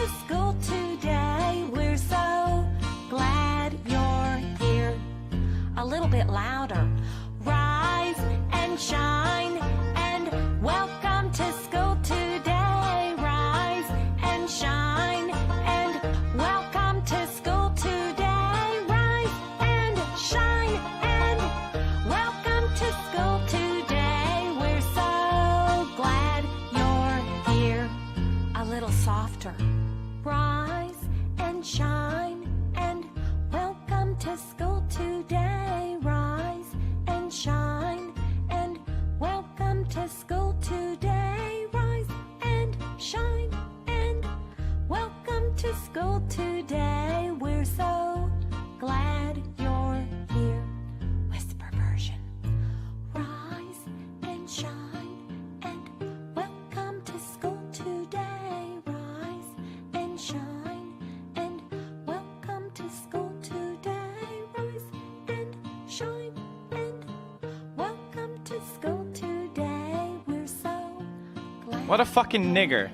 to school today. We're so glad you're here. A little bit louder. Rise and shine and welcome to school today. Rise and shine and welcome to school today. Rise and shine and welcome to school today. We're so glad you're here. A little softer. Rise and shine and welcome to school today. Rise and shine and welcome to school today. Rise and shine and welcome to school today. We're so glad you're here. Whisper version. Rise and shine and welcome to school today. Rise and shine and welcome to school today. Rise and shine and welcome to school today. We're so glad. What a fucking nigger.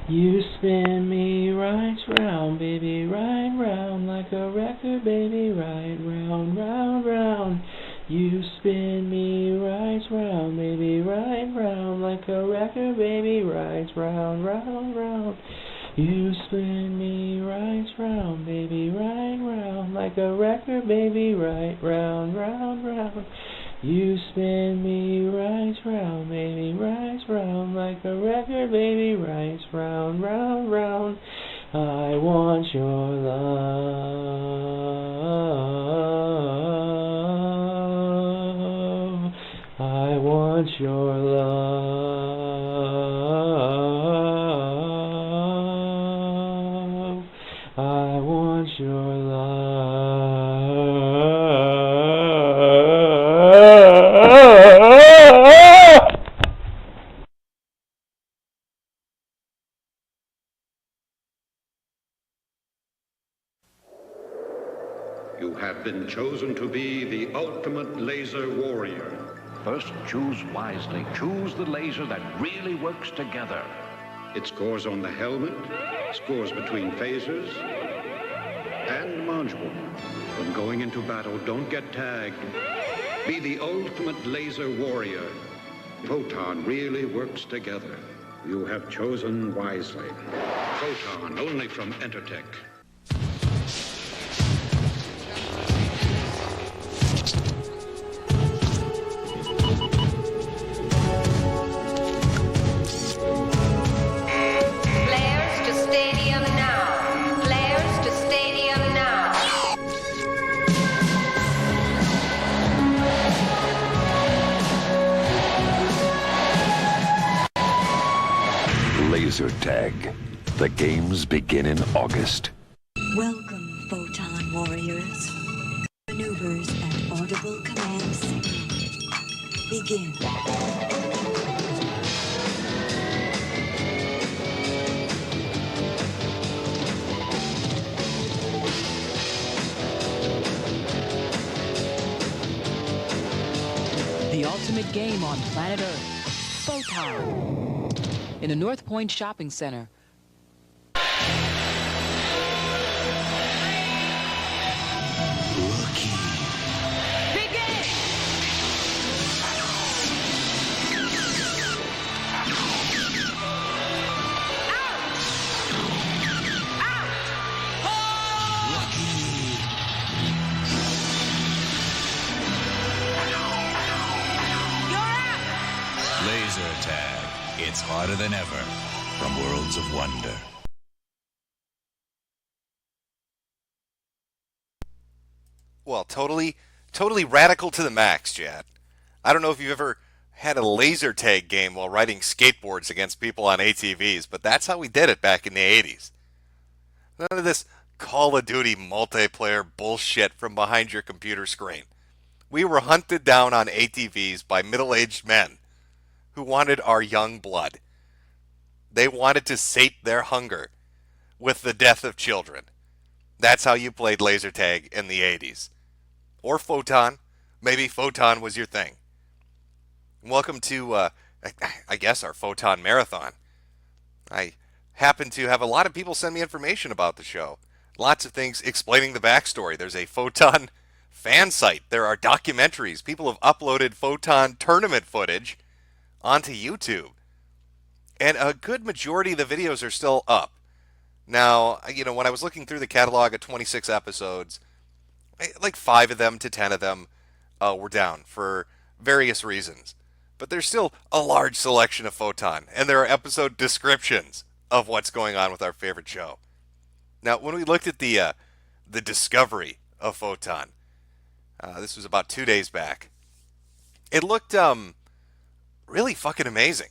You spin me right round, baby, right round like a record, baby, right round, round, round. You spin me right round, baby, right round like a record, baby, right round, round, round. You spin me right round, baby, right round like a record, baby, right round, round, round. You spin me right round, baby, right round like a record, baby, right round, round, round. I want your love. I want your love. I want your love. You have been chosen to be the ultimate laser warrior. First, choose wisely. Choose the laser that really works together. It scores on the helmet, scores between phasers, and module. When going into battle, don't get tagged. Be the ultimate laser warrior. Photon really works together. You have chosen wisely. Photon, only from Entertech. Flares to stadium now. Flares to stadium now. Laser Tag. The games begin in August. Welcome, Photon Warriors. Maneuvers at audible command signal. Begin. The ultimate game on planet Earth. Photon. In the North Point Shopping Center. Laser tag. It's harder than ever. From Worlds of Wonder. Well, totally radical to the max, Chad. I don't know if you've ever had a laser tag game while riding skateboards against people on ATVs, but that's how we did it back in the 80s. None of this Call of Duty multiplayer bullshit from behind your computer screen. We were hunted down on ATVs by middle-aged men who wanted our young blood. They wanted to sate their hunger with the death of children. That's how you played laser tag in the 80s. Or Photon. Maybe Photon was your thing. Welcome to, I guess, our Photon Marathon. I happened to have a lot of people send me information about the show. Lots of things explaining the backstory. There's a Photon fan site. There are documentaries. People have uploaded Photon tournament footage onto YouTube. And a good majority of the videos are still up. Now, when I was looking through the catalog of 26 episodes, like 5 of them to 10 of them were down for various reasons. But there's still a large selection of Photon, and there are episode descriptions of what's going on with our favorite show. Now, when we looked at the discovery of Photon, this was about 2 days back, it looked really fucking amazing.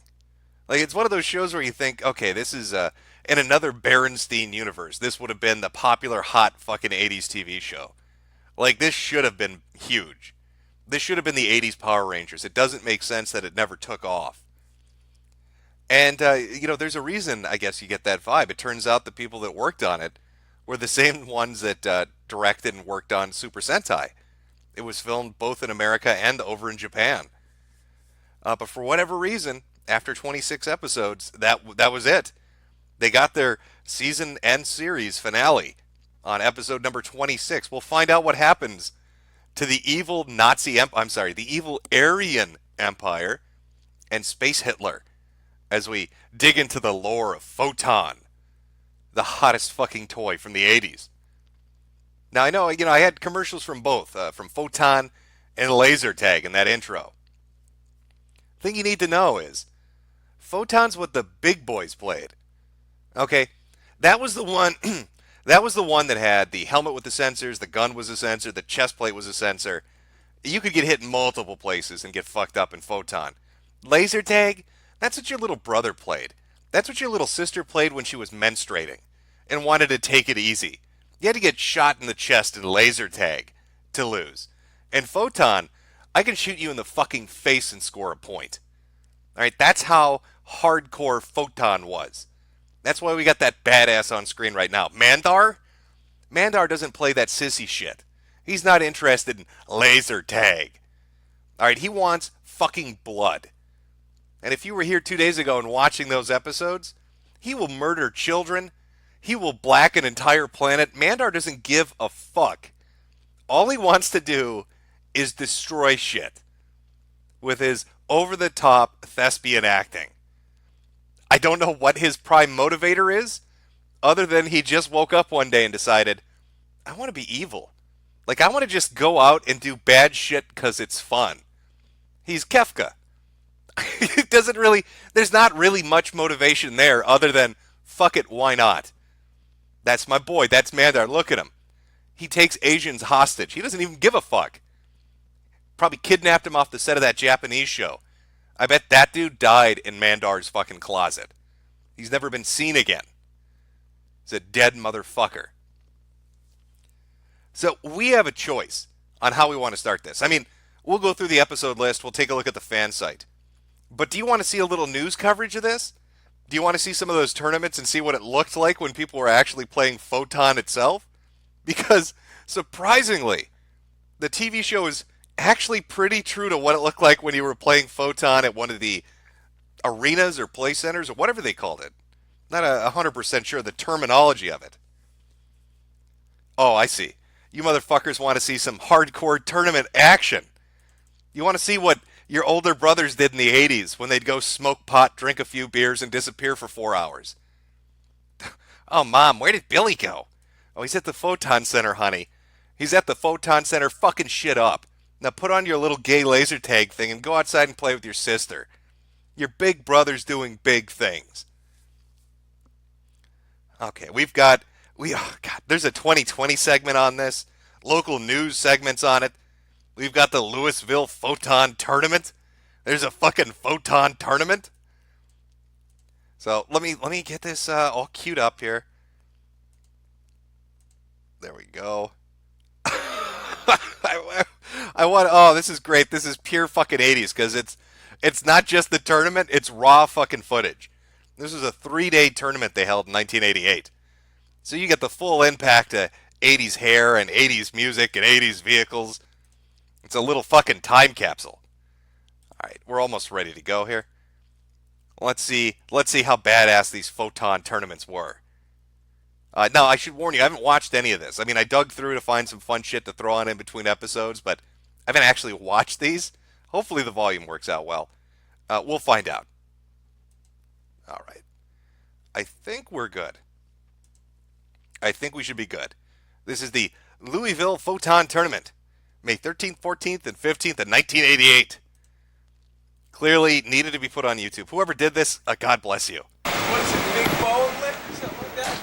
Like, it's one of those shows where you think, okay, this is in another Berenstein universe. This would have been the popular hot fucking 80s TV show. Like, this should have been huge. This should have been the 80s Power Rangers. It doesn't make sense that it never took off. And, there's a reason, I guess, you get that vibe. It turns out the people that worked on it were the same ones that directed and worked on Super Sentai. It was filmed both in America and over in Japan. But for whatever reason, after 26 episodes, that was it. They got their season and series finale on episode number 26. We'll find out what happens to the evil the evil Aryan Empire and Space Hitler as we dig into the lore of Photon, the hottest fucking toy from the 80s. Now, I know, I had commercials from both, from Photon and Laser Tag in that intro. The thing you need to know is, Photon's what the big boys played. Okay? That was the one that was the one that had the helmet with the sensors, the gun was a sensor, the chest plate was a sensor. You could get hit in multiple places and get fucked up in Photon. Laser Tag, that's what your little brother played. That's what your little sister played when she was menstruating and wanted to take it easy. You had to get shot in the chest in Laser Tag to lose. And Photon, I can shoot you in the fucking face and score a point. Alright, that's how hardcore Photon was. That's why we got that badass on screen right now. Mandar? Mandar doesn't play that sissy shit. He's not interested in Laser Tag. Alright, he wants fucking blood. And if you were here 2 days ago and watching those episodes, he will murder children. He will black an entire planet. Mandar doesn't give a fuck. All he wants to do is destroy shit with his over-the-top thespian acting. I don't know what his prime motivator is, other than he just woke up one day and decided, I want to be evil. Like, I want to just go out and do bad shit because it's fun. He's Kefka. There's not really much motivation there other than, fuck it, why not? That's my boy, that's Mandar, look at him. He takes Asians hostage. He doesn't even give a fuck. Probably kidnapped him off the set of that Japanese show. I bet that dude died in Mandar's fucking closet. He's never been seen again. He's a dead motherfucker. So we have a choice on how we want to start this. I mean, we'll go through the episode list. We'll take a look at the fan site. But do you want to see a little news coverage of this? Do you want to see some of those tournaments and see what it looked like when people were actually playing Photon itself? Because, surprisingly, the TV show is actually pretty true to what it looked like when you were playing Photon at one of the arenas or play centers or whatever they called it. Not 100% sure the terminology of it. Oh, I see. You motherfuckers want to see some hardcore tournament action. You want to see what your older brothers did in the 80s when they'd go smoke pot, drink a few beers, and disappear for 4 hours. Oh, Mom, where did Billy go? Oh, he's at the Photon Center, honey. He's at the Photon Center fucking shit up. Now put on your little gay laser tag thing and go outside and play with your sister. Your big brother's doing big things. Okay, there's a 2020 segment on this. Local news segments on it. We've got the Louisville Photon Tournament. There's a fucking Photon Tournament. So let me get this all queued up here. There we go. This is great. This is pure fucking 80s because it's not just the tournament, it's raw fucking footage. This is a 3-day tournament they held in 1988. So you get the full impact of 80s hair and 80s music and 80s vehicles. It's a little fucking time capsule. All right, we're almost ready to go here. Let's see how badass these Photon tournaments were. Now, I should warn you, I haven't watched any of this. I mean, I dug through to find some fun shit to throw on in between episodes, but I haven't actually watched these. Hopefully the volume works out well. We'll find out. All right. I think we're good. I think we should be good. This is the Louisville Photon Tournament, May 13th, 14th, and 15th of 1988. Clearly needed to be put on YouTube. Whoever did this, God bless you. What's it, big bone lick or something like that?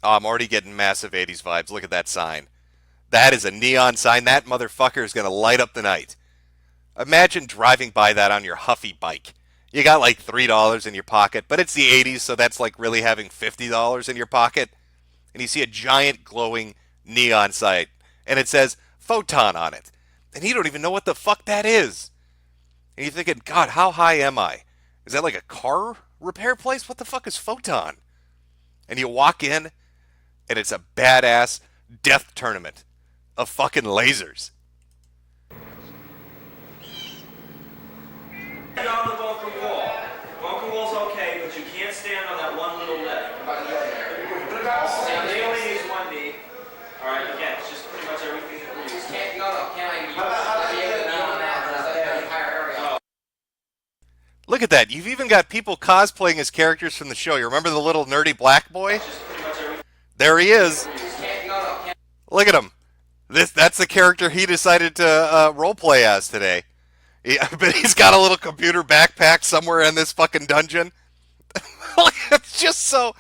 Oh, I'm already getting massive 80s vibes. Look at that sign. That is a neon sign. That motherfucker is going to light up the night. Imagine driving by that on your Huffy bike. You got like $3 in your pocket, but it's the 80s, so that's like really having $50 in your pocket. And you see a giant glowing neon sign, and it says Photon on it. And you don't even know what the fuck that is. And you're thinking, God, how high am I? Is that like a car repair place? What the fuck is Photon? And you walk in, and it's a badass death tournament of fucking lasers. Get on the bunker wall. Bunker wall's okay, but you can't stand on that one little lip. What about they only use one knee. Alright, again, it's just pretty much everything that we're using. Can't I use that entire area? Look at that. You've even got people cosplaying as characters from the show. You remember the little nerdy black boy? There he is. Look at him. That's the character he decided to roleplay as today. But he's got a little computer backpack somewhere in this fucking dungeon. It's just so...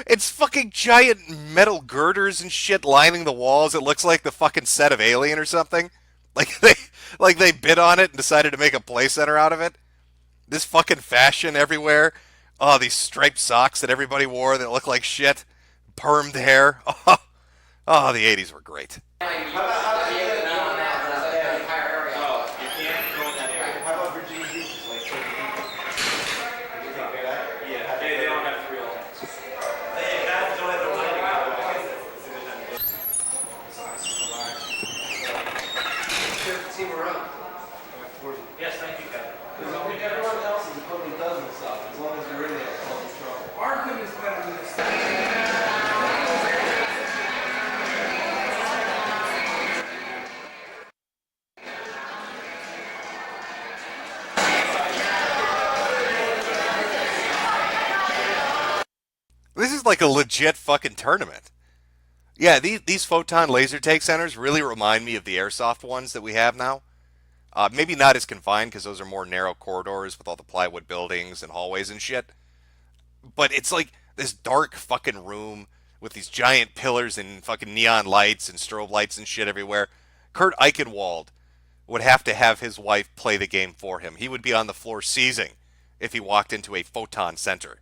it's fucking giant metal girders and shit lining the walls. It looks like the fucking set of Alien or something. Like they bid on it and decided to make a play center out of it. This fucking fashion everywhere. Oh, these striped socks that everybody wore that look like shit. Permed hair. Oh, the 80s were great. Yes, thank you, Kevin. Everyone else is equipment does this stuff, as long as you're in there, it's all control. Our equipment's better than this. This is like a legit fucking tournament. Yeah, these Photon laser tag centers really remind me of the airsoft ones that we have now. Maybe not as confined because those are more narrow corridors with all the plywood buildings and hallways and shit. But it's like this dark fucking room with these giant pillars and fucking neon lights and strobe lights and shit everywhere. Kurt Eichenwald would have to have his wife play the game for him. He would be on the floor seizing if he walked into a Photon center.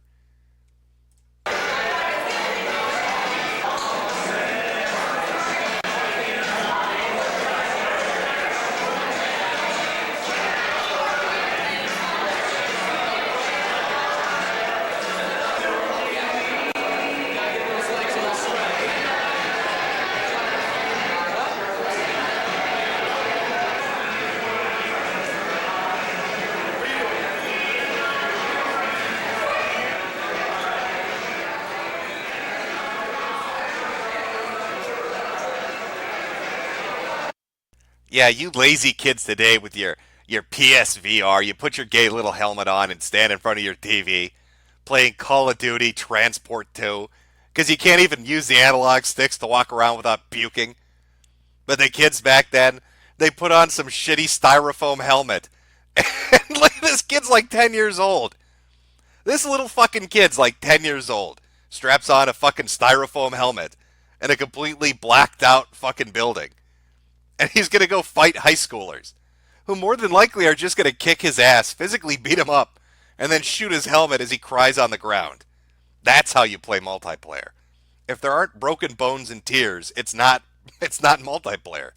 Yeah, you lazy kids today with your PSVR, you put your gay little helmet on and stand in front of your TV playing Call of Duty Transport 2 because you can't even use the analog sticks to walk around without puking. But the kids back then, they put on some shitty styrofoam helmet. And look, this kid's like 10 years old. This little fucking kid's like 10 years old. Straps on a fucking styrofoam helmet in a completely blacked out fucking building. And he's going to go fight high schoolers, who more than likely are just going to kick his ass, physically beat him up, and then shoot his helmet as he cries on the ground. That's how you play multiplayer. If there aren't broken bones and tears, it's not multiplayer.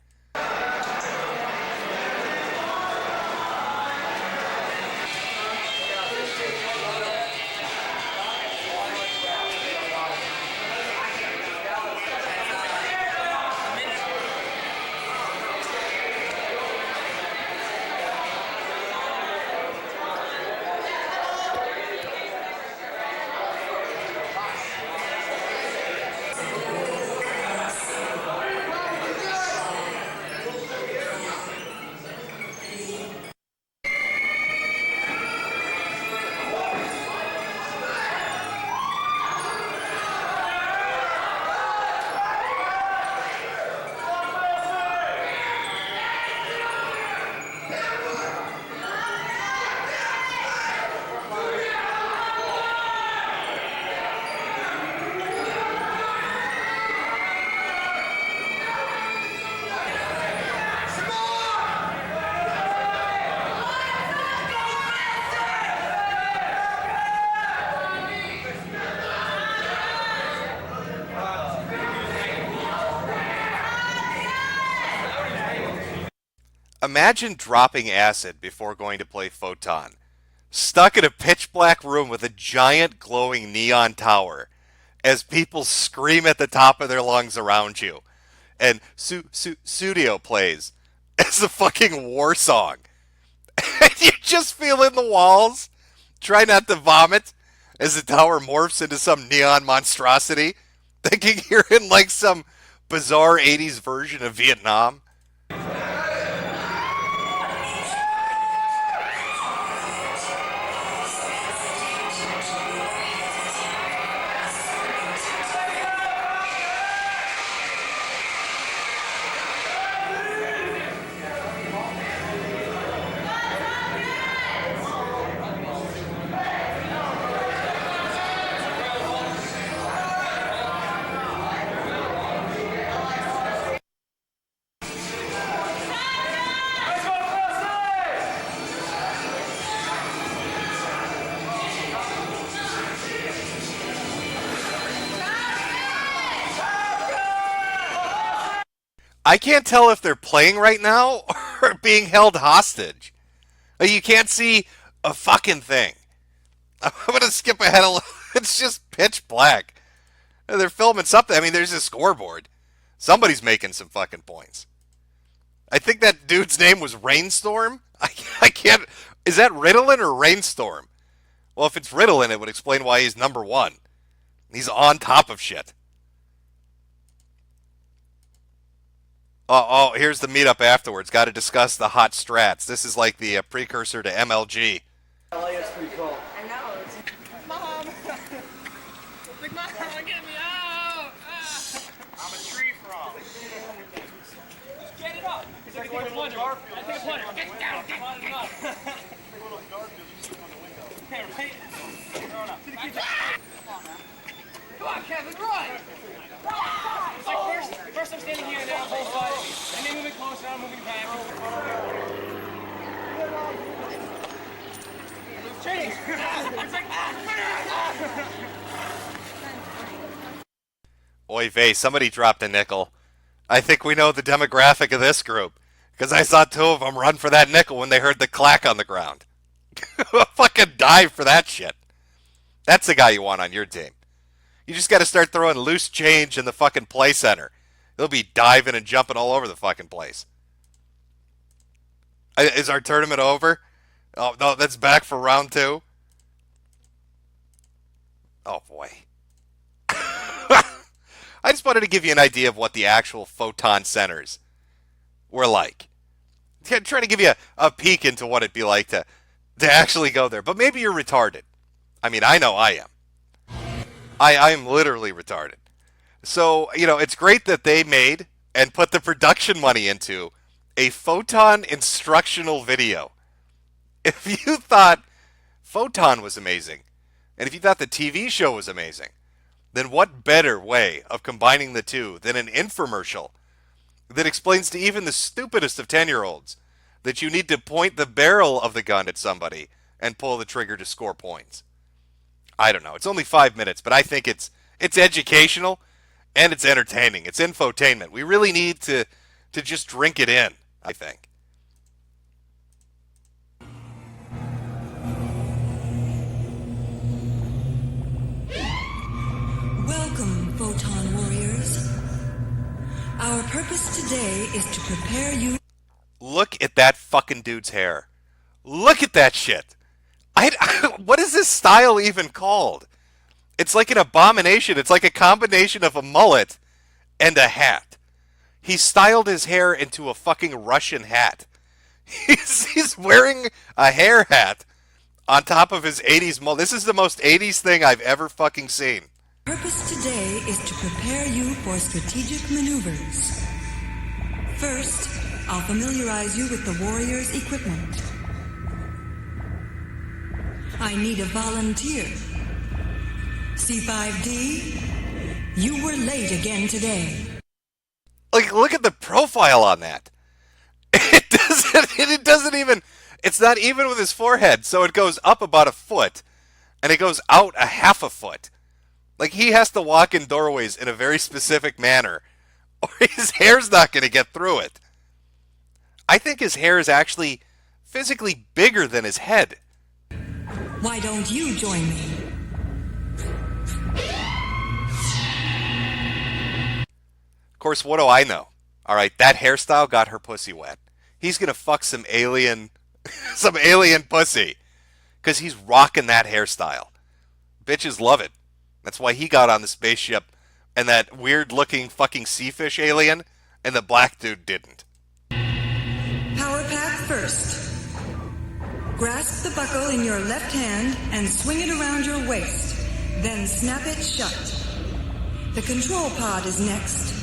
Imagine dropping acid before going to play Photon. Stuck in a pitch black room with a giant glowing neon tower as people scream at the top of their lungs around you. And Studio plays as a fucking war song. And you just feel in the walls. Try not to vomit as the tower morphs into some neon monstrosity. Thinking you're in like some bizarre 80s version of Vietnam. I can't tell if they're playing right now or being held hostage. You can't see a fucking thing. I'm going to skip ahead a little. It's just pitch black. They're filming something. I mean, there's a scoreboard. Somebody's making some fucking points. I think that dude's name was Rainstorm. I can't. Is that Ritalin or Rainstorm? Well, if it's Ritalin, it would explain why he's number one. He's on top of shit. Oh, here's the meetup afterwards. Got to discuss the hot strats. This is like the precursor to MLG. LA's pretty cool. I know. Mom! Like, Mom, get me out! I'm a tree frog. Just get it up! It's like a plunger. I think a plunger. Get down! Come on, enough. Little Garfield you see on the window. Hey, right? Throw it up. Come on, man. Come on, Kevin, run! It's like first I'm standing here, now I'm both sides, and then moving closer, now I'm moving back. Change! It's like, Oy vey, somebody dropped a nickel. I think we know the demographic of this group, because I saw two of them run for that nickel when they heard the clack on the ground. Fucking dive for that shit. That's the guy you want on your team. You just got to start throwing loose change in the fucking play center. They'll be diving and jumping all over the fucking place. Is our tournament over? Oh, no, that's back for round 2. Oh, boy. I just wanted to give you an idea of what the actual Photon centers were like. Trying to give you a peek into what it'd be like to actually go there. But maybe you're retarded. I mean, I know I am. I am literally retarded. So, it's great that they made and put the production money into a Photon instructional video. If you thought Photon was amazing, and if you thought the TV show was amazing, then what better way of combining the two than an infomercial that explains to even the stupidest of 10-year-olds that you need to point the barrel of the gun at somebody and pull the trigger to score points. I don't know. It's only 5 minutes, but I think it's educational and it's entertaining. It's infotainment. We really need to just drink it in, I think. Welcome, Photon Warriors. Our purpose today is to prepare you. Look at that fucking dude's hair. Look at that shit. What is this style even called? It's like an abomination. It's like a combination of a mullet and a hat. He styled his hair into a fucking Russian hat. He's wearing a hair hat on top of his 80s mullet. This is the most 80s thing I've ever fucking seen. Purpose today is to prepare you for strategic maneuvers. First, I'll familiarize you with the warrior's equipment. I need a volunteer. C5D, you were late again today. Like, look at the profile on that. It doesn't even, it's not even with his forehead, so it goes up about a foot, and it goes out a half a foot. Like, he has to walk in doorways in a very specific manner, or his hair's not going to get through it. I think his hair is actually physically bigger than his head. Why don't you join me? Of course, what do I know? All right, that hairstyle got her pussy wet. He's gonna fuck some alien pussy, because he's rocking that hairstyle. Bitches love it. That's why he got on the spaceship, and that weird-looking fucking seafish alien, and the black dude didn't. Power pack first. Grasp the buckle in your left hand and swing it around your waist. Then snap it shut. The control pod is next.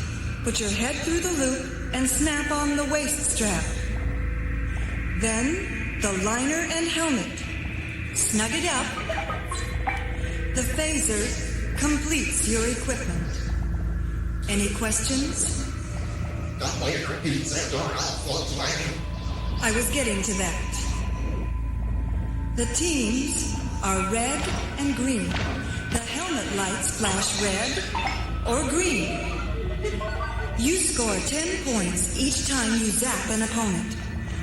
Put your head through the loop and snap on the waist strap. Then the liner and helmet. Snug it up. The phaser completes your equipment. Any questions? I was getting to that. The teams are red and green. The helmet lights flash red or green. You score 10 points each time you zap an opponent.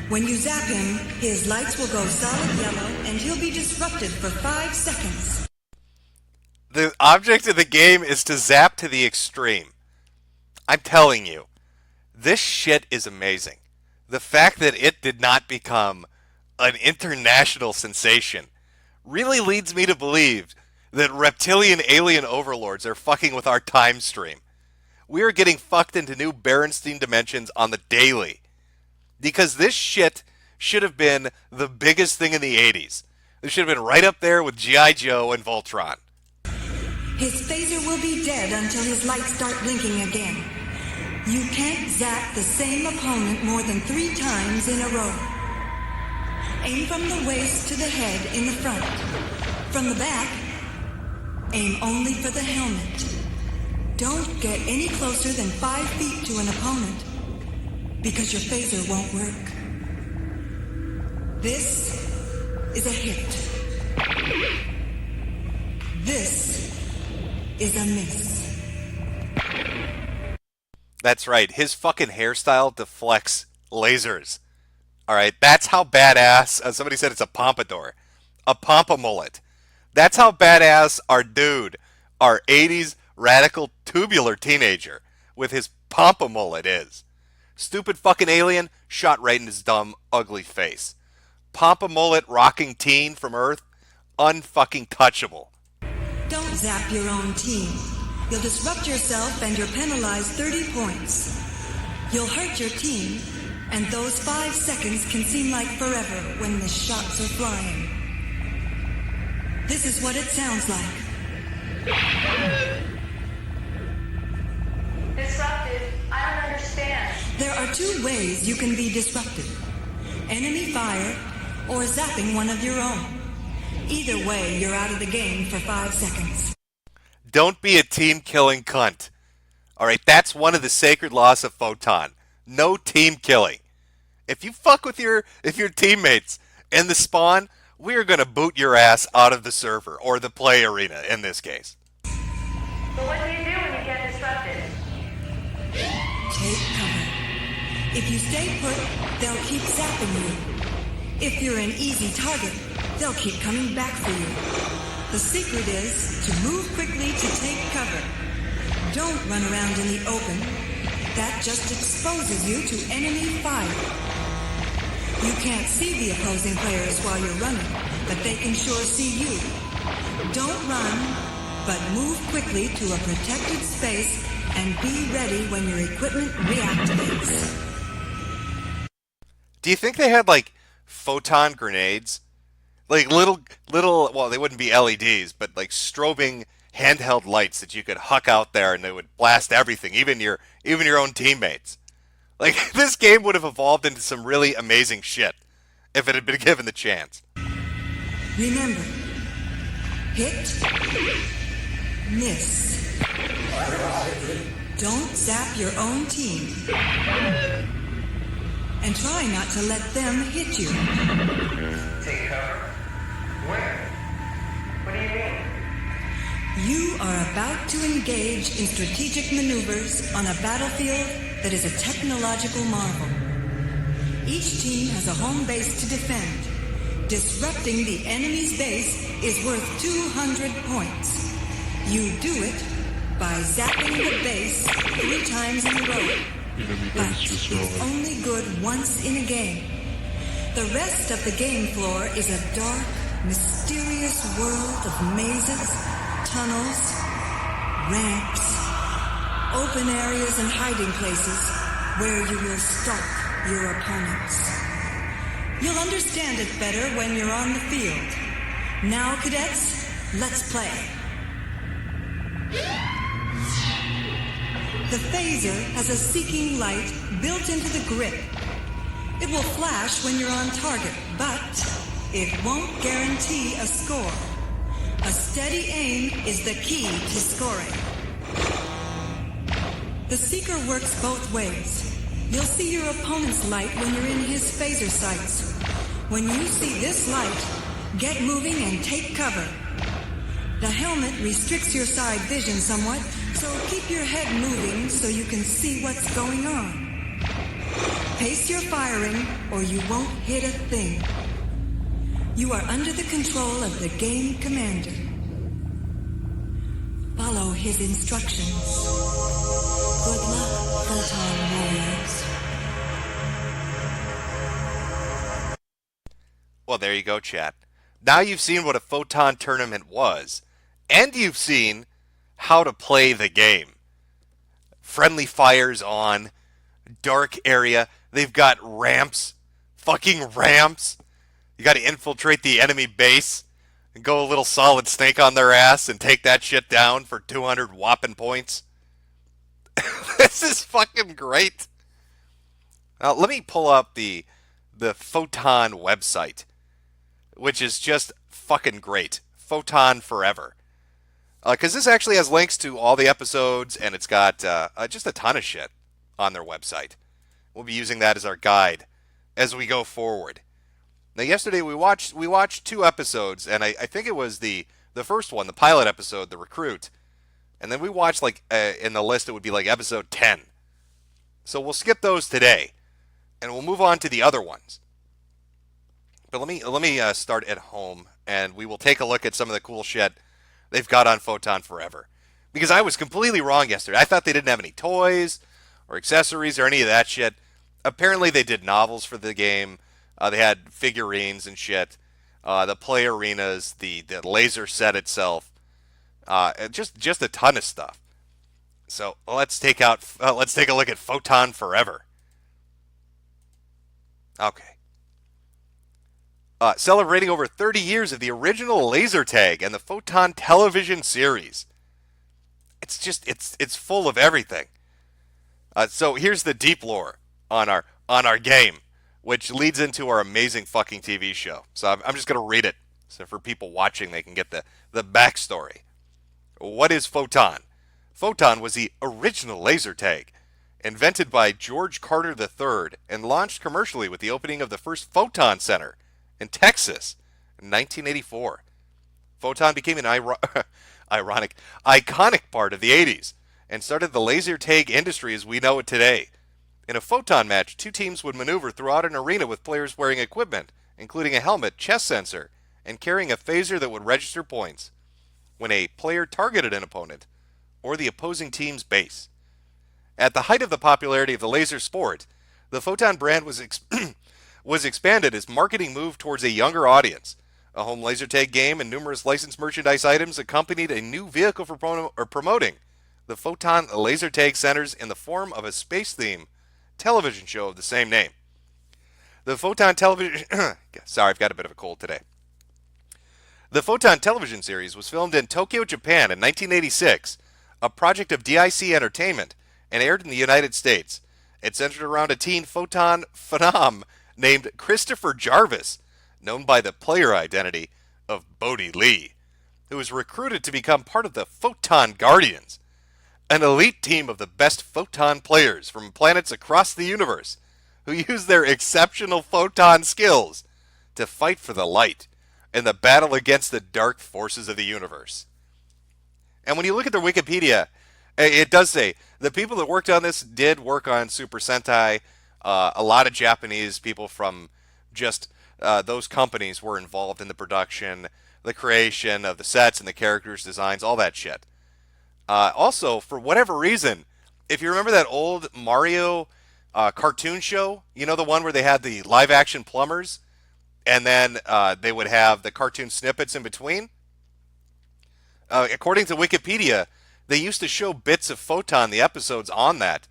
When you zap him, his lights will go solid yellow and he'll be disrupted for 5 seconds. The object of the game is to zap to the extreme. I'm telling you, this shit is amazing. The fact that it did not become an international sensation really leads me to believe that reptilian alien overlords are fucking with our time stream. We are getting fucked into new Berenstein dimensions on the daily. Because this shit should have been the biggest thing in the 80s. This should have been right up there with G.I. Joe and Voltron. His phaser will be dead until his lights start blinking again. You can't zap the same opponent more than 3 times in a row. Aim from the waist to the head in the front. From the back, aim only for the helmet. Don't get any closer than 5 feet to an opponent, because your phaser won't work. This is a hit. This is a miss. That's right, his fucking hairstyle deflects lasers. Alright, that's how badass, somebody said it's a pompadour. A pompa mullet. That's how badass our dude, our 80s radical tubular teenager with his pompa mullet is. Stupid fucking alien shot right in his dumb, ugly face. Pompa mullet rocking teen from Earth, unfucking touchable. Don't zap your own team. You'll disrupt yourself and you're penalized 30 points. You'll hurt your team, and those 5 seconds can seem like forever when the shots are flying. This is what it sounds like. Disrupted. I don't understand. There are 2 ways you can be disrupted. Enemy fire or zapping one of your own. Either way, you're out of the game for 5 seconds. Don't be a team-killing cunt. Alright, that's one of the sacred laws of Photon. No team killing. If you fuck with your teammates in the spawn, we are going to boot your ass out of the server, or the play arena in this case. But what do you do when you get disrupted? Take cover. If you stay put, they'll keep zapping you. If you're an easy target, they'll keep coming back for you. The secret is to move quickly to take cover. Don't run around in the open. That just exposes you to enemy fire. You can't see the opposing players while you're running, but they can sure see you. Don't run, but move quickly to a protected space and be ready when your equipment reactivates. Do you think they had, like, photon grenades? Like, little, well, they wouldn't be LEDs, but, like, strobing handheld lights that you could huck out there and they would blast everything, even your own teammates. Like, this game would have evolved into some really amazing shit if it had been given the chance. Remember, hit, miss. Don't zap your own team. And try not to let them hit you. Take cover? Where? What do you mean? You are about to engage in strategic maneuvers on a battlefield that is a technological marvel. Each team has a home base to defend. Disrupting the enemy's base is worth 200 points. You do it by zapping the base 3 times in a row. But it's only good once in a game. The rest of the game floor is a dark, mysterious world of mazes, tunnels, ramps, open areas and hiding places where you will stalk your opponents. You'll understand it better when you're on the field. Now, cadets, let's play. The phaser has a seeking light built into the grip. It will flash when you're on target, but it won't guarantee a score. A steady aim is the key to scoring. The seeker works both ways. You'll see your opponent's light when you're in his phaser sights. When you see this light, get moving and take cover. The helmet restricts your side vision somewhat, so keep your head moving so you can see what's going on. Pace your firing, or you won't hit a thing. You are under the control of the game commander. Follow his instructions. Good luck, Photon Warriors. Well, there you go, chat. Now you've seen what a Photon tournament was, and you've seen how to play the game. Friendly fires on, dark area. They've got ramps, fucking ramps. You got to infiltrate the enemy base and go a little Solid Snake on their ass and take that shit down for 200 whopping points. This is fucking great. Now, let me pull up the Photon website, which is just fucking great. Photon Forever. Because this actually has links to all the episodes, and it's got just a ton of shit on their website. We'll be using that as our guide as we go forward. Now, yesterday we watched 2 episodes, and I think it was the first one, the pilot episode, The Recruit. And then we watched, like, in the list, it would be like episode 10. So we'll skip those today, and we'll move on to the other ones. But let me start at home, and we will take a look at some of the cool shit they've got on Photon Forever. Because I was completely wrong yesterday. I thought they didn't have any toys or accessories or any of that shit. Apparently they did novels for the game. They had figurines and shit. The play arenas, the laser set itself. Just a ton of stuff. So let's take a look at Photon Forever. Okay. Celebrating over 30 years of the original laser tag and the Photon television series. It's full of everything. So here's the deep lore on our game, which leads into our amazing fucking TV show. So I'm just going to read it, so for people watching, they can get the backstory. What is Photon? Photon was the original laser tag, invented by George Carter III and launched commercially with the opening of the first Photon Center in Texas in 1984. Photon became an iconic part of the 80s and started the laser tag industry as we know it today. In a Photon match, 2 teams would maneuver throughout an arena with players wearing equipment, including a helmet, chest sensor, and carrying a phaser that would register points when a player targeted an opponent or the opposing team's base. At the height of the popularity of the laser sport, the Photon brand was expanded as marketing moved towards a younger audience. A home laser tag game and numerous licensed merchandise items accompanied a new vehicle for promoting the Photon laser tag centers in the form of a space-themed television show of the same name. The Photon television... Sorry, I've got a bit of a cold today. The Photon television series was filmed in Tokyo, Japan in 1986, a project of DIC Entertainment, and aired in the United States. It centered around a teen Photon phenom named Christopher Jarvis, known by the player identity of Bodhi Lee, who was recruited to become part of the Photon Guardians, an elite team of the best Photon players from planets across the universe who use their exceptional Photon skills to fight for the light in the battle against the dark forces of the universe. And when you look at their Wikipedia, it does say the people that worked on this did work on Super Sentai, A lot of Japanese people from just those companies were involved in the production, the creation of the sets and the characters' designs, all that shit. Also, for whatever reason, if you remember that old Mario cartoon show, you know, the one where they had the live-action plumbers, and then they would have the cartoon snippets in between? According to Wikipedia, they used to show bits of Photon, the episodes on that,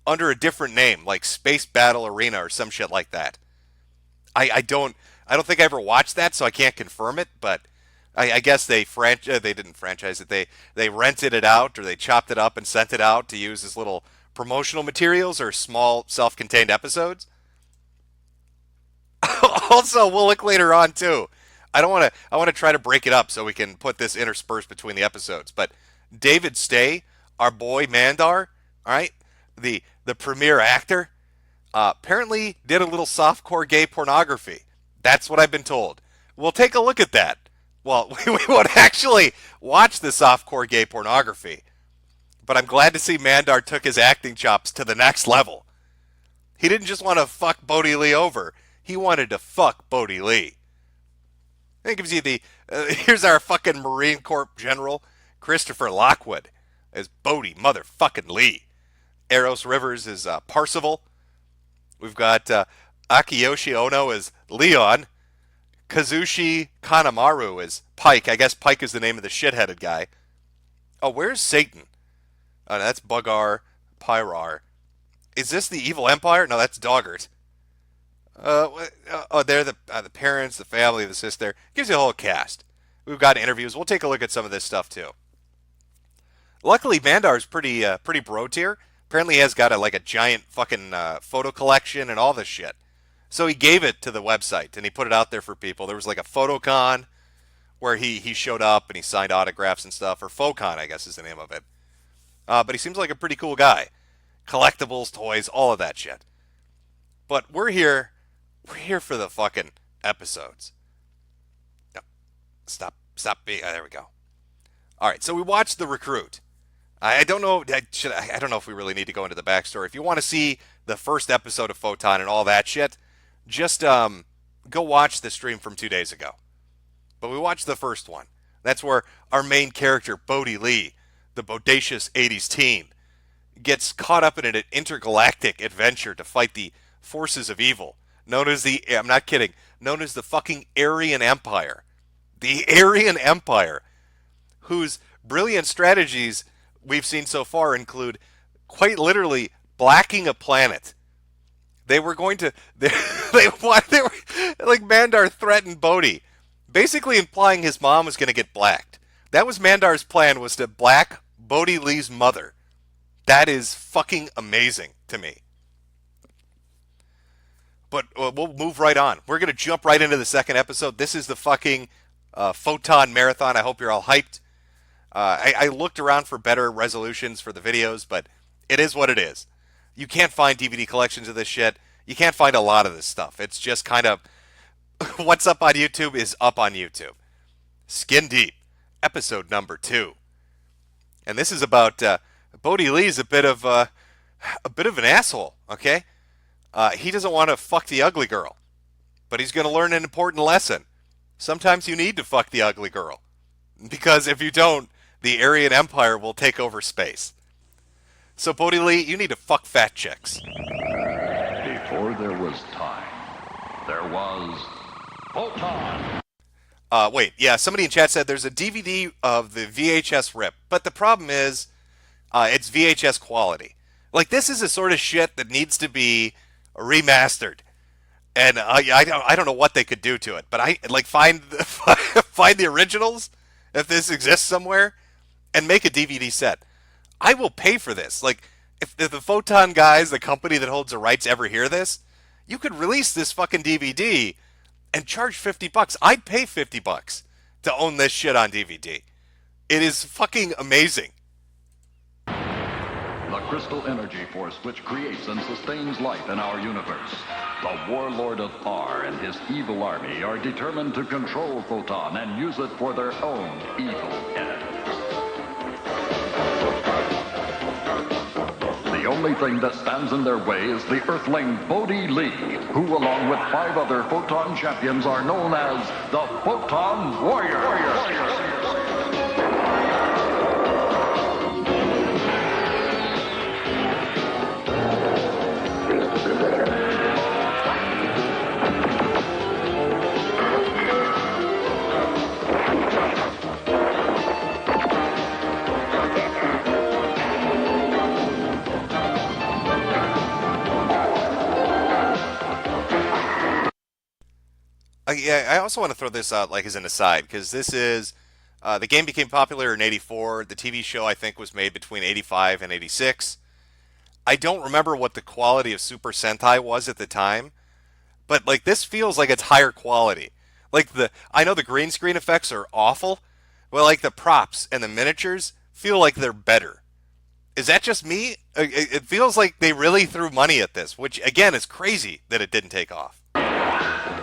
under a different name, like Space Battle Arena or some shit like that. I don't think I ever watched that, so I can't confirm it, but I guess they didn't franchise it. They rented it out, or they chopped it up and sent it out to use as little promotional materials or small self-contained episodes. Also, we'll look later on too. I want to try to break it up so we can put this interspersed between the episodes. But David Stay, our boy Mandar, all right, the premier actor, apparently did a little softcore gay pornography. That's what I've been told. We'll take a look at that. Well, we won't actually watch the softcore gay pornography, but I'm glad to see Mandar took his acting chops to the next level. He didn't just want to fuck Bodhi Lee over. He wanted to fuck Bodhi Lee. That gives you the... here's our fucking Marine Corps General, Christopher Lockwood, as Bodhi motherfucking Lee. Eros Rivers is Parsival. We've got Akiyoshi Ono as Leon. Kazushi Kanemaru is Pike. I guess Pike is the name of the shit-headed guy. Oh, where's Satan? Oh, no, that's Bugar Pyrar. Is this the Evil Empire? No, that's Doggart. They're the parents, the family, the sister. Gives you a whole cast. We've got interviews. We'll take a look at some of this stuff too. Luckily, Mandar's pretty bro tier. Apparently, he has got a giant fucking photo collection and all this shit. So he gave it to the website and he put it out there for people. There was like a photocon where he showed up and he signed autographs and stuff, or Phocon, I guess is the name of it. But he seems like a pretty cool guy. Collectibles, toys, all of that shit. But we're here for the fucking episodes. No, stop being. There we go. All right, so we watched The Recruit. I don't know. I don't know if we really need to go into the backstory. If you want to see the first episode of Photon and all that shit, just go watch the stream from 2 days ago. But we watched the first one. That's where our main character, Bodhi Lee, the bodacious 80s teen, gets caught up in an intergalactic adventure to fight the forces of evil, known as I'm not kidding, known as the fucking Aryan Empire. The Aryan Empire, whose brilliant strategies we've seen so far include quite literally blacking a planet. They were going to, they were, like Mandar threatened Bodhi, basically implying his mom was going to get blacked. That was Mandar's plan, was to black Bodhi Lee's mother. That is fucking amazing to me. But we'll move right on. We're going to jump right into the second episode. This is the fucking Photon Marathon. I hope you're all hyped. I looked around for better resolutions for the videos, but it is what it is. You can't find DVD collections of this shit. You can't find a lot of this stuff. It's just kind of what's up on YouTube is up on YouTube. Skin Deep, episode number 2. And this is about Bodhi Lee's a bit of an asshole, okay? He doesn't want to fuck the ugly girl, but he's going to learn an important lesson. Sometimes you need to fuck the ugly girl, because if you don't, the Aryan Empire will take over space. So Bodhi Lee, you need to fuck fat chicks. Before there was time, there was Photon. Wait, yeah, somebody in chat said there's a DVD of the VHS rip, but the problem is, it's VHS quality. Like, this is the sort of shit that needs to be remastered, and I don't know what they could do to it, but I like find the originals if this exists somewhere, and make a DVD set. I will pay for this. Like, if the Photon guys, the company that holds the rights, ever hear this, you could release this fucking DVD and charge $50. I'd pay $50 to own this shit on DVD. It is fucking amazing. The crystal energy force which creates and sustains life in our universe. The warlord of R and his evil army are determined to control Photon and use it for their own evil ends. The only thing that stands in their way is the Earthling Body Lee, who, along with 5 other Photon champions, are known as the Photon Warriors. I also want to throw this out like as an aside, because this is the game became popular in '84. The TV show, I think, was made between '85 and '86. I don't remember what the quality of Super Sentai was at the time, but like this feels like it's higher quality. Like I know the green screen effects are awful, but like the props and the miniatures feel like they're better. Is that just me? It feels like they really threw money at this, which again is crazy that it didn't take off.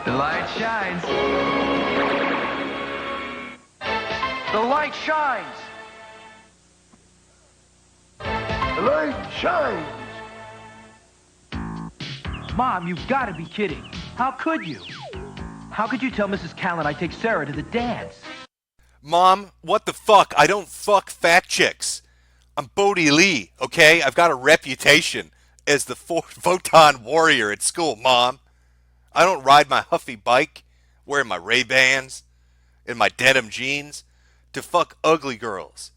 The light shines. The light shines. The light shines. Mom, you've got to be kidding. How could you? How could you tell Mrs. Callan I take Sarah to the dance? Mom, what the fuck? I don't fuck fat chicks. I'm Body Lee, okay? I've got a reputation as the Photon Warrior at school, Mom. I don't ride my huffy bike, wear my Ray-Bans, and my denim jeans to fuck ugly girls.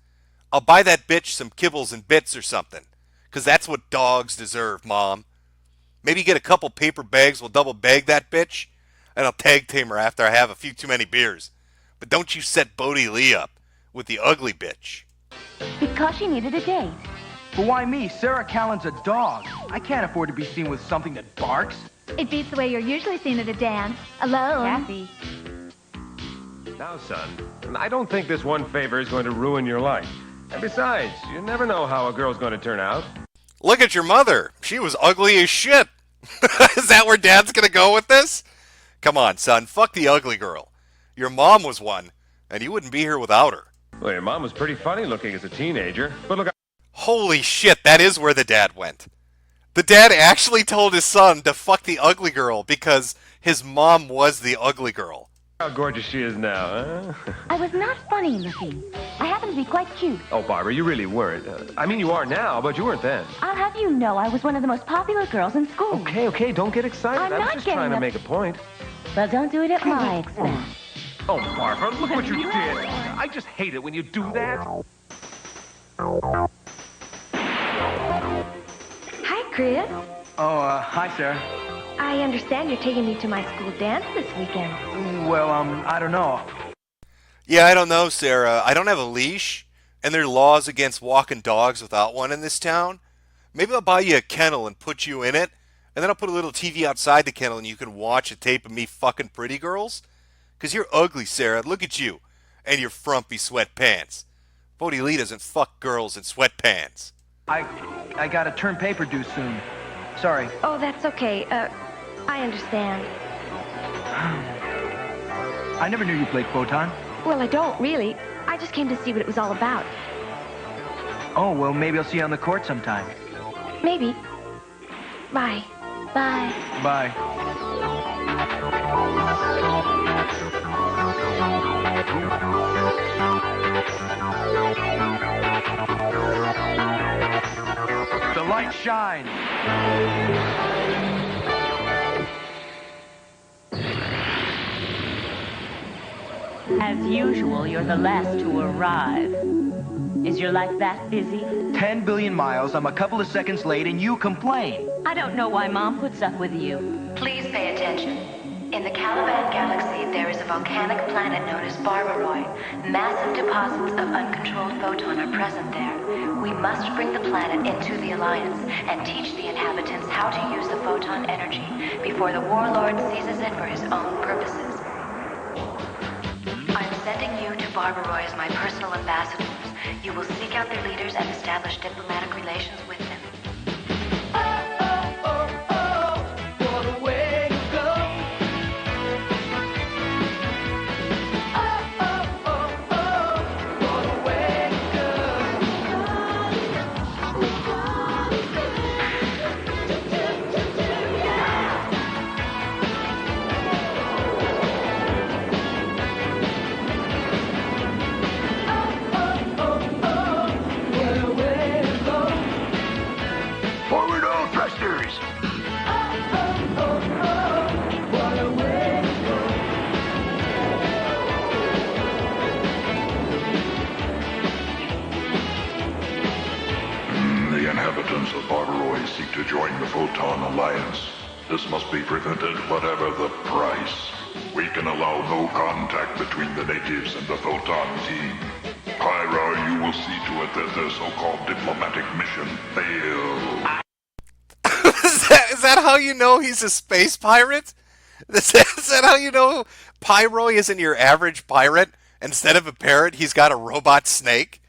I'll buy that bitch some kibbles and bits or something, 'cause that's what dogs deserve, Mom. Maybe get a couple paper bags, we'll double bag that bitch, and I'll tag team her after I have a few too many beers. But don't you set Body Lee up with the ugly bitch. Because she needed a date. But why me? Sarah Callan's a dog. I can't afford to be seen with something that barks. It beats the way you're usually seen at a dance. Alone. Kathy. Now, son, I don't think this one favor is going to ruin your life. And besides, you never know how a girl's going to turn out. Look at your mother. She was ugly as shit. Is that where Dad's going to go with this? Come on, son. Fuck the ugly girl. Your mom was one, and you wouldn't be here without her. Well, your mom was pretty funny looking as a teenager. But look, holy shit, that is where the dad went. The dad actually told his son to fuck the ugly girl because his mom was the ugly girl. How gorgeous she is now, huh? I was not funny looking. I happen to be quite cute. Oh, Barbara, you really weren't. I mean, you are now, but you weren't then. I'll have you know I was one of the most popular girls in school. Okay, don't get excited. I'm I was not just getting trying to up- make a point. Well, don't do it at my expense. Oh, Barbara, look what you did. I just hate it when you do that. Hi, Chris. Oh, hi, Sarah. I understand you're taking me to my school dance this weekend. Well, I don't know. Yeah, I don't know, Sarah. I don't have a leash, and there are laws against walking dogs without one in this town. Maybe I'll buy you a kennel and put you in it, and then I'll put a little TV outside the kennel and you can watch a tape of me fucking pretty girls. 'Cause you're ugly, Sarah. Look at you. And your frumpy sweatpants. Body Lee doesn't fuck girls in sweatpants. I got a term paper due soon. Sorry. Oh, that's okay. I understand. I never knew you played Photon. Well, I don't really. I just came to see what it was all about. Oh, well, maybe I'll see you on the court sometime. Maybe. Bye. Bye. Bye. The light shines. As usual, you're the last to arrive. Is your life that busy? 10 billion miles, I'm a couple of seconds late, and you complain. I don't know why Mom puts up with you. Please pay attention. In the Caliban galaxy, there is a volcanic planet known as Barbaroid. Massive deposits of uncontrolled photon are present there. We must bring the planet into the Alliance and teach the inhabitants how to use the photon energy before the Warlord seizes it for his own purposes. I'm sending you to Barbaroid as my personal ambassadors. You will seek out their leaders and establish diplomatic relations with them. inhabitants of Barbaroi seek to join the Photon Alliance. This must be prevented whatever the price. We can allow no contact between the natives and the Photon team. Pyra, you will see to it that their so-called diplomatic mission fails. Is that how you know he's a space pirate? Is that how you know Pyroy isn't your average pirate? Instead of a parrot, he's got a robot snake?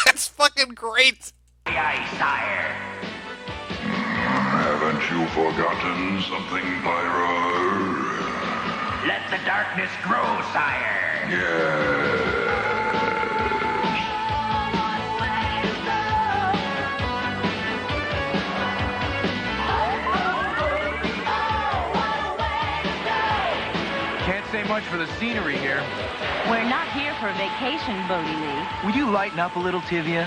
That's fucking great. Aye, sire. Haven't you forgotten something, Pyra? Let the darkness grow, sire. Yes. Can't say much for the scenery here. We're not here for a vacation, Body Lee. Will you lighten up a little, Tivia?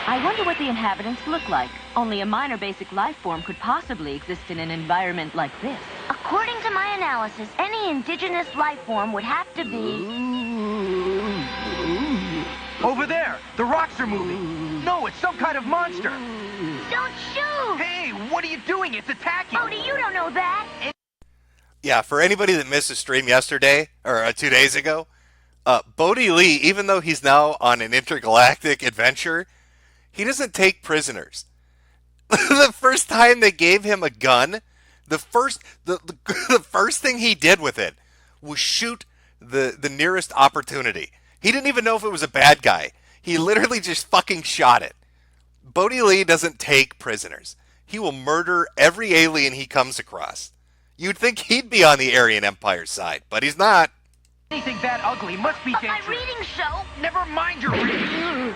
I wonder what the inhabitants look like. Only a minor basic life form could possibly exist in an environment like this. According to my analysis, any indigenous life form would have to be... Over there! The rocks are moving! No, it's some kind of monster! Don't shoot! Hey, what are you doing? It's attacking! Bodhi, you don't know that! Yeah, for anybody that missed the stream yesterday, or 2 days ago, Body Lee, even though he's now on an intergalactic adventure, he doesn't take prisoners. The first time they gave him a gun, the first thing he did with it was shoot the nearest opportunity. He didn't even know if it was a bad guy. He literally just fucking shot it. Body Lee doesn't take prisoners. He will murder every alien he comes across. You'd think he'd be on the Aryan Empire's side, but he's not. Anything that ugly must be dangerous. My reading show! Never mind your reading!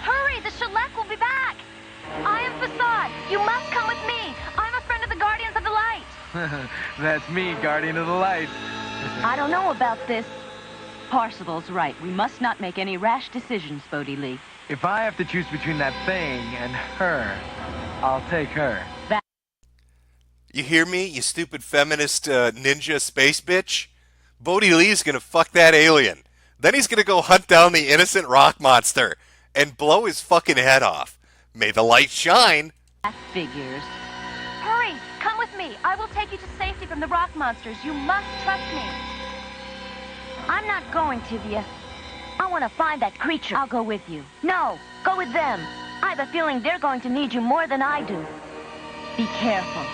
Hurry, the shellac will be back! I am Facade. You must come with me. I'm a friend of the Guardians of the Light. That's me, Guardian of the Light. I don't know about this. Parsifal's right. We must not make any rash decisions, Body Lee. If I have to choose between that thing and her, I'll take her. You hear me, you stupid feminist ninja space bitch? Body Lee's gonna fuck that alien. Then he's gonna go hunt down the innocent rock monster and blow his fucking head off. May the light shine. That figures. Hurry, come with me. I will take you to safety from the rock monsters. You must trust me. I'm not going, Tivia. I want to find that creature. I'll go with you. No, go with them. I have a feeling they're going to need you more than I do. Be careful.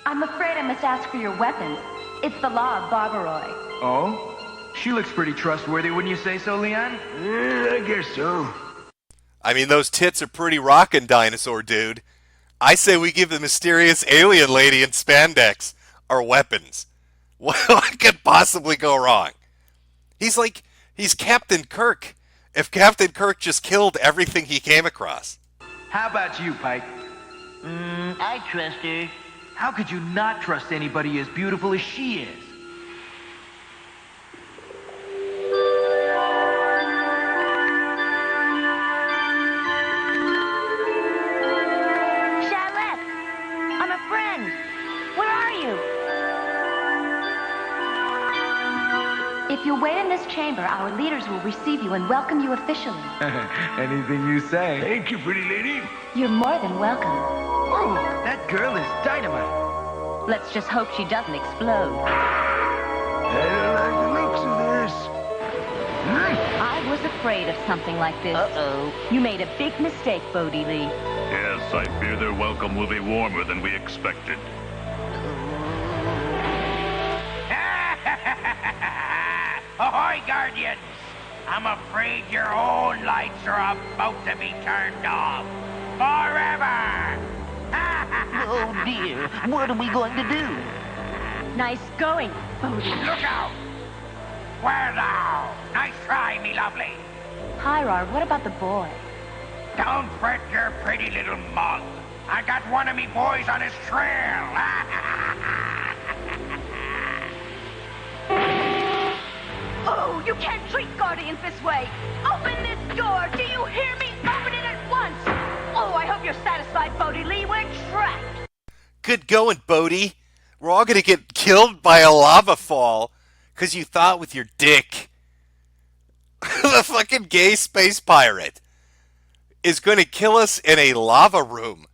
I'm afraid I must ask for your weapons. It's the law of Barbaroi. Oh? She looks pretty trustworthy, wouldn't you say so, Leon? I guess so. I mean, those tits are pretty rockin', dinosaur dude. I say we give the mysterious alien lady in spandex our weapons. What could possibly go wrong? He's Captain Kirk. If Captain Kirk just killed everything he came across. How about you, Pike? I trust her. How could you not trust anybody as beautiful as she is? Charlotte, I'm a friend. Where are you? If you wait in this chamber, our leaders will receive you and welcome you officially. Anything you say. Thank you, pretty lady. You're more than welcome. Oh, that girl is dynamite. Let's just hope she doesn't explode. I don't like the looks of this. I was afraid of something like this. Uh-oh. You made a big mistake, Body Lee. Yes, I fear their welcome will be warmer than we expected. Ahoy, Guardians! I'm afraid your own lights are about to be turned off. Forever! Oh dear, what are we going to do? Nice going, Body. Look out! Where now? Nice try, me lovely. Pyrar, what about the boy? Don't fret your pretty little mug. I got one of me boys on his trail. Oh, you can't treat Guardians this way. Open this door. Do you hear me? Open it at once. Oh, I hope you're satisfied, Body Lee. We're trapped. Good going, Bodhi. We're all gonna get killed by a lava fall because you thought with your dick. The fucking gay space pirate is going to kill us in a lava room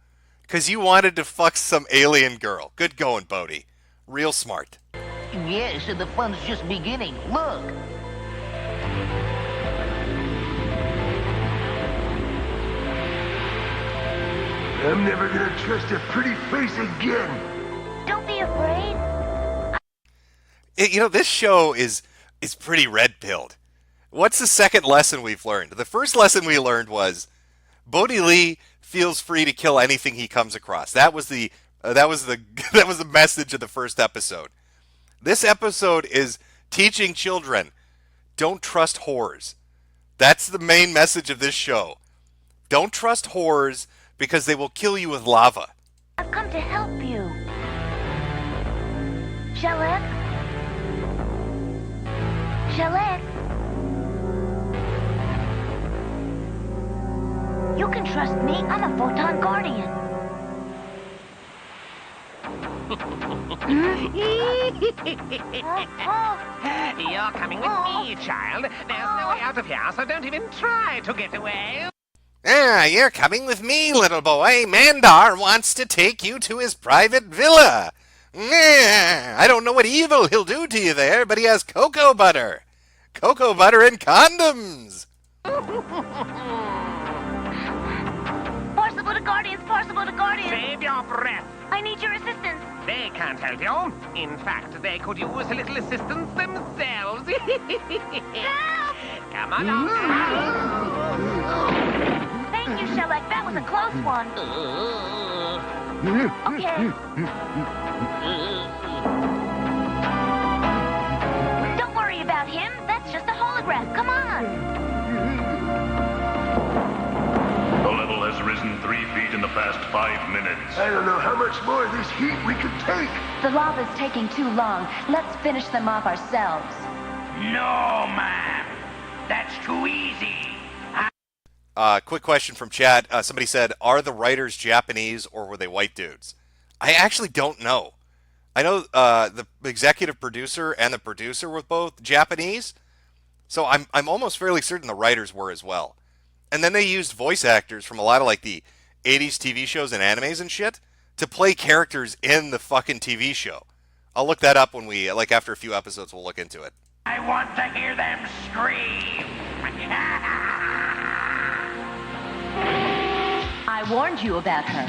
because you wanted to fuck some alien girl. Good going, Bodhi. Real smart. Yes, and the fun's just beginning. Look. I'm never gonna trust a pretty face again. Don't be afraid. You know, this show is pretty red-pilled. What's the second lesson we've learned? The first lesson we learned was Bodhi Lee feels free to kill anything he comes across. That was the message of the first episode. This episode is teaching children, don't trust whores. That's the main message of this show. Don't trust whores because they will kill you with lava. I've come to help you. Charlotte? Charlotte? You can trust me. I'm a Photon Guardian. You're coming with me, child. There's no way out of here, so don't even try to get away. You're coming with me, little boy. Mandar wants to take you to his private villa. I don't know what evil he'll do to you there, but he has cocoa butter. Cocoa butter and condoms. Parsible to Guardians, Parsible to Guardians. Save your breath. I need your assistance. They can't help you. In fact, they could use a little assistance themselves. Help! Come on. Thank you, Shellac. That was a close one. Okay. Don't worry about him. That's just a holograph. Come on. The level has risen 3 feet in the past 5 minutes. I don't know how much more of this heat we can take. The lava's taking too long. Let's finish them off ourselves. No, ma'am. That's too easy. Quick question from chat. Somebody said, are the writers Japanese or were they white dudes? I actually don't know. I know the executive producer and the producer were both Japanese, so I'm almost fairly certain the writers were as well. And then they used voice actors from a lot of like the 80s TV shows and animes and shit to play characters in the fucking TV show. I'll look that up when we, like after a few episodes, we'll look into it. I want to hear them scream. I warned you about her.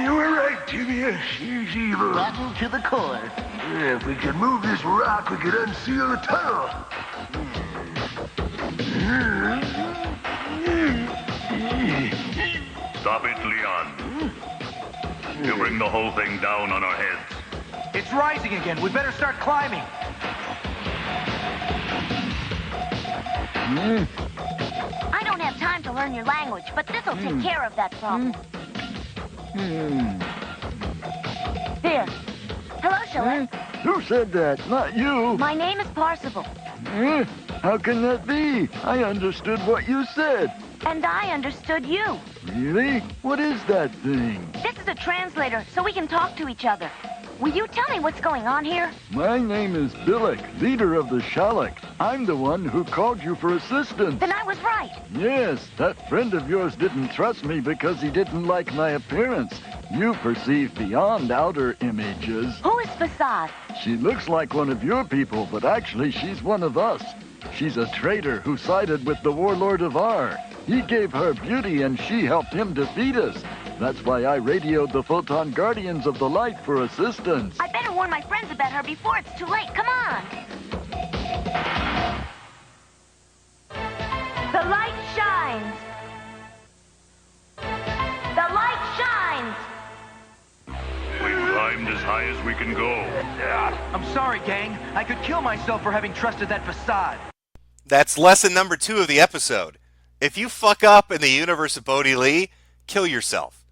You were right, Tibia. She's evil. Rotten to the core. If we could move this rock, we could unseal the tunnel. Stop it, Leon. You bring the whole thing down on our heads. It's rising again. We better start climbing. I don't have time to learn your language, but this'll take care of that problem. Here. Hello, Shellac. Who said that? Not you. My name is Parsible. How can that be? I understood what you said. And I understood you. Really? What is that thing? This is a translator, so we can talk to each other. Will you tell me what's going on here? My name is Billick, leader of the Charlotte. I'm the one who called you for assistance. Then I was right. Yes, that friend of yours didn't trust me because he didn't like my appearance. You perceive beyond outer images. Who is Facade? She looks like one of your people, but actually she's one of us. She's a traitor who sided with the warlord of R. He gave her beauty and she helped him defeat us. That's why I radioed the Photon Guardians of the Light for assistance. I better warn my friends about her before it's too late. Come on. The light shines. The light shines. We've climbed as high as we can go. I'm sorry, gang. I could kill myself for having trusted that facade. That's lesson number 2 of the episode. If you fuck up in the universe of Bodhi Lee, kill yourself.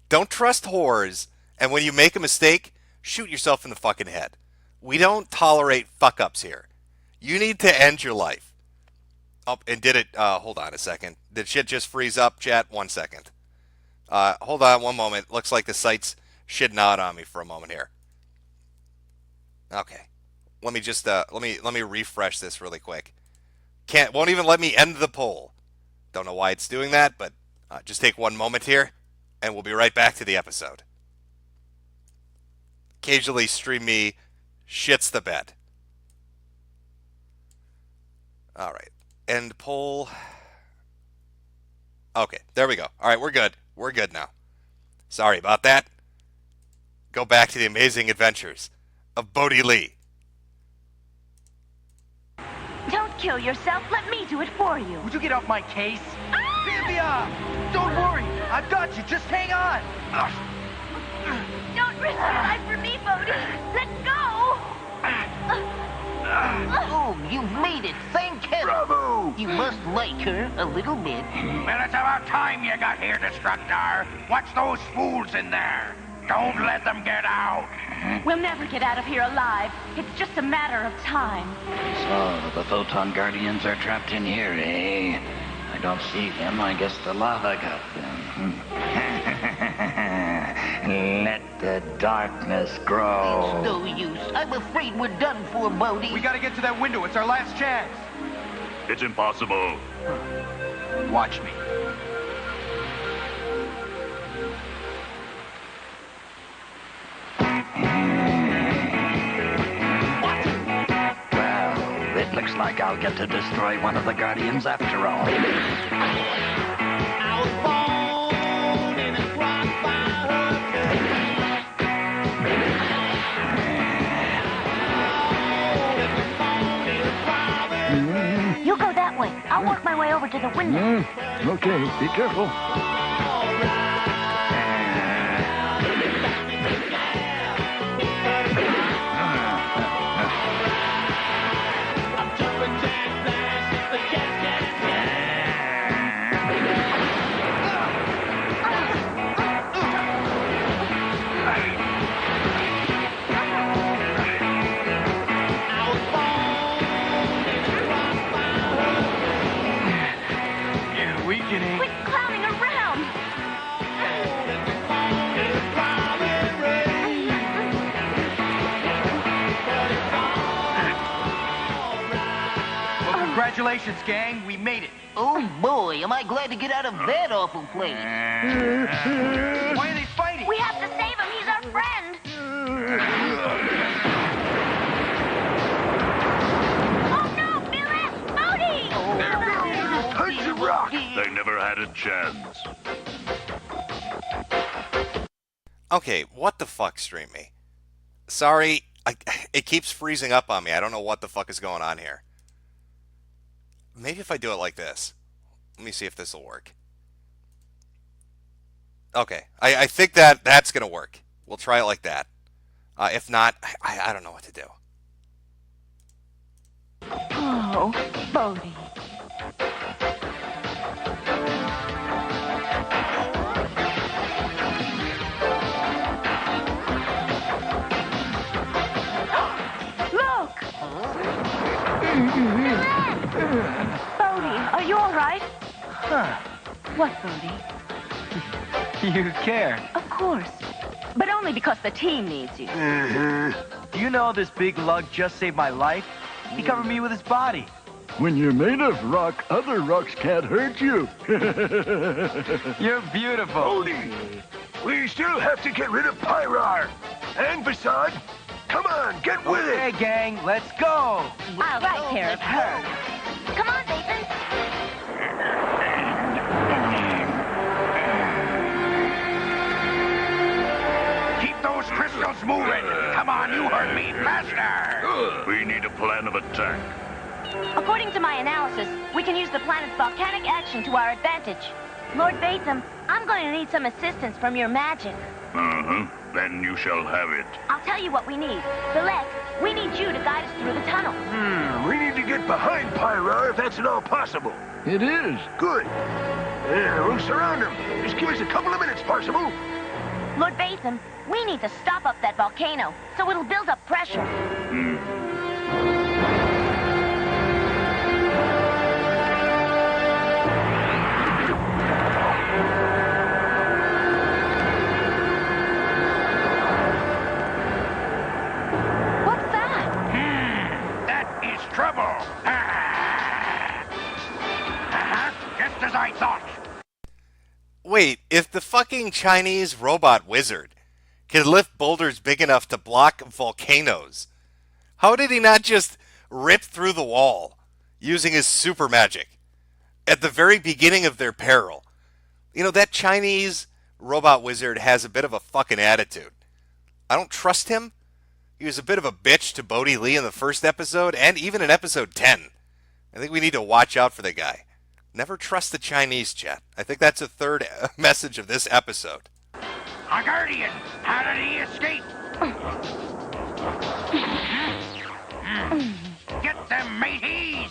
Don't trust whores, and when you make a mistake, shoot yourself in the fucking head. We don't tolerate fuck-ups here. You need to end your life. Oh, and did it, hold on a second. Did shit just freeze up, chat? 1 second. Hold on one moment. Looks like the site's shitting out on me for a moment here. Okay. Let me just, let me refresh this really quick. Won't even let me end the poll. Don't know why it's doing that, but just take one moment here, and we'll be right back to the episode. Occasionally, Stream Me shits the bed. All right. End poll. Okay, there we go. All right, we're good. We're good now. Sorry about that. Go back to the amazing adventures of Body Lee. Don't kill yourself. Let me do it for you. Would you get off my case? Cynthia! Don't worry. I've got you. Just hang on. Don't risk your life for me, Bodhi. Let go. Oh, you've made it. Thank heaven. Bravo! You must like her a little bit. Well, it's about time you got here, Destructor. Watch those fools in there. Don't let them get out. We'll never get out of here alive. It's just a matter of time. So, the Photon Guardians are trapped in here, eh? I don't see them. I guess the lava got them. Let the darkness grow. It's no use. I'm afraid we're done for, Bodhi. We gotta get to that window. It's our last chance. It's impossible. Watch me. Well, it looks like I'll get to destroy one of the Guardians after all. You go that way. I'll work my way over to the window. Okay, be careful. Quit clowning around! Well, congratulations, gang. We made it. Oh, boy, am I glad to get out of that awful place. Why are they fighting? We have to save him. He's our friend. Oh, no, Billy! Bodhi! Punch the rock! They never had a chance. Okay, what the fuck, Stream Me? Sorry, it keeps freezing up on me. I don't know what the fuck is going on here. Maybe if I do it like this. Let me see if this will work. Okay, I think that's going to work. We'll try it like that. If not, I don't know what to do. Oh, Bodhi. Look! Bodhi, are you all right? Huh. What, Bodhi? You care. Of course. But only because the team needs you. Do you know this big lug just saved my life? He covered me with his body. When you're made of rock, other rocks can't hurt you. You're beautiful. Bodhi, we still have to get rid of Pyrar. And Facade, come on, get with it. Hey, gang, let's go. I'll take care of her. Come on, Nathan. Keep those crystals moving. Come on, you heard me. Faster. We need a plan of attack. According to my analysis, we can use the planet's volcanic action to our advantage. Lord Batham, I'm going to need some assistance from your magic. Then you shall have it. I'll tell you what we need. Bilek, we need you to guide us through the tunnel. We need to get behind Pyrar if that's at all possible. It is. Good. We'll surround him. Just give us a couple of minutes, Parsible. Lord Batham, we need to stop up that volcano, so it'll build up pressure. That is trouble. as I thought. Wait, if the fucking Chinese robot wizard can lift boulders big enough to block volcanoes, how did he not just rip through the wall using his super magic at the very beginning of their peril? You know, that Chinese robot wizard has a bit of a fucking attitude. I don't trust him. He was a bit of a bitch to Bodhi Lee in the first episode and even in episode 10. I think we need to watch out for the guy. Never trust the Chinese, chat. I think that's a third message of this episode. A guardian! How did he escape? Get them, mateys!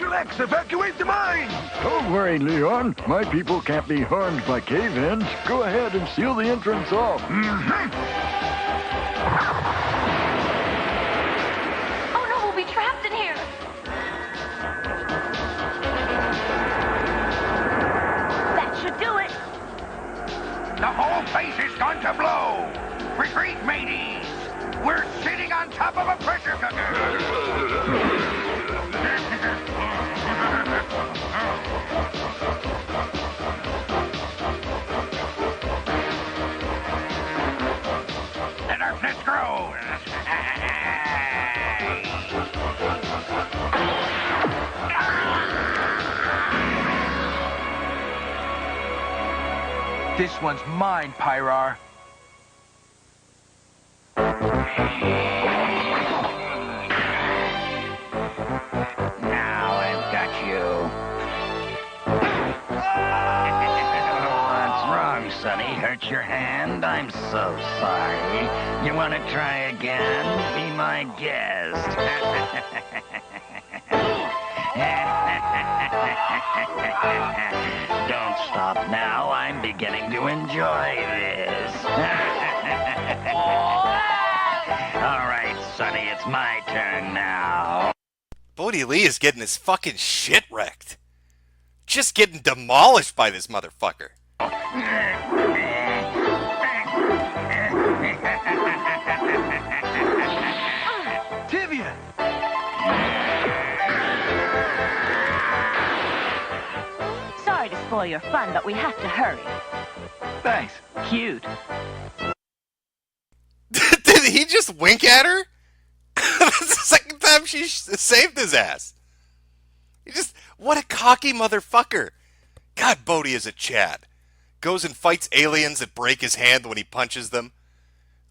Lex, evacuate the mine! Don't worry, Leon. My people can't be harmed by cave-ins. Go ahead and seal the entrance off. Oh no, we'll be trapped in here. That should do it. The whole place is going to blow! Retreat, mateys! We're sitting on top of a pressure cooker! The darkness grows! This one's mine, Pyrar. Now I've got you. What's wrong, Sonny? Hurt your hand? I'm so sorry. You want to try again? Be my guest. Don't stop now. I'm beginning to enjoy this. All right, Sonny, it's my turn now. Bodhi Lee is getting his fucking shit wrecked. Just getting demolished by this motherfucker. Tivia! Sorry to spoil your fun, but we have to hurry. Thanks. Cute. Did he just wink at her? That's the second time she saved his ass. What a cocky motherfucker. God, Bodhi is a Chad. Goes and fights aliens that break his hand when he punches them.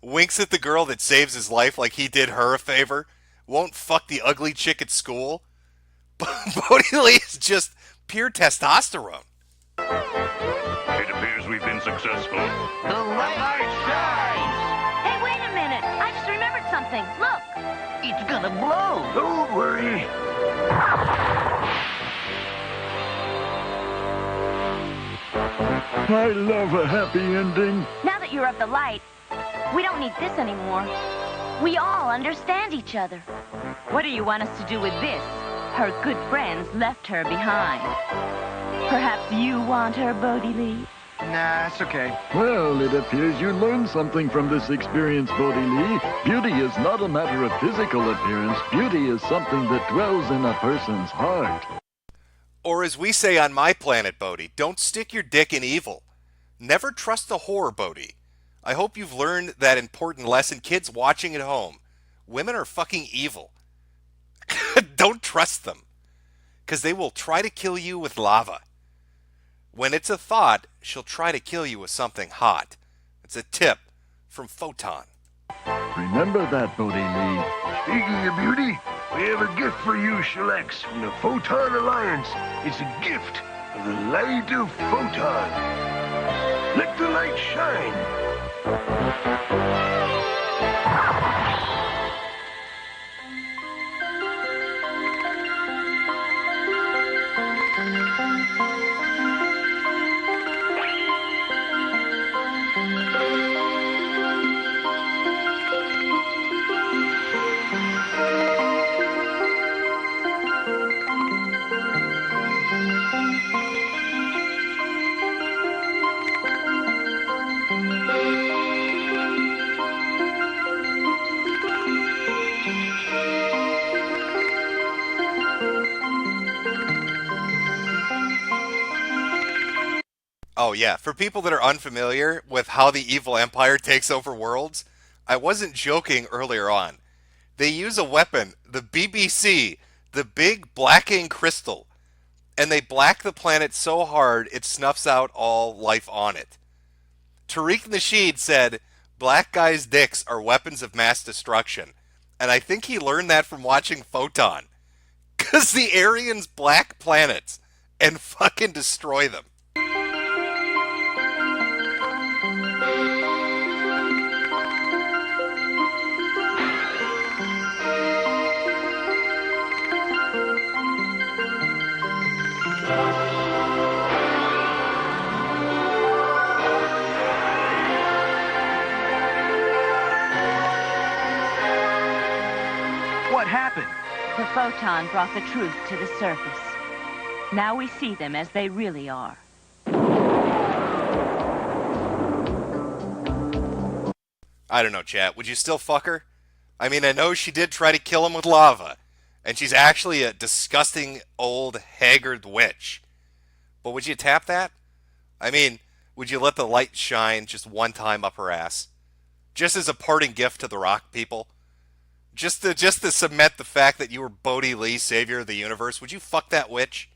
Winks at the girl that saves his life like he did her a favor. Won't fuck the ugly chick at school. Bodhi Lee is just pure testosterone. It appears we've been successful. The light shines! Hey, wait a minute. I just remembered something. Look. It's gonna blow. Don't worry. I love a happy ending. Now that you're of the light, we don't need this anymore. We all understand each other. What do you want us to do with this? Her good friends left her behind. Perhaps you want her, Bodhi Lee? Nah, it's okay. Well, it appears you learned something from this experience, Bodhi Lee. Beauty is not a matter of physical appearance. Beauty is something that dwells in a person's heart. Or as we say on my planet, Bodhi, don't stick your dick in evil. Never trust a whore, Bodhi. I hope you've learned that important lesson. Kids watching at home. Women are fucking evil. Don't trust them. Because they will try to kill you with lava. When it's a thought, she'll try to kill you with something hot. It's a tip from Photon. Remember that, Bodhi Lee. Speaking of beauty, we have a gift for you, Shalex, from the Photon Alliance. It's a gift of the light of Photon. Let the light shine. Oh, yeah. For people that are unfamiliar with how the evil empire takes over worlds, I wasn't joking earlier on. They use a weapon, the BBC, the big blacking crystal, and they black the planet so hard it snuffs out all life on it. Tariq Nasheed said, black guys' dicks are weapons of mass destruction. And I think he learned that from watching Photon. Because the Aryans black planets and fucking destroy them. What happened? The photon brought the truth to the surface. Now we see them as they really are. I don't know, chat. Would you still fuck her? I mean, I know she did try to kill him with lava, and she's actually a disgusting, old, haggard witch. But would you tap that? I mean, would you let the light shine just one time up her ass? Just as a parting gift to the rock people? Just to cement the fact that you were Bodhi Lee, savior of the universe, would you fuck that witch?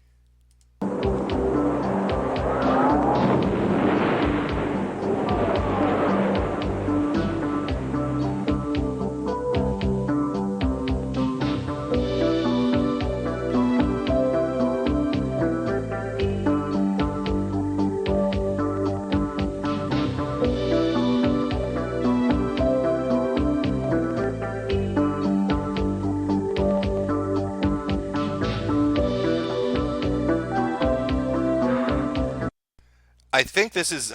I think this is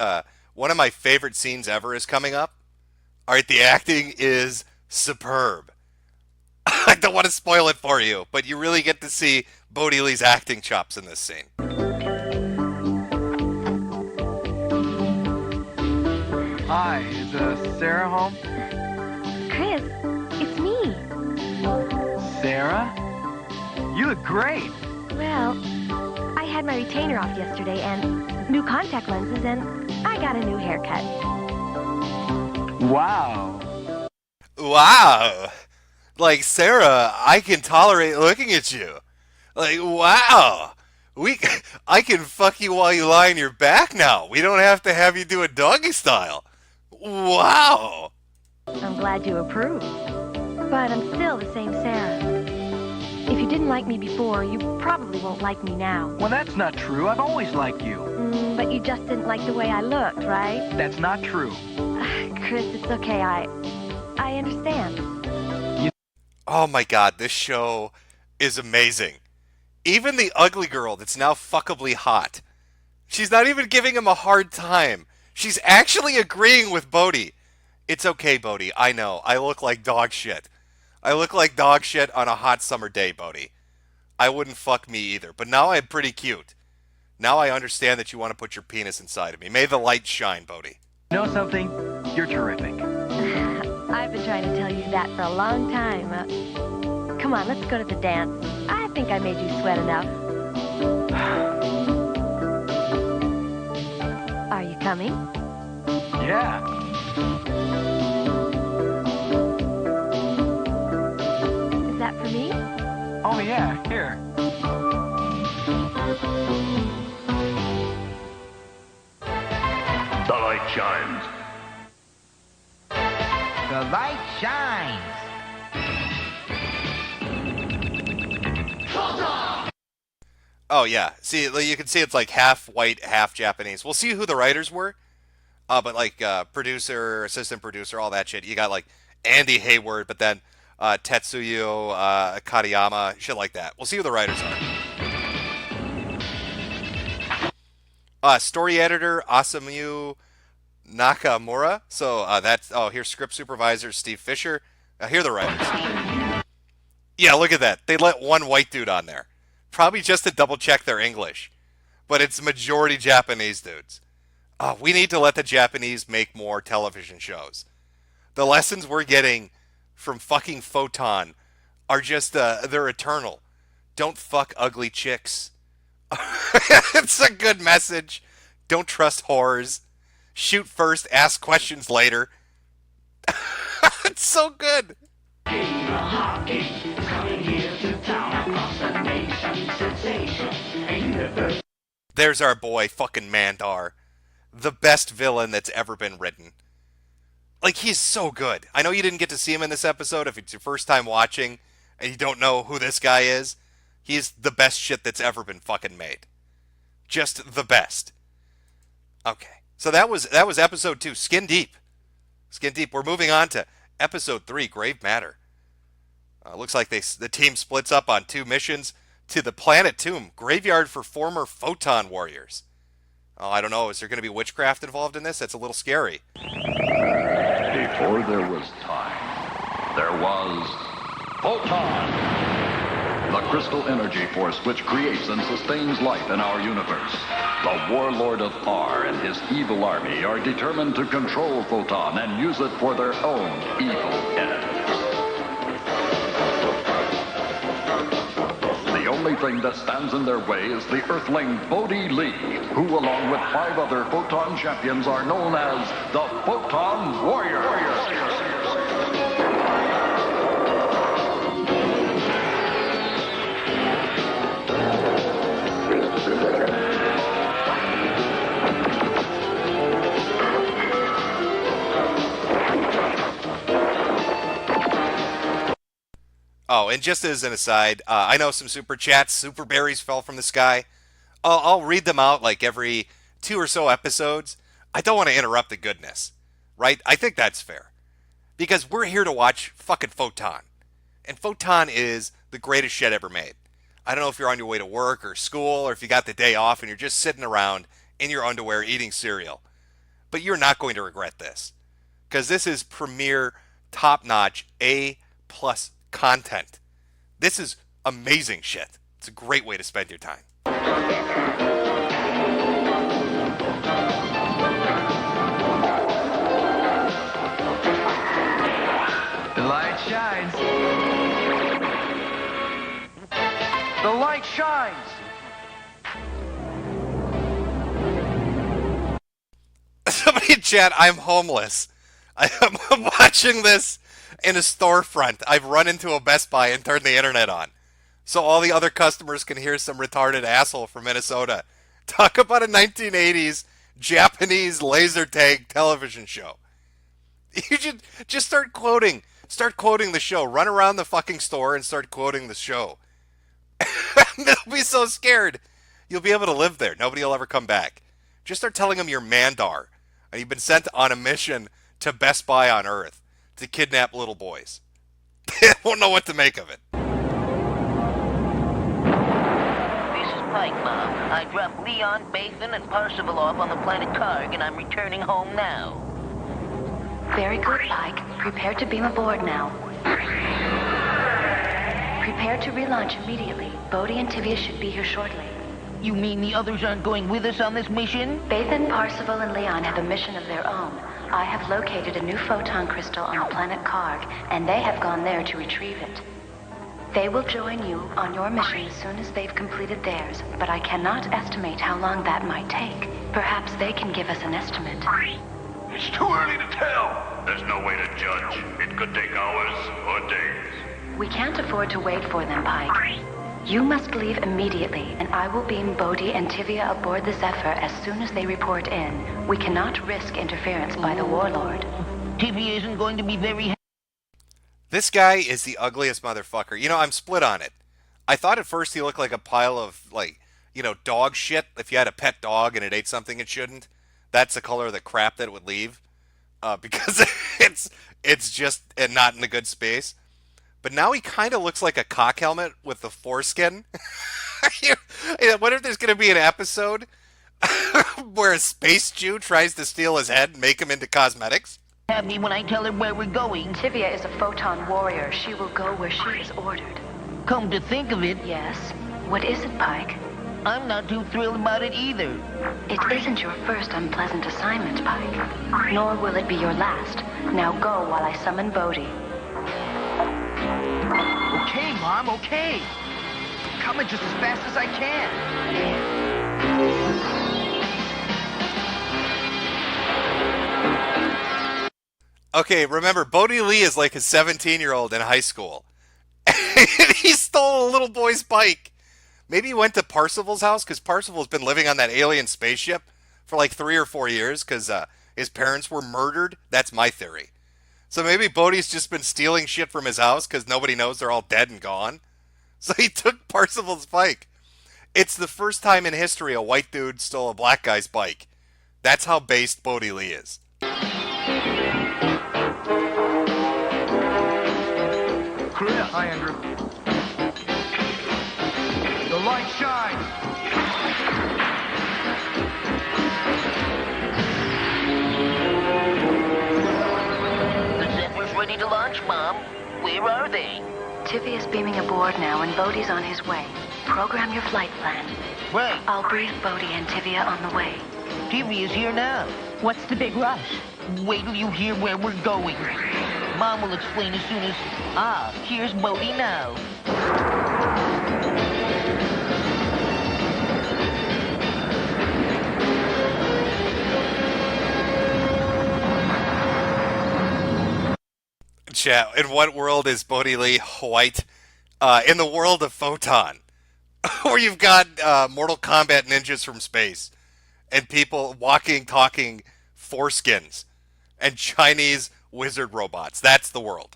one of my favorite scenes ever is coming up. All right, the acting is superb. I don't want to spoil it for you, but you really get to see Bodhi Lee's acting chops in this scene. Hi, is Sarah home? Chris, it's me. Sarah? You look great. Well, I had my retainer off yesterday and new contact lenses, and I got a new haircut. Wow. Wow. Like, Sarah, I can tolerate looking at you. Like, wow. I can fuck you while you lie on your back now. We don't have to have you do a doggy style. Wow. I'm glad you approve. But I'm still the same Sarah. If you didn't like me before, you probably won't like me now. Well, that's not true. I've always liked you. But you just didn't like the way I looked, right? That's not true. Chris, it's okay. I understand. Oh my god, this show is amazing. Even the ugly girl that's now fuckably hot. She's not even giving him a hard time. She's actually agreeing with Bodhi. It's okay, Bodhi. I know. I look like dog shit. I look like dog shit on a hot summer day, Bodhi. I wouldn't fuck me either, but now I'm pretty cute. Now I understand that you want to put your penis inside of me. May the light shine, Bodhi. You know something? You're terrific. I've been trying to tell you that for a long time. Come on, let's go to the dance. I think I made you sweat enough. Are you coming? Yeah. Is that for me? Oh, yeah. Here. The light shines. The light shines. Oh, yeah. See, you can see it's like half white, half Japanese. We'll see who the writers were. But like producer, assistant producer, all that shit. You got like Andy Hayward, but then Tetsuyo Katayama, shit like that. We'll see who the writers are. Story editor, Asamu Nakamura. So here's script supervisor, Steve Fisher. Here are the writers. Yeah, look at that. They let one white dude on there. Probably just to double check their English. But it's majority Japanese dudes. We need to let the Japanese make more television shows. The lessons we're getting from fucking Photon are just, they're eternal. Don't fuck ugly chicks. It's a good message. Don't trust whores. Shoot first, ask questions later. It's so good. There's our boy, fucking Mandar. The best villain that's ever been written. Like, he's so good. I know you didn't get to see him in this episode. If it's your first time watching and you don't know who this guy is, he's the best shit that's ever been fucking made. Just the best. Okay. So that was episode 2, Skin Deep. Skin Deep. We're moving on to episode 3, Grave Matter. Looks like the team splits up on 2 missions to the planet Tomb, graveyard for former Photon warriors. Oh, I don't know. Is there going to be witchcraft involved in this? That's a little scary. Before there was time, there was Photon. The crystal energy force which creates and sustains life in our universe. The Warlord of R and his evil army are determined to control Photon and use it for their own evil ends. The only thing that stands in their way is the Earthling Body League, who along with 5 other Photon champions are known as the Photon Warriors. Oh, and just as an aside, I know some super chats. SuperBerries fell from the sky. I'll read them out like every 2 or so episodes. I don't want to interrupt the goodness, right? I think that's fair. Because we're here to watch fucking Photon. And Photon is the greatest shit ever made. I don't know if you're on your way to work or school or if you got the day off and you're just sitting around in your underwear eating cereal. But you're not going to regret this. Because this is premier, top-notch, A+ content. This is amazing shit. It's a great way to spend your time. The light shines. The light shines. Somebody in chat, I'm homeless. I'm watching this in a storefront. I've run into a Best Buy and turned the internet on. So all the other customers can hear some retarded asshole from Minnesota talk about a 1980s Japanese laser tag television show. You should just start quoting the show. Run around the fucking store and start quoting the show. They'll be so scared. You'll be able to live there. Nobody will ever come back. Just start telling them you're Mandar and you've been sent on a mission to Best Buy on Earth to kidnap little boys. They won't know what to make of it. This is Pike, Mom. I dropped Leon, Bathan, and Parsival off on the planet Karg, and I'm returning home now. Very good, Pike. Prepare to beam aboard now. Prepare to relaunch immediately. Bodhi and Tivia should be here shortly. You mean the others aren't going with us on this mission? Bathan, Parsival, and Leon have a mission of their own. I have located a new photon crystal on the planet Karg, and they have gone there to retrieve it. They will join you on your mission as soon as they've completed theirs, but I cannot estimate how long that might take. Perhaps they can give us an estimate. It's too early to tell. There's no way to judge. It could take hours or days. We can't afford to wait for them, Pike. You must leave immediately, and I will beam Bodhi and Tivia aboard the Zephyr as soon as they report in. We cannot risk interference by the Warlord. Tivia isn't going to be very... This guy is the ugliest motherfucker. You know, I'm split on it. I thought at first he looked like a pile of, like, you know, dog shit. If you had a pet dog and it ate something it shouldn't, that's the color of the crap that it would leave. Because it's just not in a good space. But now he kind of looks like a cock helmet with the foreskin. I wonder if there's going to be an episode where a space Jew tries to steal his head and make him into cosmetics. Have me when I tell her where we're going. Tivia is a photon warrior. She will go where she is ordered. Come to think of it... Yes? What is it, Pike? I'm not too thrilled about it either. It isn't your first unpleasant assignment, Pike. Nor will it be your last. Now go while I summon Bodhi. Okay, Mom, okay. I'm coming just as fast as I can. Okay, remember, Bodhi Lee is like a 17-year-old in high school. And he stole a little boy's bike. Maybe he went to Parsifal's house, because Parsifal's been living on that alien spaceship for like 3 or 4 years, because his parents were murdered. That's my theory. So maybe Bodhi's just been stealing shit from his house, because nobody knows they're all dead and gone. So he took Parsifal's bike. It's the first time in history a white dude stole a black guy's bike. That's how based Bodhi Lee is. Hi, Andrew. The light shines. The Zeppelins ready to launch, Mom. Where are they? Tiffy is beaming aboard now, and Bodhi's on his way. Program your flight plan. Right. I'll brief Bodhi and Tivia on the way. Tivia is here now. What's the big rush? Wait till you hear where we're going. Mom will explain as soon as... Ah, here's Bodhi now. Chat, in what world is Bodhi Lee white? In the world of Photon. Where you've got Mortal Kombat ninjas from space. And people walking, talking foreskins. And Chinese wizard robots. That's the world.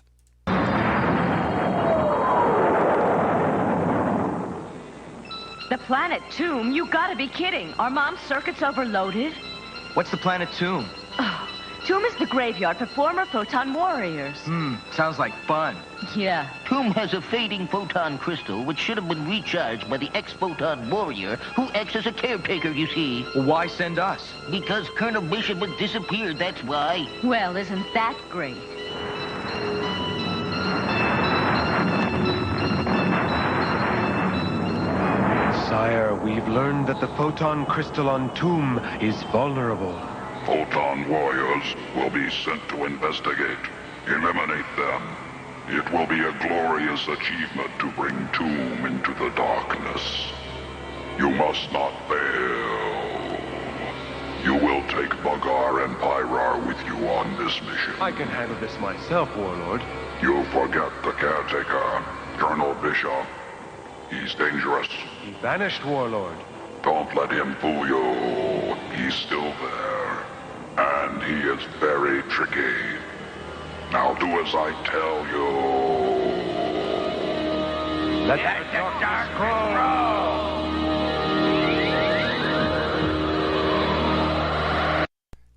The planet Tomb? You gotta be kidding. Are Mom's circuits overloaded? What's the planet Tomb? Oh, Tomb is the graveyard for former Photon warriors. Sounds like fun. Yeah. Tomb has a fading photon crystal, which should have been recharged by the ex-photon warrior, who acts as a caretaker, you see. Well, why send us? Because Colonel Bishop has disappeared, that's why. Well, isn't that great? Sire, we've learned that the photon crystal on Tomb is vulnerable. Photon warriors will be sent to investigate. Eliminate them. It will be a glorious achievement to bring Tomb into the darkness. You must not fail. You will take Bagar and Pyrar with you on this mission. I can handle this myself, Warlord. You forget the caretaker, Colonel Bishop. He's dangerous. He vanished, Warlord. Don't let him fool you. He's still there. And he is very tricky. Now do as I tell you. Let the darkness grow.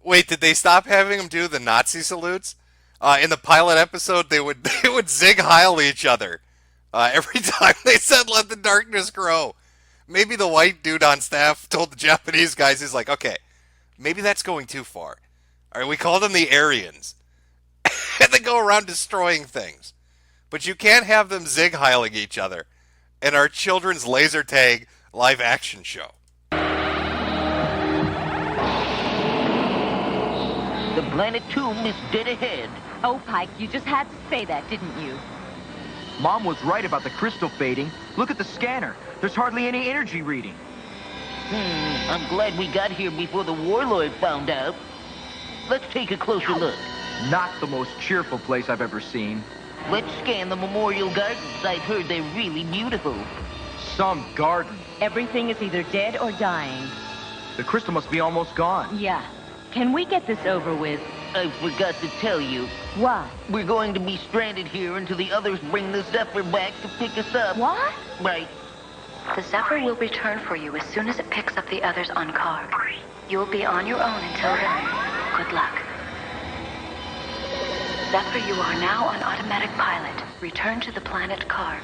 Wait, did they stop having them do the Nazi salutes? In the pilot episode, they would zig heil each other every time they said "Let the darkness grow." Maybe the white dude on staff told the Japanese guys, he's like, okay, maybe that's going too far. All right, we call them the Aryans. And they go around destroying things. But you can't have them zig heiling each other in our children's laser tag live action show. The planet Tomb is dead ahead. Oh, Pike, you just had to say that, didn't you? Mom was right about the crystal fading. Look at the scanner. There's hardly any energy reading. I'm glad we got here before the Warlord found out. Let's take a closer look. Not the most cheerful place I've ever seen. Let's scan the Memorial Gardens. I've heard they're really beautiful. Some garden. Everything is either dead or dying. The crystal must be almost gone. Yeah. Can we get this over with? I forgot to tell you. What? We're going to be stranded here until the others bring the Zephyr back to pick us up. What? Right. The Zephyr will return for you as soon as it picks up the others on Karg. You'll be on your own until then. Good luck. Zephyr, you are now on automatic pilot. Return to the planet Karg.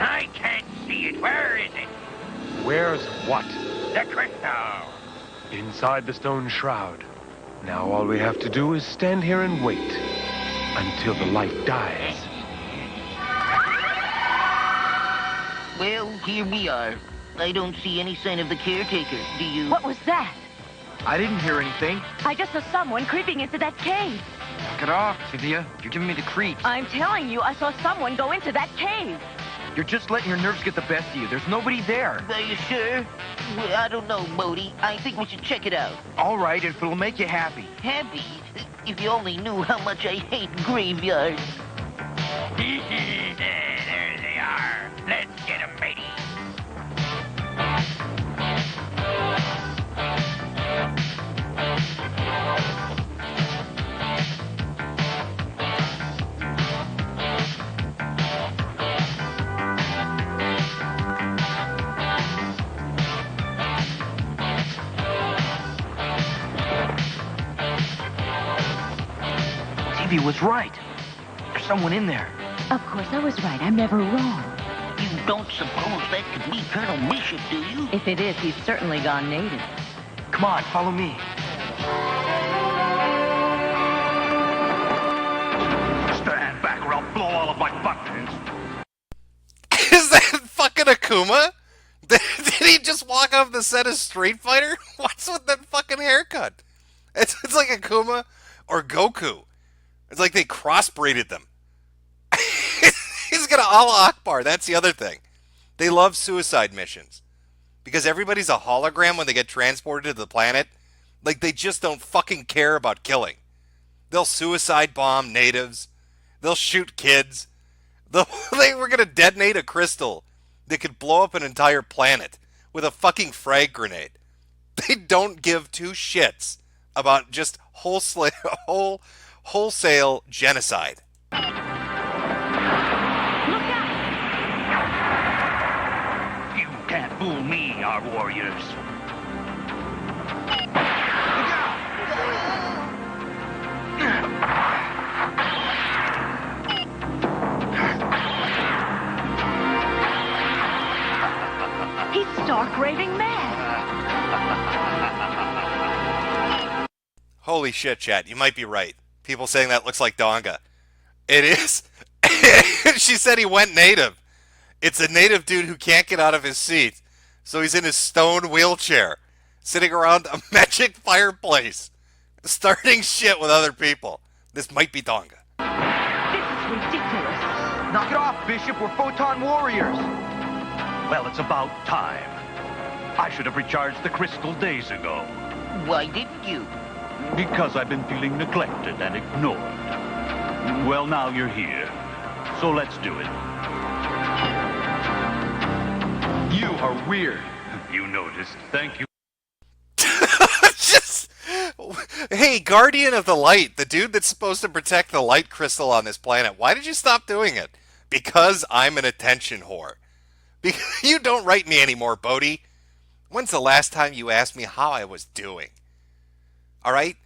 I can't see it. Where is it? Where's what? The crystal. Inside the stone shroud. Now all we have to do is stand here and wait until the light dies. Well, here we are. I don't see any sign of the caretaker, do you? What was that? I didn't hear anything. I just saw someone creeping into that cave. Knock it off, Tivia. You're giving me the creeps. I'm telling you, I saw someone go into that cave. You're just letting your nerves get the best of you. There's nobody there. Are you sure? Well, I don't know, Bodie. I think we should check it out. All right, if it'll make you happy. Happy? If you only knew how much I hate graveyards. There they are. Let's get 'em, matey. Stevie was right. There's someone in there. Of course I was right. I'm never wrong. You don't suppose that could be Colonel Bishop, do you? If it is, he's certainly gone native. Come on, follow me. Stand back or I'll blow all of my buttons. Is that fucking Akuma? Did he just walk off the set of Street Fighter? What's with that fucking haircut? It's like Akuma or Goku. It's like they crossbreeded them. He's got an Allah Akbar. That's the other thing. They love suicide missions. Because everybody's a hologram when they get transported to the planet. Like, they just don't fucking care about killing. They'll suicide bomb natives. They'll shoot kids. They were going to detonate a crystal that could blow up an entire planet with a fucking frag grenade. They don't give two shits about just wholesale genocide. You can't fool me, our warriors. He's stark raving mad. Holy shit, chat. You might be right. People saying that looks like Donga. It is. She said he went native. It's a native dude who can't get out of his seat. So he's in his stone wheelchair, sitting around a magic fireplace, starting shit with other people. This might be Donga. This is ridiculous. Knock it off, Bishop. We're Photon warriors. Well, it's about time. I should have recharged the crystal days ago. Why didn't you? Because I've been feeling neglected and ignored. Well, now you're here. So let's do it. You are weird. You noticed. Thank you. Hey, Guardian of the Light, the dude that's supposed to protect the light crystal on this planet, why did you stop doing it? Because I'm an attention whore. Because you don't write me anymore, Bodhi. When's the last time you asked me how I was doing? Alright?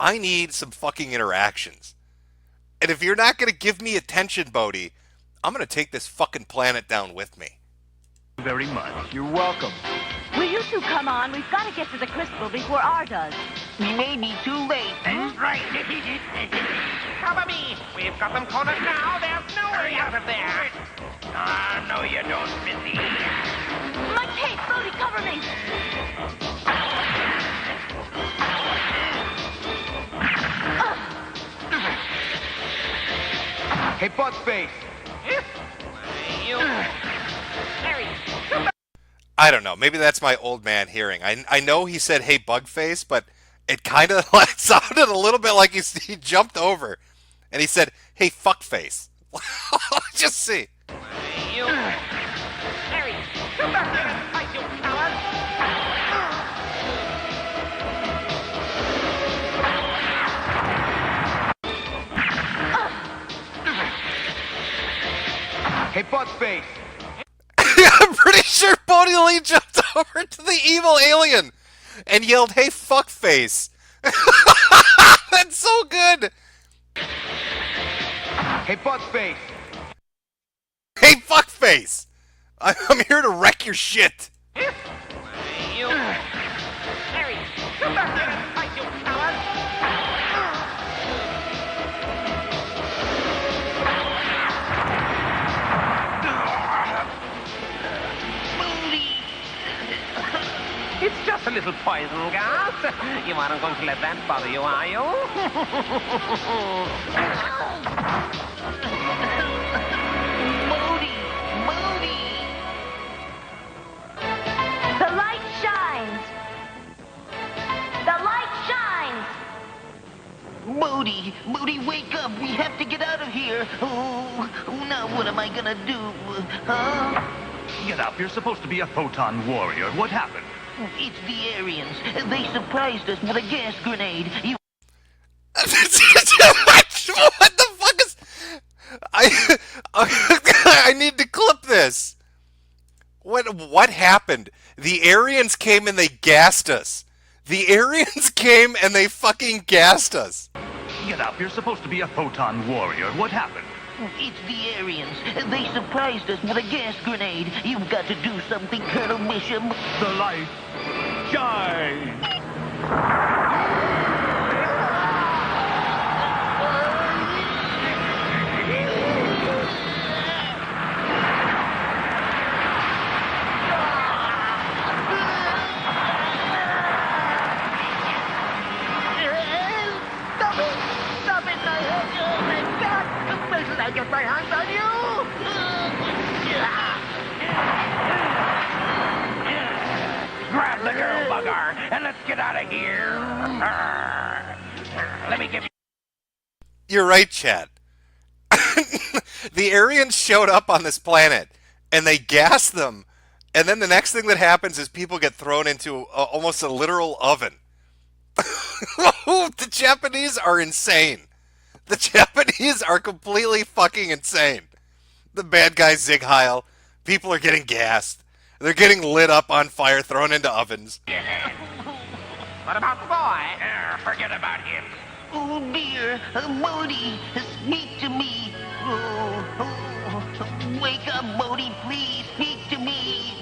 I need some fucking interactions. And if you're not going to give me attention, Bodhi, I'm going to take this fucking planet down with me. Very much. You're welcome. Will you two come on? We've got to get to the crystal before R does. We may be too late. That's right. Cover me. We've got them cornered now. There's no way out of there. Ah, no, you don't, Missy. My cape, Bodhi, cover me. Hey, Buttface. I don't know. Maybe that's my old man hearing. I know he said, hey, Bugface, but it kind of sounded a little bit like he jumped over. And he said, hey, Fuckface. Just see. Harry, come back here and fight, you coward. Hey, Buttface. I'm pretty sure Bodhi Lee jumped over to the evil alien and yelled, hey, Fuckface. That's so good. Hey, Buttface. Hey, Fuckface. I'm here to wreck your shit. Harry, come back here and fight, you coward. It's just a little poison gas. You aren't going to let that bother you, are you? Bodhi! Now what am I gonna do? Huh? Get up. You're supposed to be a photon warrior. What happened? It's the Aryans. They surprised us with a gas grenade. You... What the fuck is... I need to clip this. What happened? The Aryans came and they gassed us. The Aryans came and they fucking gassed us. Get up. You're supposed to be a photon warrior. What happened? It's the Aryans. They surprised us with a gas grenade. You've got to do something, Colonel Bishop. The light shines. I get my hands on you! Grab the girl, bugger, and let's get out of here. Let me give you... You're right, Chad. The Aryans showed up on this planet, and they gassed them, and then the next thing that happens is people get thrown into almost a literal oven. The Japanese are insane. The Japanese are completely fucking insane. The bad guys Zig Heil. People are getting gassed. They're getting lit up on fire, thrown into ovens. What about the boy? Forget about him. Oh dear, Bodhi, speak to me. Wake up, Bodhi, please, speak to me.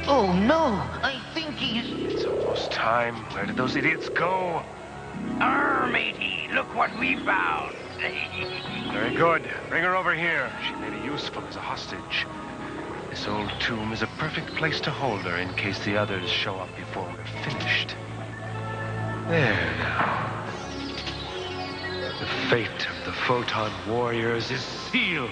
Oh no, I think he's... It's almost time. Where did those idiots go? Matey, look what we found. Very good. Bring her over here. She may be useful as a hostage. This old tomb is a perfect place to hold her in case the others show up before we're finished. There now. The fate of the Photon Warriors is sealed.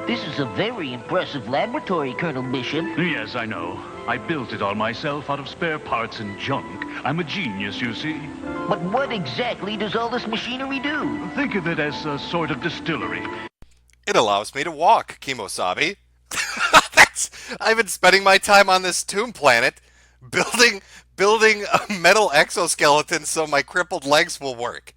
This is a very impressive laboratory, Colonel Bishop. Yes, I know. I built it all myself out of spare parts and junk. I'm a genius, you see. But what exactly does all this machinery do? Think of it as a sort of distillery. It allows me to walk, Kimosabi. I've been spending my time on this tomb planet building a metal exoskeleton so my crippled legs will work.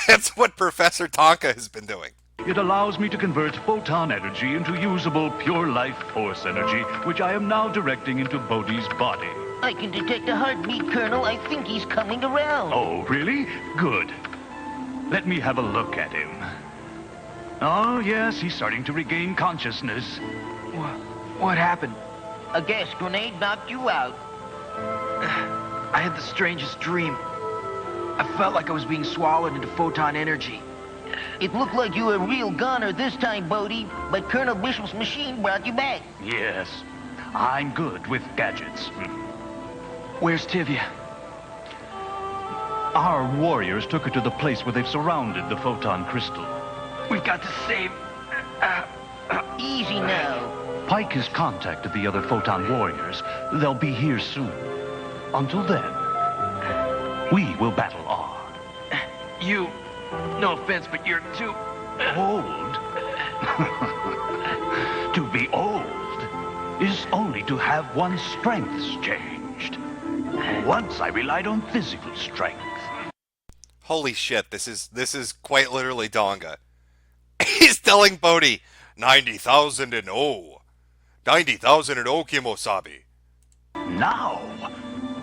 That's what Professor Tonka has been doing. It allows me to convert photon energy into usable pure life force energy, which I am now directing into Bodhi's body. I can detect a heartbeat, Colonel. I think he's coming around. Oh, really? Good. Let me have a look at him. Oh, yes, he's starting to regain consciousness. What happened? A gas grenade knocked you out. I had the strangest dream. I felt like I was being swallowed into photon energy. It looked like you were a real goner this time, Bodhi, but Colonel Bishop's machine brought you back. Yes, I'm good with gadgets. Where's Tivia? Our warriors took her to the place where they've surrounded the photon crystal. We've got to save... Easy now. Pike has contacted the other photon warriors. They'll be here soon. Until then, we will battle on. You... No offense, but you're too... Old? To be old is only to have one's strengths changed. Once I relied on physical strength. Holy shit, this is quite literally D0nga. He's telling Bodhi, 90,000 and 0. 90,000 and 0, Kimosabi. Now,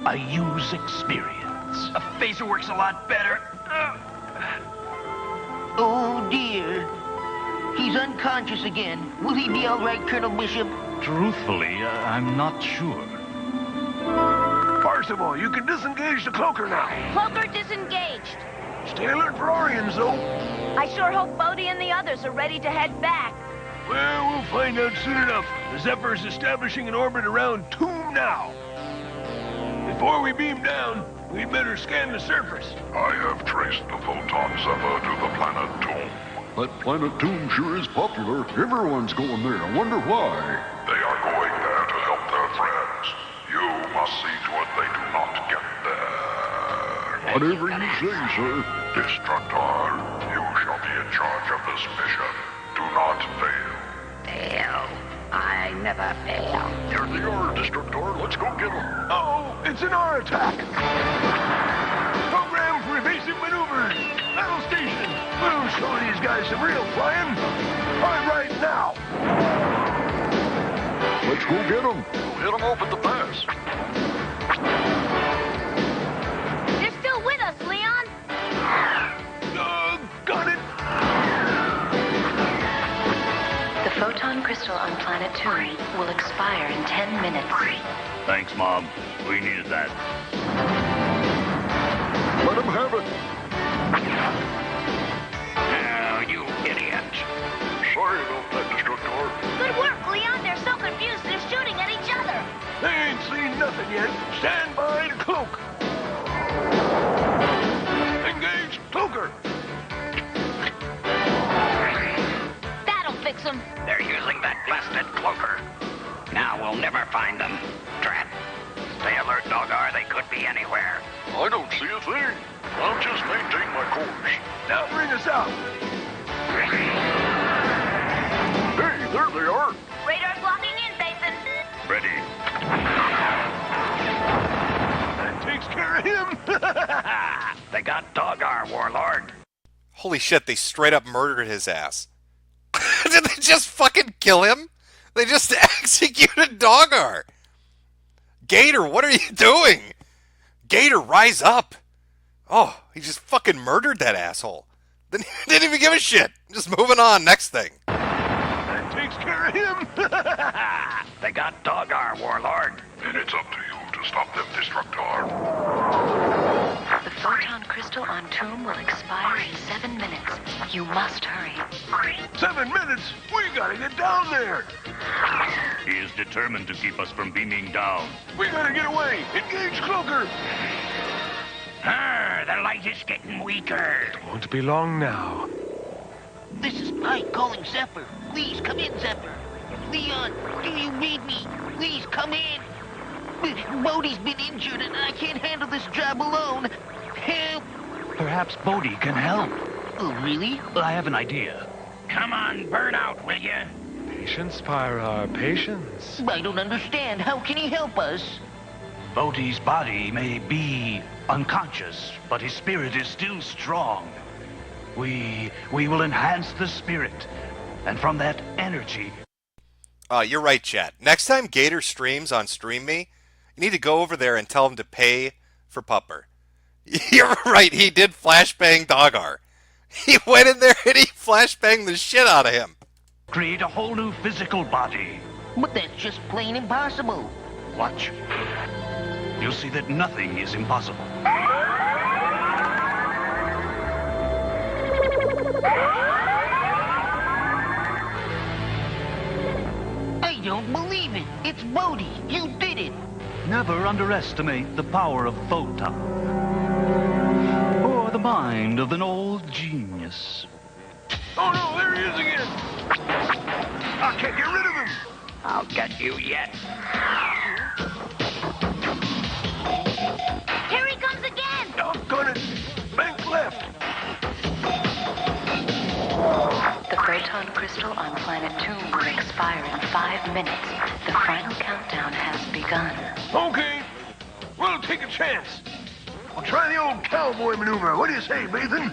I use experience. A phaser works a lot better. Oh, dear. He's unconscious again. Will he be all right, Colonel Bishop? Truthfully, I'm not sure. Parzival, you can disengage the cloaker now. Cloaker disengaged. Stay alert for Orions, though. I sure hope Bodhi and the others are ready to head back. Well, we'll find out soon enough. The Zephyr is establishing an orbit around Tomb now. Before we beam down, we'd better scan the surface. I have traced the Photon Zephyr to the planet Tomb. That planet Tomb sure is popular. Everyone's going there. I wonder why. They are going there Whatever you say, sir. Destructor, you shall be in charge of this mission. Do not fail. Fail? I never fail. There they are, Destructor. Let's go get them. Oh, it's an R attack. Program for evasive maneuvers. Battle station. We'll show these guys some real flying. I'm right now. Let's go get them. We'll hit them off at the pass. They're still with us, Leon. Got it. The photon crystal on planet 2 will expire in 10 minutes. Thanks, Mom. We needed that. Let them have it. Oh, you idiot. Sorry about that, Destructor. Good work, Leon. They're so confused they're shooting at each other. They ain't seen nothing yet. Stand by to cloak. Engage cloaker. That'll fix them. They're using that blasted cloaker. Now we'll never find them. Drat. Stay alert, Dogar. They could be anywhere. I don't see a thing. I'll just maintain my course. Now bring us out. Hey, there they are. Radar's locking in, Basin. Ready. That takes care of him. They got Dogar, Warlord. Holy shit, they straight up murdered his ass. Did they just fucking kill him? They just executed Dogar. Gator, what are you doing? Gator, rise up. Oh, he just fucking murdered that asshole. Then he didn't even give a shit. Just moving on, next thing. That takes care of him. They got Dogar, Warlord. Then it's up to you to stop them, Destructor. The photon crystal on Tomb will expire in 7 minutes. You must hurry. 7 minutes? We gotta get down there. He is determined to keep us from beaming down. We gotta get away. Engage cloaker. The light is getting weaker. Won't be long now. This is Mike calling Zephyr. Please come in, Zephyr. Leon, do you read me? Please come in. Bodhi's been injured and I can't handle this job alone. Help! Perhaps Bodhi can help. Oh, really? I have an idea. Come on, burn out, will you? Patience, Pyrar, patience. I don't understand. How can he help us? Bodhi's body may be unconscious, but his spirit is still strong. We will enhance the spirit, and from that energy... You're right, chat. Next time Gator streams on Stream Me, you need to go over there and tell him to pay for Pupper. You're right, he did flashbang Dogar. He went in there and he flashbanged the shit out of him. Create a whole new physical body. But that's just plain impossible. Watch. You'll see that nothing is impossible. I don't believe it. It's Bodhi. You did it. Never underestimate the power of Photon. Or the mind of an old genius. Oh no, there he is again. I can't get rid of him. I'll get you yet. Here he comes again. Doggone it. Bank left. The Photon crystal on planet 2 will expire in 5 minutes. The final countdown has begun. Okay. We'll take a chance. We'll try the old cowboy maneuver. What do you say, Bathan?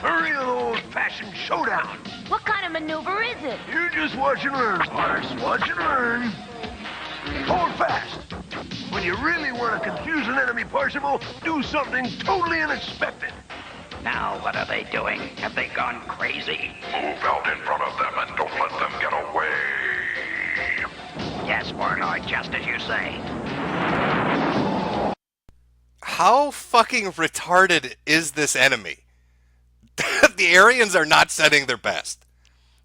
A real old-fashioned showdown. What kind of maneuver is it? You just watch and learn, Mars. Watch and learn. Hold fast. When you really want to confuse an enemy, Parsifal, do something totally unexpected. Now what are they doing? Have they gone crazy? Move out in front of them and don't let them get away. Yes, Warlord, just as you say. How fucking retarded is this enemy? The Aryans are not setting their best.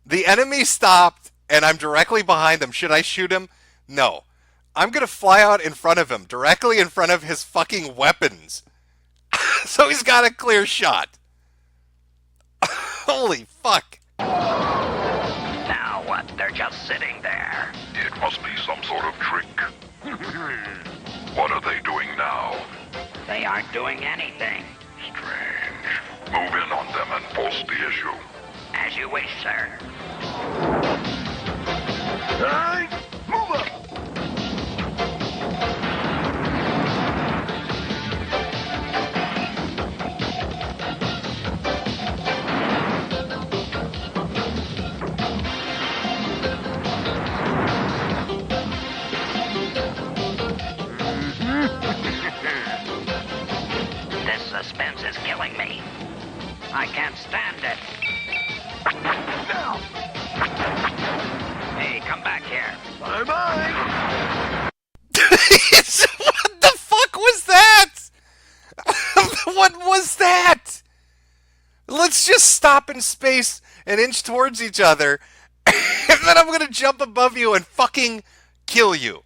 The enemy stopped, and I'm directly behind them. Should I shoot him? No. I'm gonna fly out in front of him, directly in front of his fucking weapons. So he's got a clear shot. Holy fuck. Now what? They're just sitting there. It must be some sort of trick. What are they doing now? They are aren't doing anything. Strange. Move in on them and force the issue. As you wish, sir. All right, move up. This suspense is killing me. I can't stand it. Now. Hey, come back here. Bye-bye. What the fuck was that? What was that? Let's just stop in space and inch towards each other, and then I'm gonna jump above you and fucking kill you.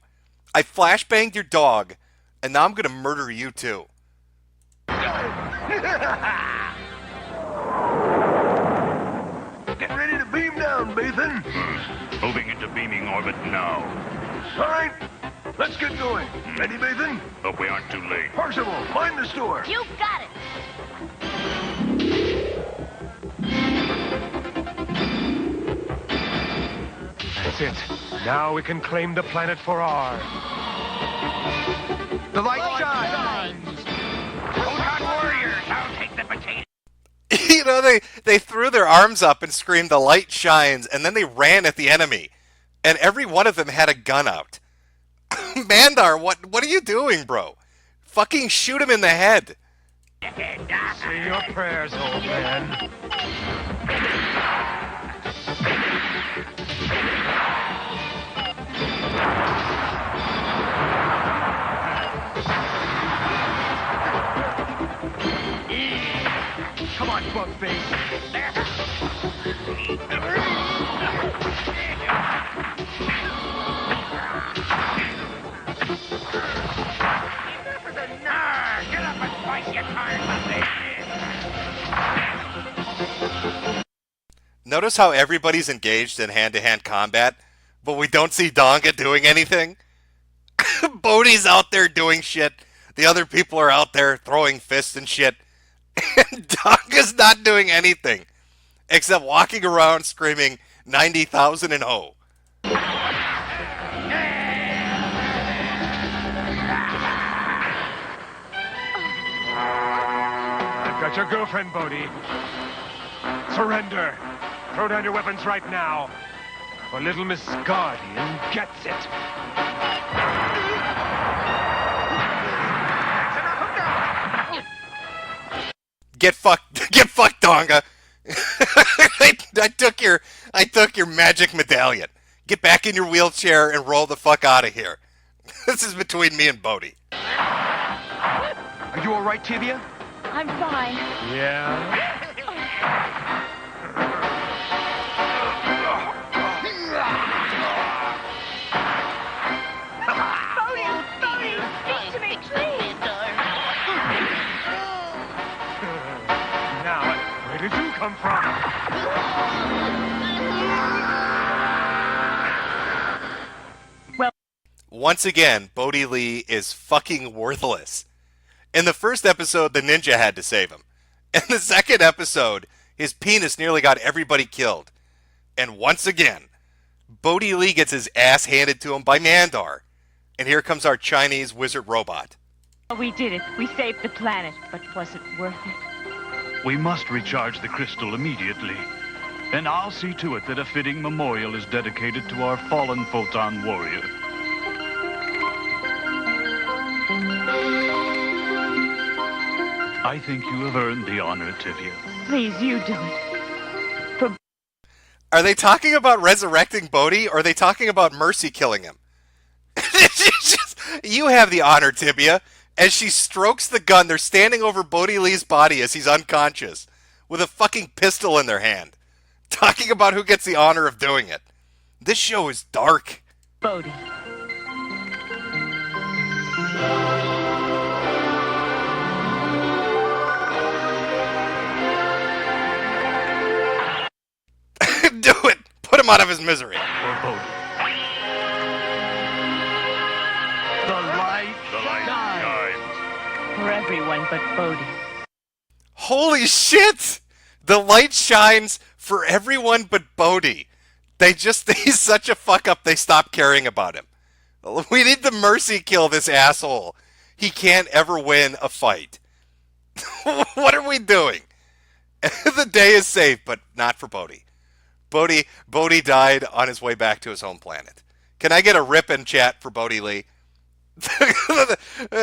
I flashbanged your dog, and now I'm gonna murder you too. Get ready to beam down, Bathan. Moving into beaming orbit now. All right, let's get going. Ready, Bathan? Hope we aren't too late. Parzival, find the store. You got it. That's it. Now we can claim the planet for our... The light shines! Photon warriors, I'll take the potato. You know, they threw their arms up and screamed, "The light shines," and then they ran at the enemy. And every one of them had a gun out. Mandar, what are you doing, bro? Fucking shoot him in the head. Say your prayers, old man. Come on, Bugface. Get up and fight your time, Notice how everybody's engaged in hand-to-hand combat, but we don't see D0nga doing anything? Bodhi's out there doing shit. The other people are out there throwing fists and shit. And D0nga's not doing anything except walking around screaming 90,000 and oh. I've got your girlfriend, Bodhi. Surrender. Throw down your weapons right now, or little Miss Guardian gets it. Get fucked, D0nga. I took your magic medallion. Get back in your wheelchair and roll the fuck out of here. This is between me and Bodhi. Are you all right, Tibia? I'm fine. Yeah? Bodhi, speak to me, please. Now, where did you come from? Well, once again, Bodhi Lee is fucking worthless. In the first episode, the ninja had to save him. In the second episode, his penis nearly got everybody killed. And once again, Bodhi Lee gets his ass handed to him by Mandar. And here comes our Chinese wizard robot. we did it. We saved the planet, but was it worth it? We must recharge the crystal immediately. And I'll see to it that a fitting memorial is dedicated to our fallen Photon warrior. I think you have earned the honor, Tivia. Please, you do it. Are they talking about resurrecting Bodhi, or are they talking about Mercy killing him? You have the honor, Tibia. As she strokes the gun, they're standing over Bodhi Lee's body as he's unconscious, with a fucking pistol in their hand. Talking about who gets the honor of doing it. This show is dark. Bodhi. Do it! Put him out of his misery. The light shines. for everyone but Bodhi. Holy shit! The light shines for everyone but Bodhi. He's such a fuck up, they stopped caring about him. We need to mercy kill this asshole. He can't ever win a fight. What are we doing? The day is safe, but not for Bodhi. Bodhi died on his way back to his home planet. Can I get a rip in chat for Bodhi Lee?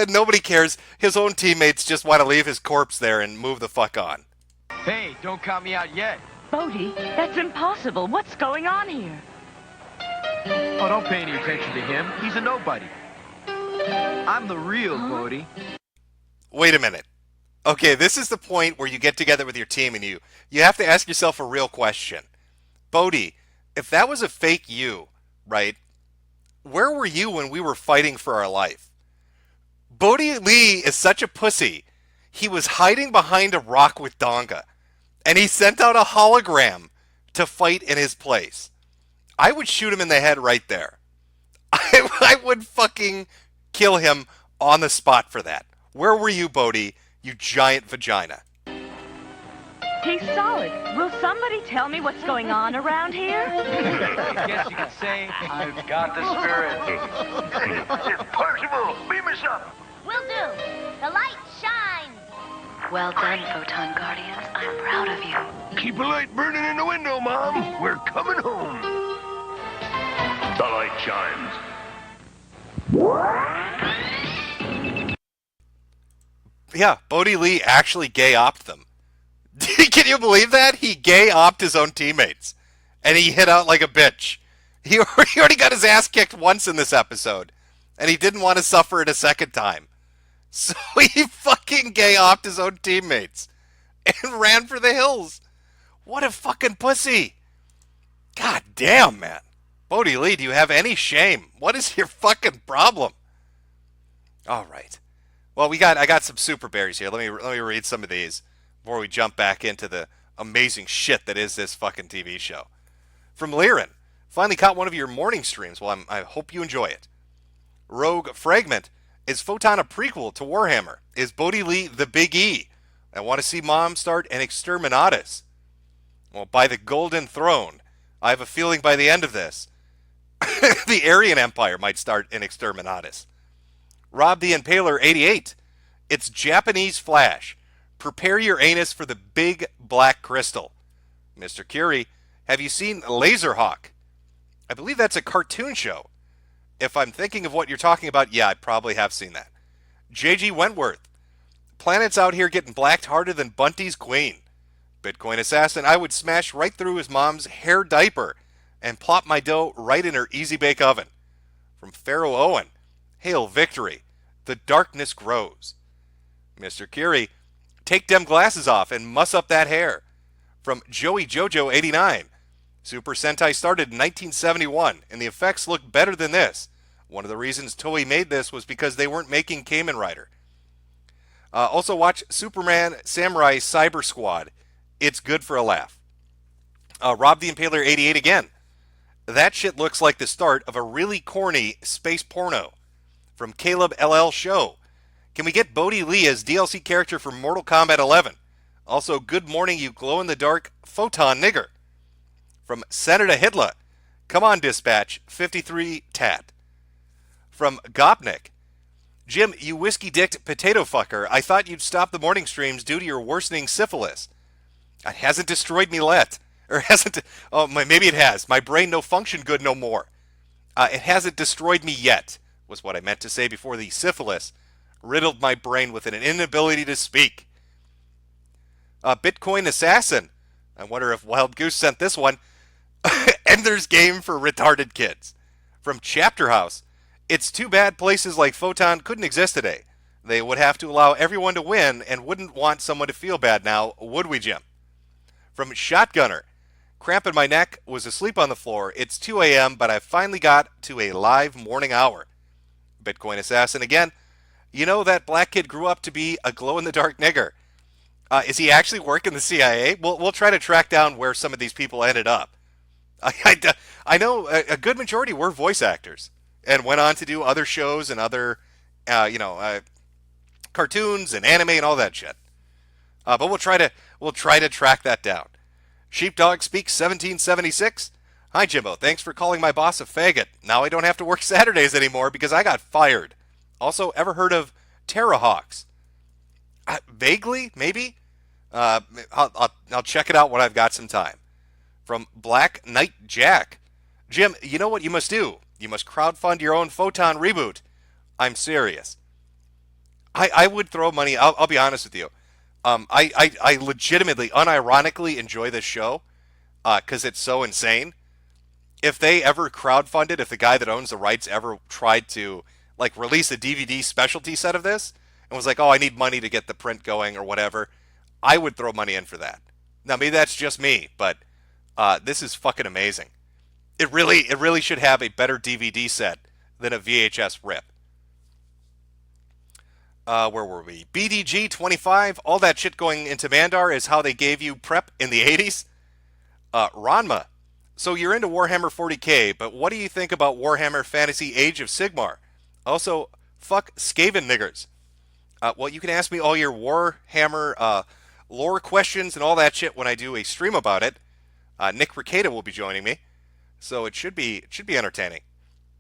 Nobody cares. His own teammates just want to leave his corpse there and move the fuck on. Hey, don't count me out yet. Bodhi, that's impossible. What's going on here? Oh, don't pay any attention to him. He's a nobody. I'm the real Bodhi. Wait a minute. Okay, this is the point where you get together with your team and you have to ask yourself a real question. Bodhi, if that was a fake you, right, where were you when we were fighting for our life? Bodhi Lee is such a pussy. He was hiding behind a rock with D0nga, and he sent out a hologram to fight in his place. I would shoot him in the head right there. I would fucking kill him on the spot for that. Where were you, Bodhi, you giant vagina? He's solid. Will somebody tell me what's going on around here? I guess you could say I've got the spirit. Percival, beam us up. Will do. The light shines. Well done, Photon Guardians. I'm proud of you. Keep a light burning in the window, Mom. We're coming home. The light shines. Yeah, Bodhi Lee actually gay-opped them. Can you believe that? He gay-opped his own teammates. And he hit out like a bitch. He already got his ass kicked once in this episode. And he didn't want to suffer it a second time. So he fucking gay-opped his own teammates. And ran for the hills. What a fucking pussy. God damn, man. Bodhi Lee, do you have any shame? What is your fucking problem? All right. Well, I got some SuperBerries here. Let me read some of these before we jump back into the amazing shit that is this fucking TV show. From Liren, finally caught one of your morning streams. Well, I hope you enjoy it. Rogue Fragment, is Photon a prequel to Warhammer? Is Bodhi Lee the Big E? I want to see Mom start an Exterminatus. Well, by the Golden Throne, I have a feeling by the end of this, the Aryan Empire might start an Exterminatus. Rob the Impaler 88. It's Japanese Flash. Prepare your anus for the big black crystal. Mr. Curie, have you seen Laserhawk? I believe that's a cartoon show. If I'm thinking of what you're talking about, yeah, I probably have seen that. J.G. Wentworth. Planet's out here getting blacked harder than Bunty's queen. Bitcoin Assassin, I would smash right through his mom's hair diaper and plop my dough right in her easy bake oven. From Pharaoh Owen. Hail victory. The darkness grows. Mr. Curie, take them glasses off and muss up that hair. From Joey Jojo 89. Super Sentai started in 1971, and the effects look better than this. One of the reasons Toei made this was because they weren't making Kamen Rider. Also watch Superman Samurai Cyber Squad. It's good for a laugh. Rob the Impaler 88 again. That shit looks like the start of a really corny space porno. From Caleb LL Show. Can we get Bodhi Lee as DLC character for Mortal Kombat 11? Also, good morning, you glow-in-the-dark photon nigger. From Senator Hitler. Come on, Dispatch. 53 Tat. From Gopnik. Jim, you whiskey-dicked potato fucker. I thought you'd stop the morning streams due to your worsening syphilis. It hasn't destroyed me yet. Or hasn't... Oh, maybe it has. My brain no function good no more. It hasn't destroyed me yet, was what I meant to say before the syphilis riddled my brain with an inability to speak. Bitcoin Assassin. I wonder if Wild Goose sent this one. Ender's Game for retarded kids. From Chapter House. It's too bad places like Photon couldn't exist today. They would have to allow everyone to win and wouldn't want someone to feel bad now, would we, Jim? From Shotgunner. Cramp in my neck, was asleep on the floor. It's 2 a.m., but I finally got to a live morning hour. Bitcoin Assassin again. You know that black kid grew up to be a glow-in-the-dark nigger. Is he actually working the CIA? We'll try to track down where some of these people ended up. I know a good majority were voice actors and went on to do other shows and other, cartoons and anime and all that shit. But we'll try to track that down. Sheepdog Speaks 1776. Hi, Jimbo. Thanks for calling my boss a faggot. Now I don't have to work Saturdays anymore because I got fired. Also, ever heard of Terrahawks? Vaguely, maybe. I'll check it out when I've got some time. From Black Knight Jack. Jim, you know what you must do? You must crowdfund your own Photon reboot. I'm serious. I would throw money. I'll be honest with you. I legitimately, unironically enjoy this show because it's so insane. If they ever crowdfunded, if the guy that owns the rights ever tried to like release a DVD specialty set of this and was like, oh, I need money to get the print going or whatever, I would throw money in for that. Now, maybe that's just me, but this is fucking amazing. It really should have a better DVD set than a VHS rip. Where were we? BDG 25. All that shit going into Mandar is how they gave you prep in the 80s. Ranma. So you're into Warhammer 40k, but what do you think about Warhammer Fantasy Age of Sigmar? Also, fuck Skaven niggers. Well, you can ask me all your Warhammer lore questions and all that shit when I do a stream about it. Nick Ricada will be joining me, so it should be entertaining.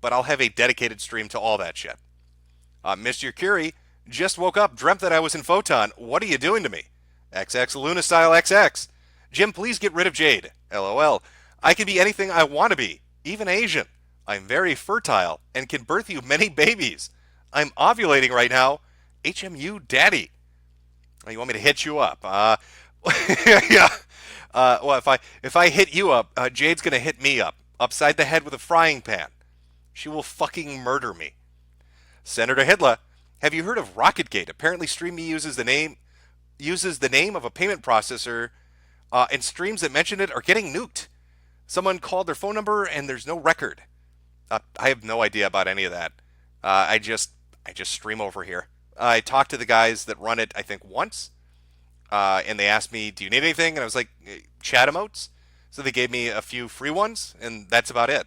But I'll have a dedicated stream to all that shit. Mr. Curie just woke up, dreamt that I was in Photon. What are you doing to me? XX Luna Style XX. Jim, please get rid of Jade. LOL. I can be anything I want to be, even Asian. I'm very fertile and can birth you many babies. I'm ovulating right now. HMU Daddy. Oh, you want me to hit you up? Yeah. Well, if I hit you up, Jade's gonna hit me up upside the head with a frying pan. She will fucking murder me. Senator Hitler, have you heard of RocketGate? Apparently, StreamMe uses the name of a payment processor, and streams that mention it are getting nuked. Someone called their phone number, and there's no record. I have no idea about any of that. I just stream over here. I talked to the guys that run it, I think, once, and they asked me, do you need anything? And I was like, chat emotes. So they gave me a few free ones, and that's about it.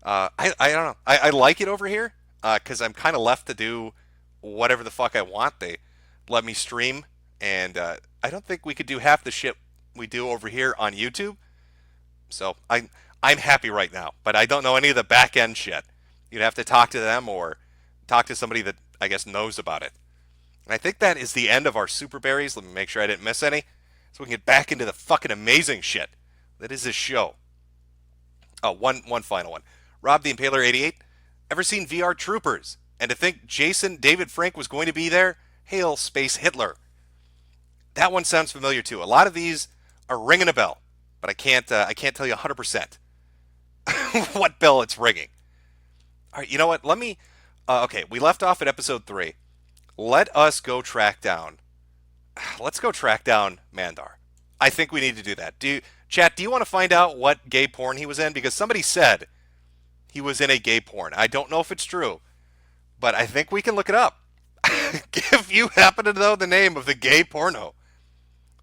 I don't know. I like it over here because I'm kind of left to do whatever the fuck I want. They let me stream, and I don't think we could do half the shit we do over here on YouTube. So I'm happy right now, but I don't know any of the back end shit. You'd have to talk to them or talk to somebody that I guess knows about it. And I think that is the end of our SuperBerries. Let me make sure I didn't miss any, so we can get back into the fucking amazing shit that is this show. Oh, one final one. Rob the Impaler 88. Ever seen VR Troopers? And to think Jason David Frank was going to be there? Hail Space Hitler. That one sounds familiar too. A lot of these are ringing a bell, but I can't tell you 100% what bell it's ringing. All right, you know what? Let me. Okay, we left off at episode 3. Let us go track down. Let's go track down Mandar. I think we need to do that. Chat, do you want to find out what gay porn he was in? Because somebody said he was in a gay porn. I don't know if it's true, but I think we can look it up. If you happen to know the name of the gay porno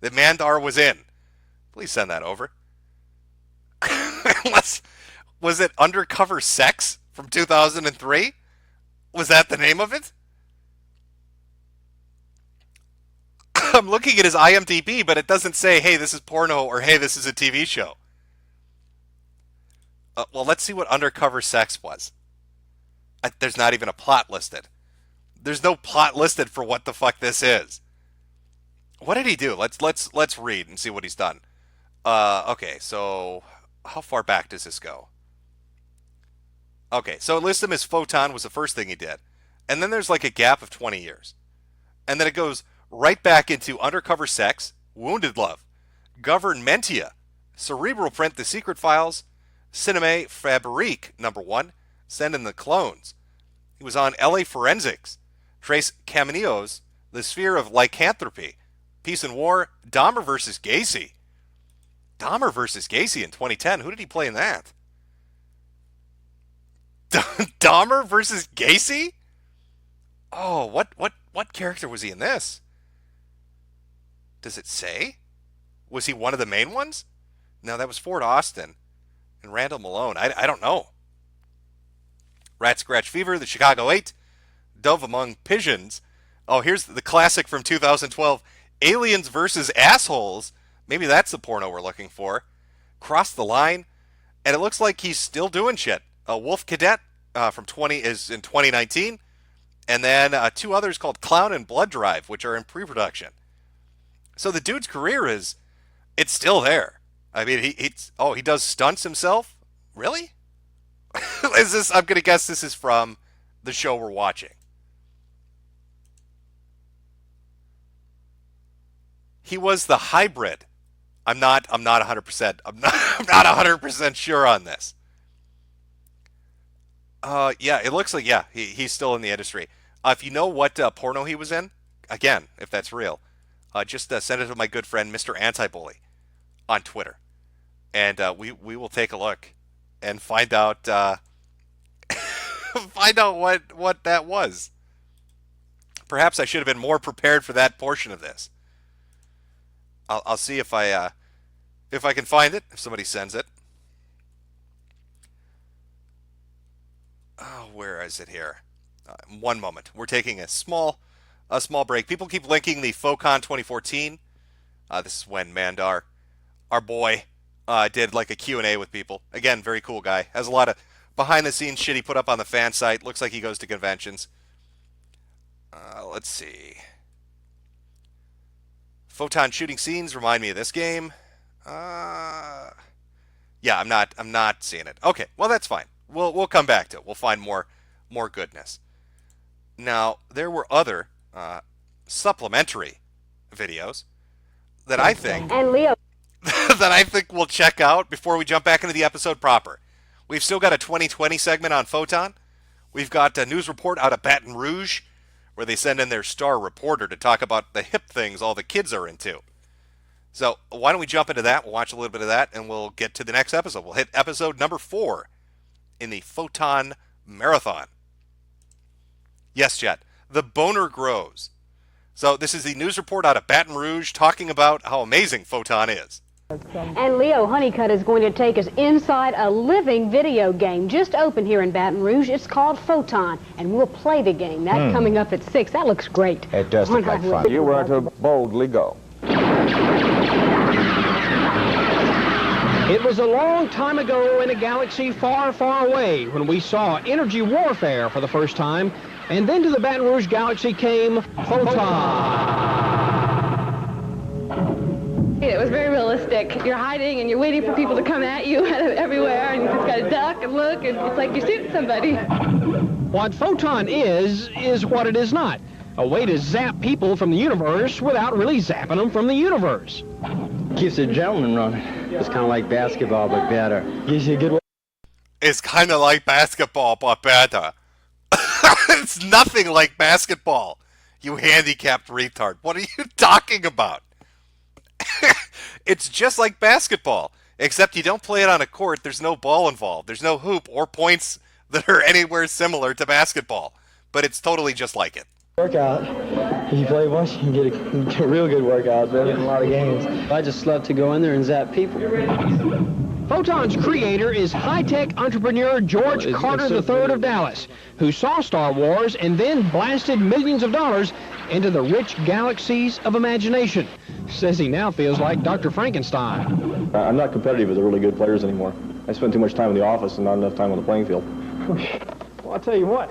that Mandar was in, please send that over. Was it Undercover Sex from 2003? Was that the name of it? I'm looking at his IMDb, but it doesn't say, hey, this is porno, or hey, this is a TV show. Well, let's see what Undercover Sex was. There's not even a plot listed. There's no plot listed for what the fuck this is. What did he do? Let's read and see what he's done. Okay, so how far back does this go? Okay, so it lists him as Photon was the first thing he did. And then there's like a gap of 20 years. And then it goes right back into Undercover Sex, Wounded Love, Governmentia, Cerebral Print, The Secret Files, Cinema Fabrique, #1, Send in the Clones. He was on LA Forensics, Trace Caminillos, The Sphere of Lycanthropy, Peace and War, Dahmer vs. Gacy. Dahmer vs. Gacy in 2010. Who did he play in that? Dahmer versus Gacy? Oh, what character was he in this? Does it say? Was he one of the main ones? No, that was Ford Austin and Randall Malone. I don't know. Rat Scratch Fever, The Chicago 8, Dove Among Pigeons, Oh, here's the classic from 2012, Aliens versus Assholes. Maybe that's the porno we're looking for. Cross the Line, and it looks like he's still doing shit. Wolf Cadet is in 2019, and then 2 others called Clown and Blood Drive, which are in pre-production. So the dude's career it's still there. I mean, he does stunts himself? Really? I'm going to guess this is from the show we're watching. He was the hybrid. I'm not 100%. I'm not 100% sure on this. Yeah, it looks like he's still in the industry. If you know what porno he was in, again, if that's real, just send it to my good friend Mr. Anti-Bully on Twitter, and we will take a look and find out what that was. Perhaps I should have been more prepared for that portion of this. I'll see if I can find it, if somebody sends it. Oh, where is it here? One moment. We're taking a small break. People keep linking the Phocon 2014. This is when Mandar, our boy, did like a Q&A with people. Again, very cool guy. Has a lot of behind-the-scenes shit he put up on the fan site. Looks like he goes to conventions. Let's see. Photon shooting scenes remind me of this game. Yeah, I'm not seeing it. Okay, well that's fine. We'll come back to it. We'll find more goodness. Now, there were other supplementary videos that I think that I think we'll check out before we jump back into the episode proper. We've still got a 2020 segment on Photon. We've got a news report out of Baton Rouge, where they send in their star reporter to talk about the hip things all the kids are into. So why don't we jump into that? We'll watch a little bit of that, and we'll get to the next episode. We'll hit episode number 4 in the Photon Marathon. Yes, Jet, the boner grows. So this is the news report out of Baton Rouge talking about how amazing Photon is. And Leo Honeycutt is going to take us inside a living video game just opened here in Baton Rouge. It's called Photon, and we'll play the game. That's coming up at 6. That looks great. It does look like fun. You were to boldly go. It was a long time ago in a galaxy far, far away when we saw energy warfare for the first time, and then to the Baton Rouge galaxy came Photon. It was very realistic. You're hiding and you're waiting for people to come at you everywhere, and you just got to duck and look, and it's like you're shooting somebody. What Photon is what it is not. A way to zap people from the universe without really zapping them from the universe. Keeps the gentleman running. It's kind of like basketball, but better. Gives you a good... It's kind of like basketball, but better. It's nothing like basketball, you handicapped retard. What are you talking about? It's just like basketball, except you don't play it on a court. There's no ball involved. There's no hoop or points that are anywhere similar to basketball. But it's totally just like it. Workout. If you play once, you can get a real good workout, better than a lot of games. I just love to go in there and zap people. Photon's creator is high-tech entrepreneur George Carter III of Dallas, who saw Star Wars and then blasted millions of dollars into the rich galaxies of imagination. Says he now feels like Dr. Frankenstein. I'm not competitive with the really good players anymore. I spend too much time in the office and not enough time on the playing field. Well, I'll tell you what,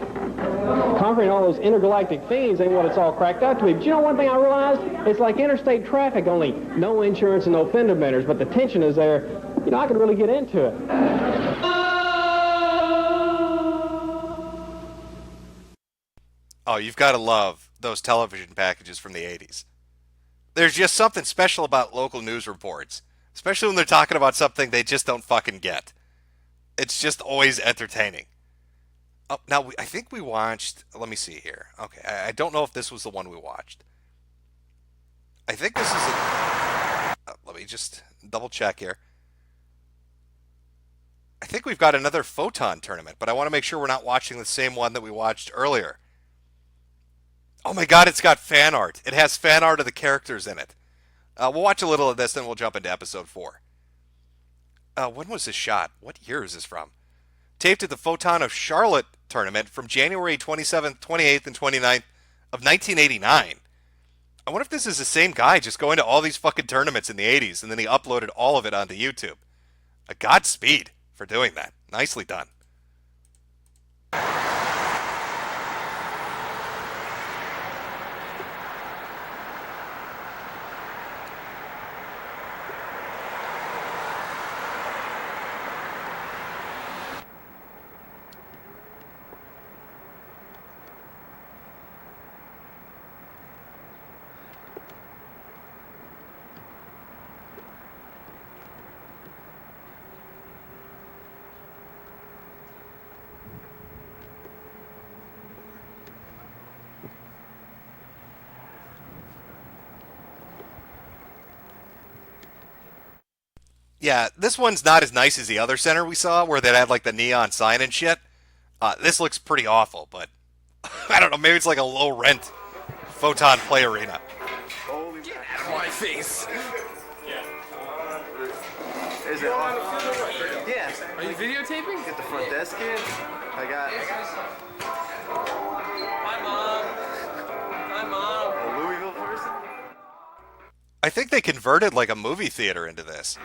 conquering all those intergalactic fiends ain't what it's all cracked up to be. But you know one thing I realized? It's like interstate traffic, only no insurance and no fender benders, but the tension is there. You know, I could really get into it. Oh, you've got to love those television packages from the 80s. There's just something special about local news reports, especially when they're talking about something they just don't fucking get. It's just always entertaining. Oh, now, I think we watched... Let me see here. Okay, I don't know if this was the one we watched. I think this is let me just double check here. I think we've got another Photon tournament, but I want to make sure we're not watching the same one that we watched earlier. Oh my god, it's got fan art. It has fan art of the characters in it. We'll watch a little of this, then we'll jump into episode 4. When was this shot? What year is this from? Taped at the Photon of Charlotte tournament from January 27th, 28th, and 29th of 1989. I wonder if this is the same guy just going to all these fucking tournaments in the 80s, and then he uploaded all of it onto YouTube. A Godspeed for doing that. Nicely done. Yeah, this one's not as nice as the other center we saw, where they had like the neon sign and shit. This looks pretty awful, but I don't know, maybe it's like a low-rent Photon play arena. Get out of my face! Is it on? Yeah. Are you videotaping? Get the front desk in. I got. Hi, Mom. Hi, Mom. A Louisville person? I think they converted like a movie theater into this.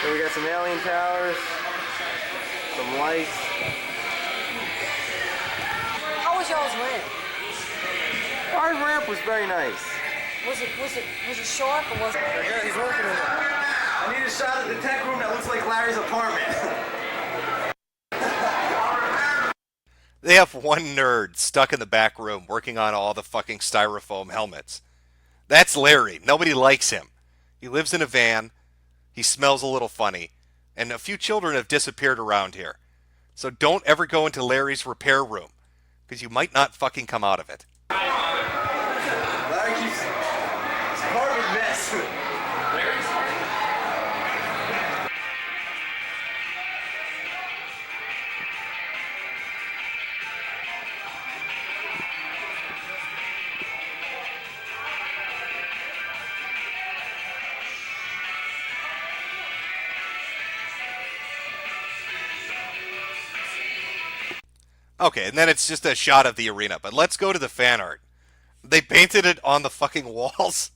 So we got some alien towers, some lights. How was y'all's ramp? Our ramp was very nice. Was it short or was it? Yeah, he's working in it. I need a shot of the tech room that looks like Larry's apartment. They have one nerd stuck in the back room working on all the fucking styrofoam helmets. That's Larry. Nobody likes him. He lives in a van. He smells a little funny. And a few children have disappeared around here. So don't ever go into Larry's repair room, because you might not fucking come out of it. Larry keeps his apartment mess. Okay, and then it's just a shot of the arena. But let's go to the fan art. They painted it on the fucking walls.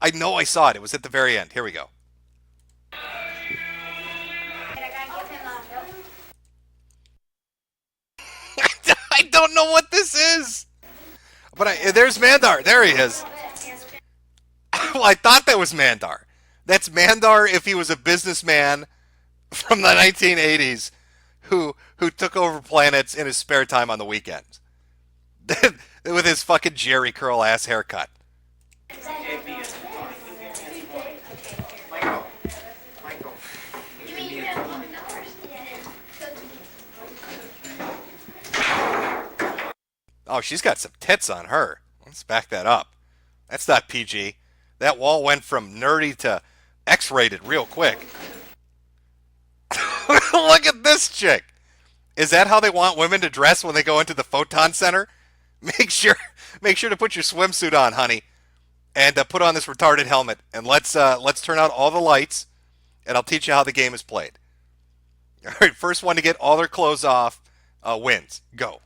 I know I saw it. It was at the very end. Here we go. I don't know what this is. But there's Mandar. There he is. Well, I thought that was Mandar. That's Mandar if he was a businessman from the 1980s who took over planets in his spare time on the weekends. With his fucking Jerry curl ass haircut. Oh, she's got some tits on her. Let's back that up. That's not PG. That wall went from nerdy to X-rated real quick. Look at this chick. Is that how they want women to dress when they go into the Photon Center? Make sure to put your swimsuit on, honey, and put on this retarded helmet. And let's turn out all the lights, and I'll teach you how the game is played. All right, first one to get all their clothes off wins. Go.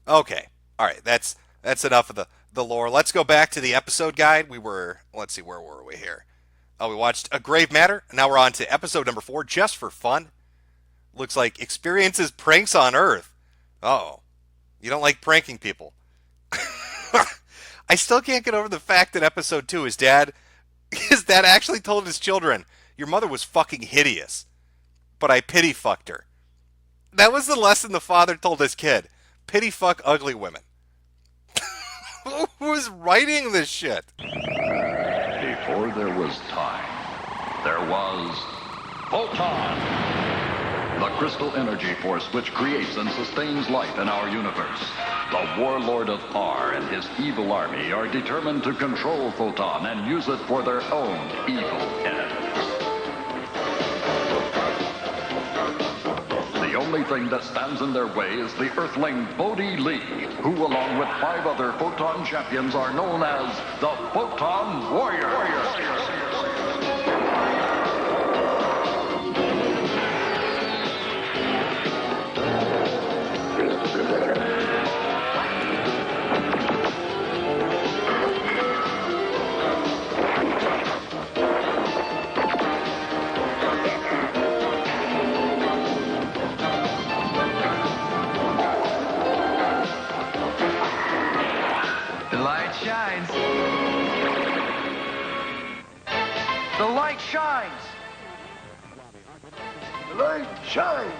Okay. All right. That's enough of the lore. Let's go back to the episode guide. Let's see, where were we here? Oh, we watched A Grave Matter. Now we're on to episode number 4, Just for Fun. Looks like experiences pranks on Earth. Oh, you don't like pranking people. I still can't get over the fact that episode 2, his dad His dad actually told his children, your mother was fucking hideous, but I pity fucked her. That was the lesson the father told his kid. Pity fuck ugly women. Who was writing this shit? Before there was time, there was Photon, the crystal energy force which creates and sustains life in our universe. The warlord of R and his evil army are determined to control Photon and use it for their own evil ends. The only thing that stands in their way is the Earthling Body Lee, who along with 5 other Photon champions are known as the Photon Warriors. Shines. The light shines. The light shines.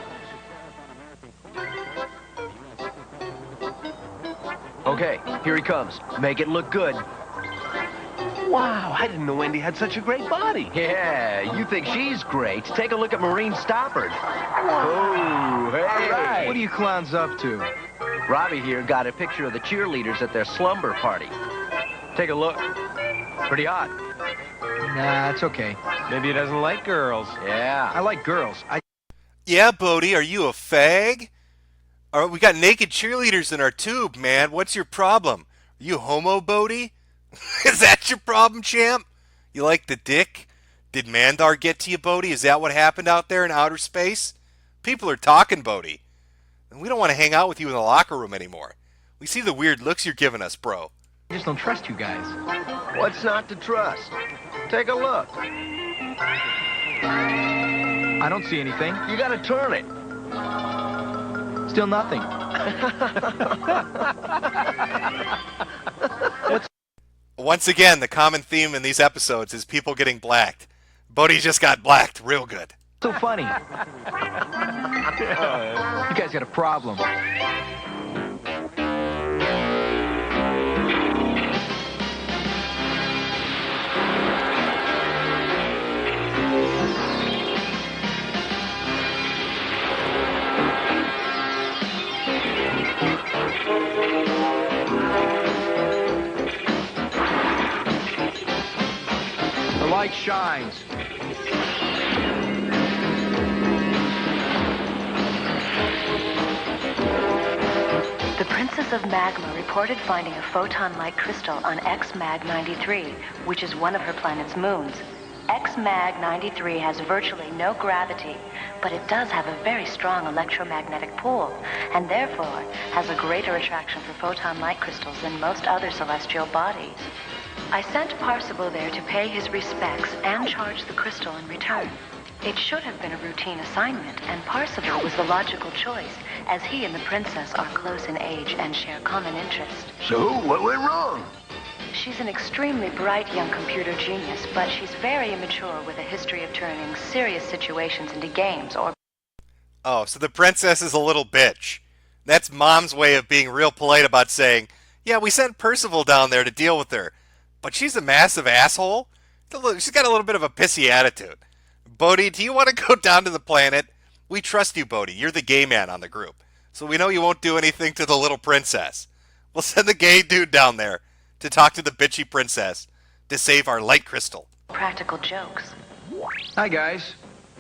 Okay, here he comes. Make it look good. Wow, I didn't know Wendy had such a great body. Yeah, you think she's great? Take a look at Maureen Stoppard. Oh, hey. All right. What are you clowns up to? Robbie here got a picture of the cheerleaders at their slumber party. Take a look. Pretty hot. Nah, it's okay. Maybe he doesn't like girls. Yeah, I like girls. Yeah, Bodie, are you a fag? We got naked cheerleaders in our tube, man. What's your problem? Are you homo, Bodie? Is that your problem, champ? You like the dick? Did Mandar get to you, Bodie? Is that what happened out there in outer space? People are talking, Bodie. And we don't want to hang out with you in the locker room anymore. We see the weird looks you're giving us, bro. I just don't trust you guys. What's not to trust? Take a look. I don't see anything. You gotta turn it. Still nothing. Once again, the common theme in these episodes is people getting blacked. Bodie just got blacked real good. So funny. You guys got a problem. The light shines. The Princess of Magma reported finding a photon-like crystal on X-Mag-93, which is one of her planet's moons. X-Mag-93 has virtually no gravity, but it does have a very strong electromagnetic pull, and therefore has a greater attraction for photon-like crystals than most other celestial bodies. I sent Parsible there to pay his respects and charge the crystal in return. It should have been a routine assignment, and Parsible was the logical choice, as he and the princess are close in age and share common interest. So, what went wrong? She's an extremely bright young computer genius, but she's very immature with a history of turning serious situations into games or... Oh, so the princess is a little bitch. That's Mom's way of being real polite about saying, yeah, we sent Percival down there to deal with her, but she's a massive asshole. She's got a little bit of a pissy attitude. Bodie, do you want to go down to the planet? We trust you, Bodie. You're the gay man on the group. So we know you won't do anything to the little princess. We'll send the gay dude down there to talk to the bitchy princess to save our light crystal. Practical jokes. Hi, guys.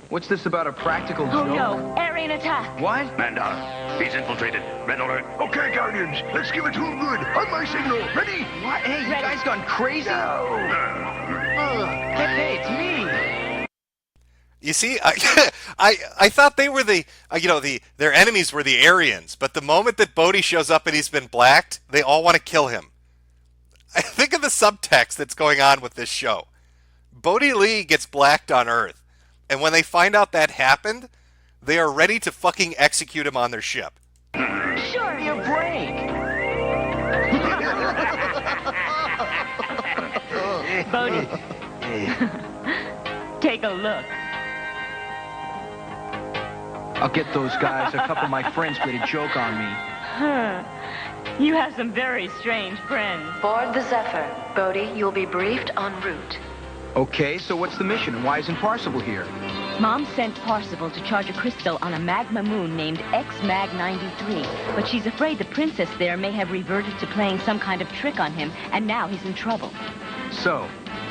What's this about a practical joke? Oh no, alien attack. What? Mandar, he's infiltrated. Red alert. Okay, Guardians, let's give it to him good. On my signal. Ready? What? Hey, you guys gone crazy? Hey, it's me. You see, I thought they were their enemies were the Aryans, but the moment that Bodhi shows up and he's been blacked, they all want to kill him. I think of the subtext that's going on with this show. Bodhi Lee gets blacked on Earth, and when they find out that happened, they are ready to fucking execute him on their ship. Sure, your break. Bodhi, Take a look. I'll get those guys. A couple of my friends played a joke on me. Huh. You have some very strange friends. Board the Zephyr. Bodhi, you'll be briefed en route. Okay, so what's the mission and why isn't Parsible here? Mom sent Parsible to charge a crystal on a magma moon named X-Mag-93, but she's afraid the princess there may have reverted to playing some kind of trick on him, and now he's in trouble. So,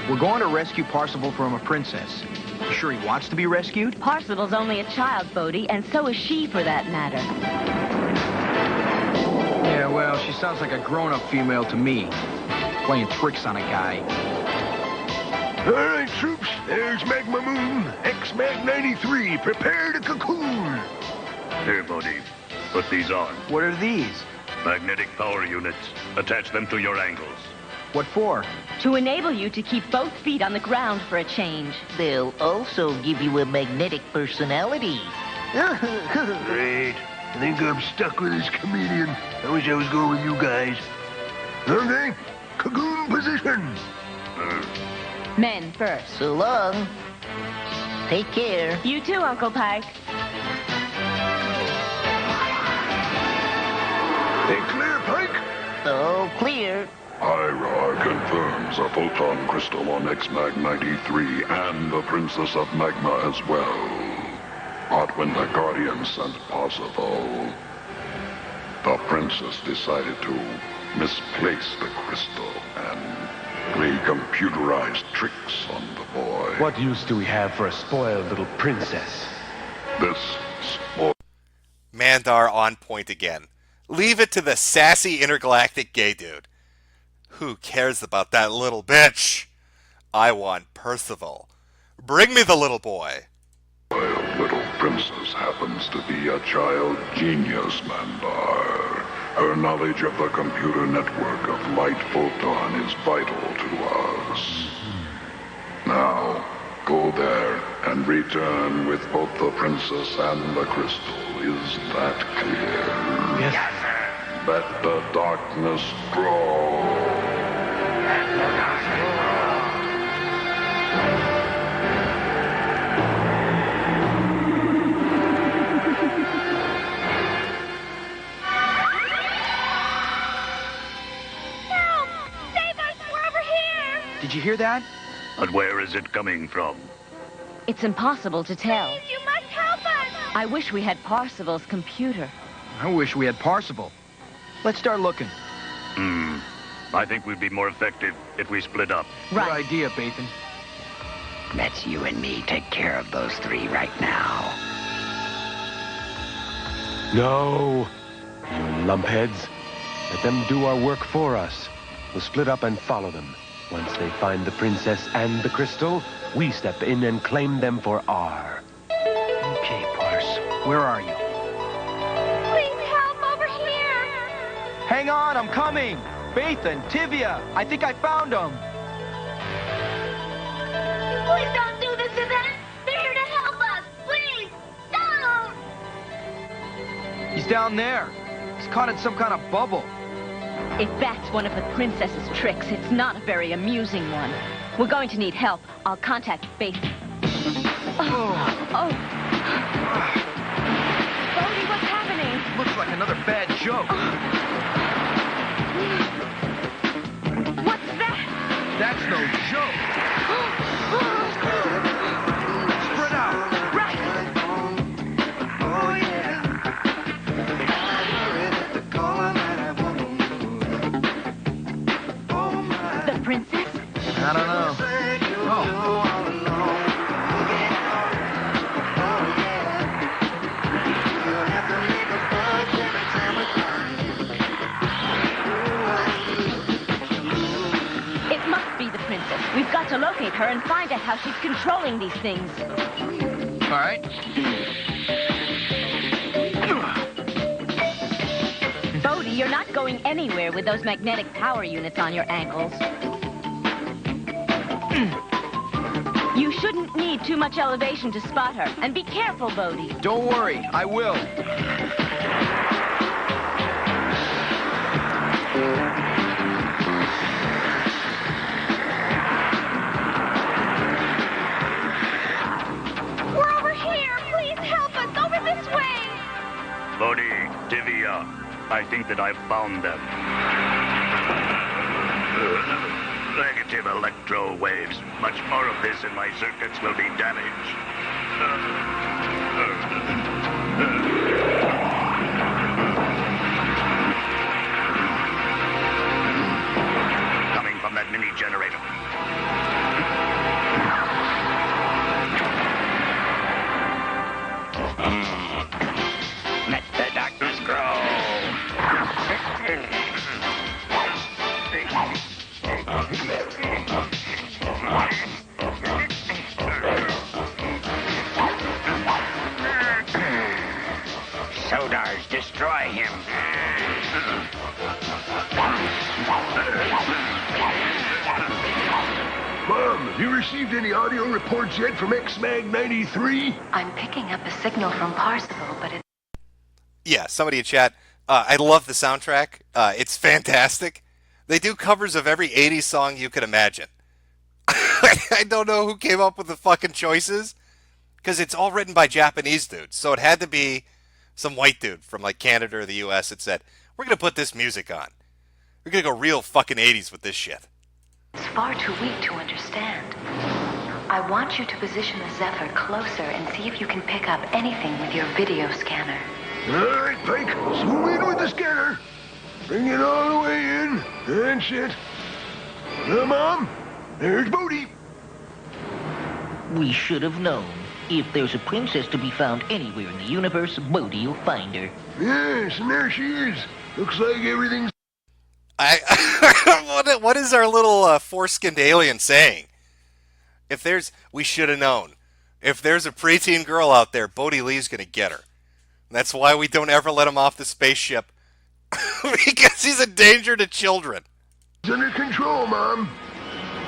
we're going to rescue Parsible from a princess. You sure he wants to be rescued? Parsible's only a child, Bodhi, and so is she for that matter. Yeah, well, she sounds like a grown-up female to me. Playing tricks on a guy. All right, troops, there's Magma Moon, X-Mag-93. Prepare to cocoon. Here, Bodhi. Put these on. What are these? Magnetic power units. Attach them to your ankles. What for? To enable you to keep both feet on the ground for a change. They'll also give you a magnetic personality. Great. I think I'm stuck with this comedian. I wish I was going with you guys. Okay, cocoon position. Men first. So long. Take care. You too, Uncle Pike. Hey, clear, Pike? All clear. IRAR confirms a photon crystal on X-Mag-93 and the Princess of Magma as well. But when the Guardians sent Parsible, the princess decided to misplace the crystal and play computerized tricks on the boy. What use do we have for a spoiled little princess? This spoiled... Mandar on point again. Leave it to the sassy intergalactic gay dude. Who cares about that little bitch? I want Percival. Bring me the little boy. Little princess happens to be a child genius, Mandar. Her knowledge of the computer network of light photon is vital to us. Now, go there and return with both the princess and the crystal. Is that clear? Yes. Let the darkness grow. Did you hear that? But where is it coming from? It's impossible to tell. Please, you must help us! I wish we had Parsible's computer. I wish we had Parsible. Let's start looking. I think we'd be more effective if we split up. Right. Good idea, Bathan. Let's you and me take care of those three right now. No, you lumpheads. Let them do our work for us. We'll split up and follow them. Once they find the princess and the crystal, we step in and claim them for our. Okay, Pars. Where are you? Please help over here! Hang on, I'm coming! Bathan, Tivia, I think I found them. Please don't do this to them! They're here to help us! Please, don't! He's down there. He's caught in some kind of bubble. If that's one of the princess's tricks, it's not a very amusing one. We're going to need help. I'll contact Bathan. Oh. Bodhi, what's happening? Looks like another bad joke. What's that? That's no joke. Spread out. Right. Oh, yeah. The princess? I don't know. Oh. It must be the princess. We've got to locate her and find out how she's controlling these things. All right. Bodhi, you're not going anywhere with those magnetic power units on your ankles. You shouldn't need too much elevation to spot her. And be careful, Bodhi. Don't worry, I will. I think that I've found them. Negative electro waves. Much more of this and my circuits will be damaged. Coming from that mini generator. Let the darkness grow. Sodars, destroy him. Mom, have you received any audio reports yet from X-Mag 93? I'm picking up a signal from Parsival, but it... Yeah, somebody in chat. I love the soundtrack. It's fantastic. They do covers of every 80s song you could imagine. I don't know who came up with the fucking choices, because it's all written by Japanese dudes. So it had to be some white dude from like Canada or the US that said, we're going to put this music on. We're going to go real fucking 80s with this shit. It's far too weak to understand. I want you to position the Zephyr closer and see if you can pick up anything with your video scanner. All right, Pike, zoom in with the scanner. Bring it all the way in. That's it. Now, Mom, there's Bodhi. We should have known. If there's a princess to be found anywhere in the universe, Bodhi will find her. Yes, and there she is. Looks like everything's... What is our little foreskinned alien saying? We should have known. If there's a preteen girl out there, Bodhi Lee's going to get her. And that's why we don't ever let him off the spaceship. Because he's a danger to children. It's under control, Mom.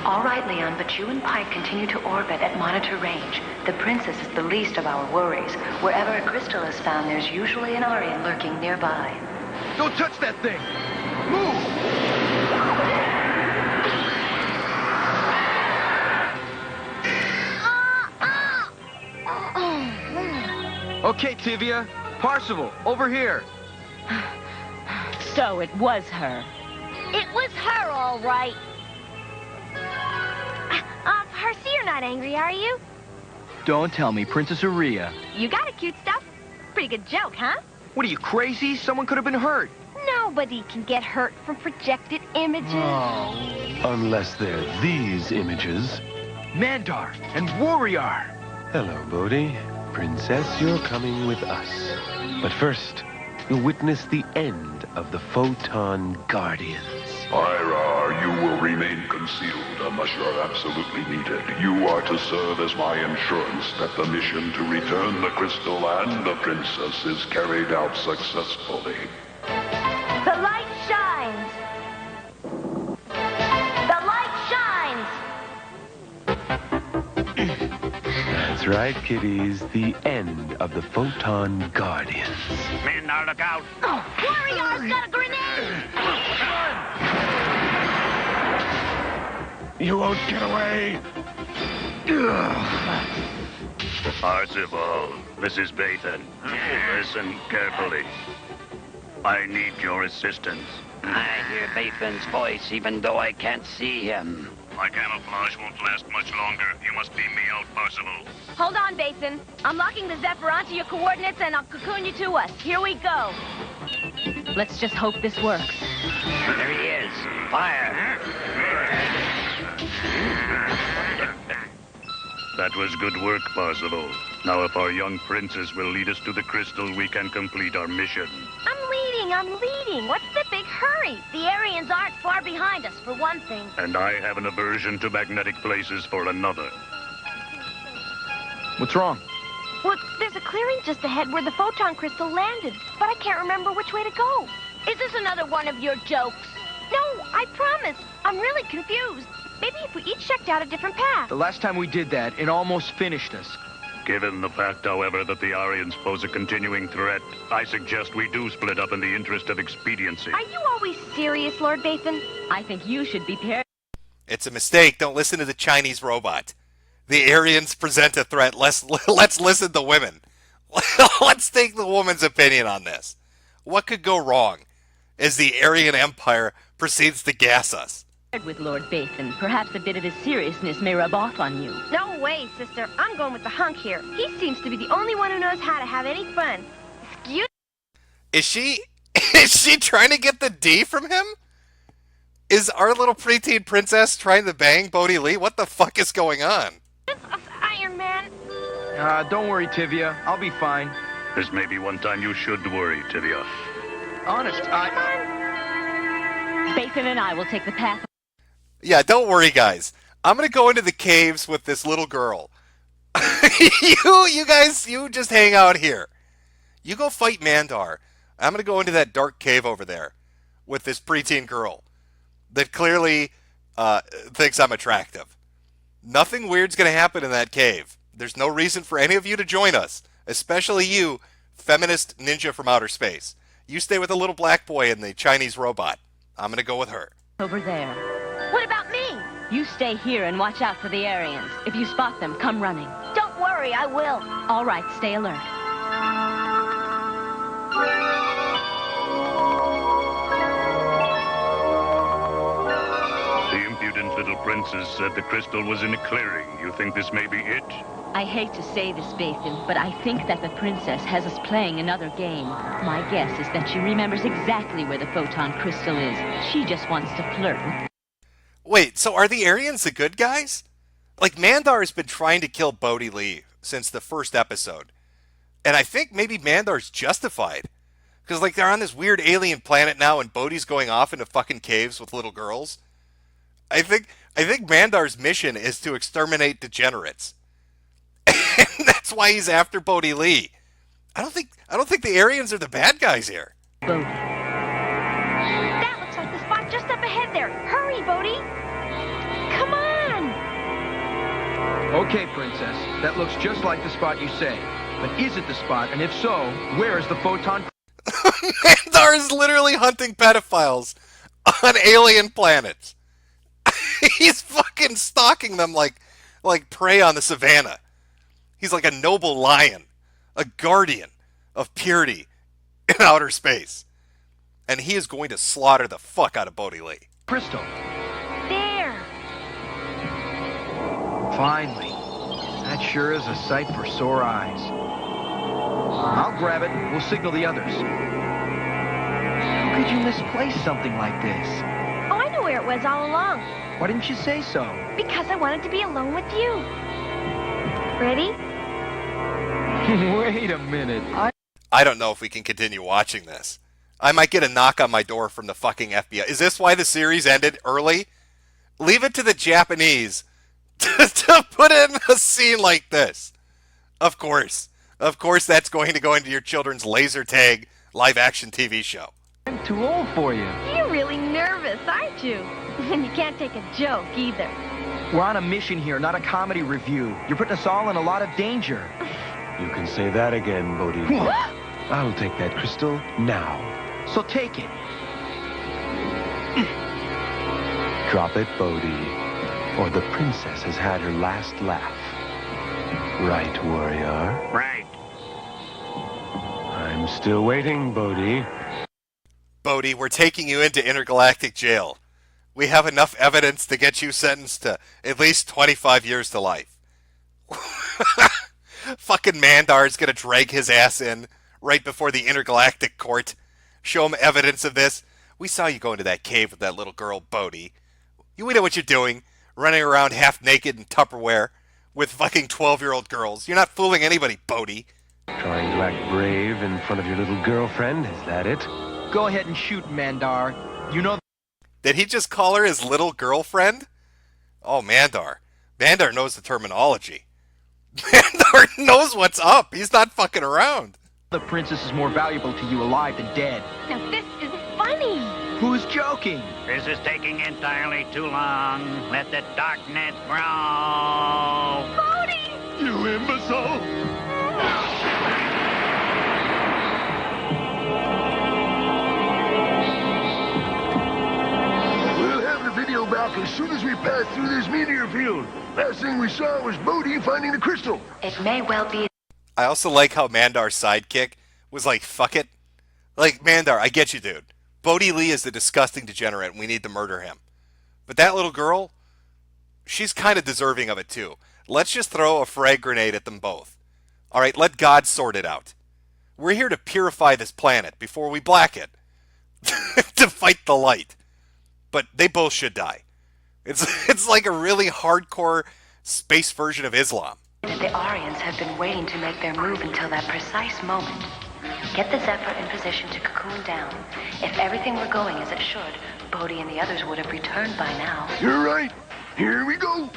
All right, Leon, but you and Pike continue to orbit at monitor range. The princess is the least of our worries. Wherever a crystal is found, there's usually an Aryan lurking nearby. Don't touch that thing! Move! Okay, Tivia. Parsival, over here. So it was her. It was her, all right. Percy, you're not angry, are you? Don't tell me, Princess Aria. You got it, cute stuff. Pretty good joke, huh? What are you, crazy? Someone could have been hurt. Nobody can get hurt from projected images. Oh. Unless they're these images. Mandar and Warrior. Hello, Bodhi. Princess, you're coming with us. But first, you'll witness the end of the Photon Guardians. Ira, you will remain concealed unless you're absolutely needed. You are to serve as my insurance that the mission to return the crystal and the princess is carried out successfully. The light shines! The light shines! That's right, kiddies. The end of the Photon Guardians. Mandar, look out! Oh, Warrior's got a grenade! You won't get away. Parsival, this is Bathan. Listen carefully. I need your assistance. I hear Bathan's voice, even though I can't see him. My camouflage won't last much longer. You must beam me out, Parsival. Hold on, Basin. I'm locking the Zephyr onto your coordinates, and I'll cocoon you to us. Here we go. Let's just hope this works. There he is. Fire. That was good work, Parsival. Now if our young princess will lead us to the crystal, we can complete our mission. I'm leading. What's the big hurry? The Aryans aren't far behind us, for one thing. And I have an aversion to magnetic places for another. What's wrong? Well, there's a clearing just ahead where the photon crystal landed, but I can't remember which way to go. Is this another one of your jokes? No, I promise. I'm really confused. Maybe if we each checked out a different path. The last time we did that, it almost finished us. Given the fact, however, that the Aryans pose a continuing threat, I suggest we do split up in the interest of expediency. Are you always serious, Lord Bathan? I think you should be paired. It's a mistake. Don't listen to the Chinese robot. The Aryans present a threat. Let's listen to women. Let's take the woman's opinion on this. What could go wrong? as the Aryan Empire proceeds to gas us. With Lord Bathan, perhaps a bit of his seriousness may rub off on you. No way, sister. I'm going with the hunk here. He seems to be the only one who knows how to have any fun. Excuse Is she trying to get the D from him? Is our little preteen princess trying to bang Bodhi Lee? What the fuck is going on? Iron Man. Don't worry, Tivia. I'll be fine. This may be one time you should worry, Tivia. Honest, Bathan and I will take the path. Yeah, don't worry, guys. I'm gonna go into the caves with this little girl. you guys, you just hang out here. You go fight Mandar. I'm gonna go into that dark cave over there with this preteen girl that clearly thinks I'm attractive. Nothing weird's gonna happen in that cave. There's no reason for any of you to join us, especially you, feminist ninja from outer space. You stay with the little black boy and the Chinese robot. I'm gonna go with her. Over there. What about me? You stay here and watch out for the Aryans. If you spot them, come running. Don't worry, I will. All right, stay alert. The impudent little princess said the crystal was in a clearing. You think this may be it? I hate to say this, Bathan, but I think that the princess has us playing another game. My guess is that she remembers exactly where the photon crystal is. She just wants to flirt with... Wait, so are the Aryans the good guys? Like, Mandar has been trying to kill Bodhi Lee since the first episode. And I think maybe Mandar's justified. Because, like, they're on this weird alien planet now and Bodhi's going off into fucking caves with little girls. I think Mandar's mission is to exterminate degenerates. And that's why he's after Bodhi Lee. I don't think the Aryans are the bad guys here. Bodhi. That looks like the spot just up ahead there. Hurry, Bodhi. Come on. Okay, Princess. That looks just like the spot you say. But is it the spot? And if so, where is the photon... Mandar is literally hunting pedophiles on alien planets. He's fucking stalking them like prey on the savannah. He's like a noble lion, a guardian of purity in outer space. And he is going to slaughter the fuck out of Bodhi Lee. Crystal. There. Finally. That sure is a sight for sore eyes. I'll grab it. We'll signal the others. How could you misplace something like this? Oh, I knew where it was all along. Why didn't you say so? Because I wanted to be alone with you. Ready? Wait a minute. I don't know if we can continue watching this. I might get a knock on my door from the fucking FBI. Is this why the series ended early? Leave it to the Japanese to put in a scene like this. Of course. Of course that's going to go into your children's laser tag live-action TV show. I'm too old for you. You're really nervous, aren't you? And you can't take a joke either. We're on a mission here, not a comedy review. You're putting us all in a lot of danger. You can say that again, Bodhi. I'll take that crystal now. So take it. Drop it, Bodhi, or the princess has had her last laugh. Right, warrior? Right. I'm still waiting, Bodhi. Bodhi, we're taking you into intergalactic jail. We have enough evidence to get you sentenced to at least 25 years to life. Fucking Mandar's gonna drag his ass in right before the intergalactic court. Show him evidence of this. We saw you go into that cave with that little girl, Bodhi. We know what you're doing. Running around half naked in Tupperware with fucking 12-year-old girls. You're not fooling anybody, Bodhi. Trying to act brave in front of your little girlfriend, is that it? Go ahead and shoot, Mandar. You know... Did he just call her his little girlfriend? Oh, Mandar. Mandar knows the terminology. Mandar knows what's up. He's not fucking around. The princess is more valuable to you alive than dead. Now this isn't funny. Who's joking? This is taking entirely too long. Let the darkness grow. Bodhi! You imbecile! We'll have the video back as soon as we pass through this meteor field. Last thing we saw was Bodhi finding the crystal. It may well be. I also like how Mandar's sidekick was like, fuck it. Like, Mandar, I get you, dude. Bodhi Lee is the disgusting degenerate, and we need to murder him. But that little girl, she's kind of deserving of it too. Let's just throw a frag grenade at them both. All right, let God sort it out. We're here to purify this planet before we black it. To fight the light. But they both should die. It's like a really hardcore space version of Islam. The Aryans have been waiting to make their move until that precise moment. Get the Zephyr in position to cocoon down. If everything were going as it should, Bodhi and the others would have returned by now. You're right. Here we go.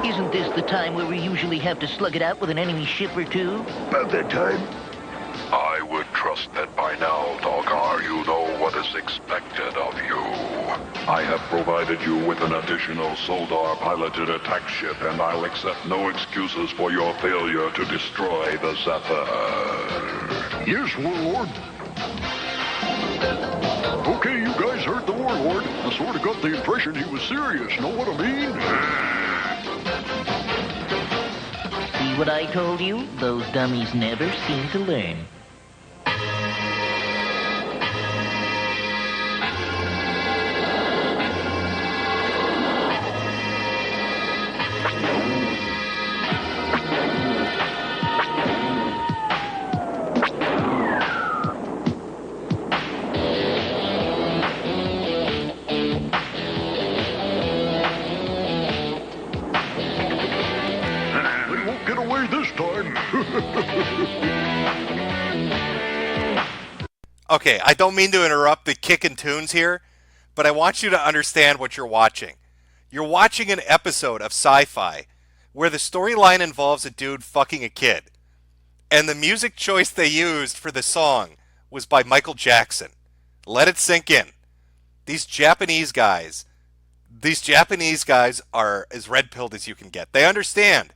Isn't this the time where we usually have to slug it out with an enemy ship or two? About that time. I would trust that by now, Dogar, you know what is expected of you. I have provided you with an additional Soldar-piloted attack ship, and I'll accept no excuses for your failure to destroy the Zephyr. Yes, Warlord. Okay, you guys heard the Warlord. I sort of got the impression he was serious, know what I mean? See what I told you? Those dummies never seem to learn. Okay, I don't mean to interrupt the kickin' tunes here, but I want you to understand what you're watching. You're watching an episode of sci-fi where the storyline involves a dude fucking a kid. And the music choice they used for the song was by Michael Jackson. Let it sink in. These Japanese guys are as red-pilled as you can get. They understand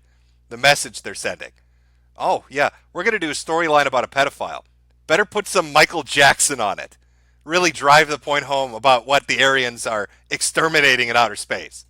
the message they're sending. Oh, yeah, we're going to do a storyline about a pedophile. Better put some Michael Jackson on it. Really drive the point home about what the Aryans are exterminating in outer space.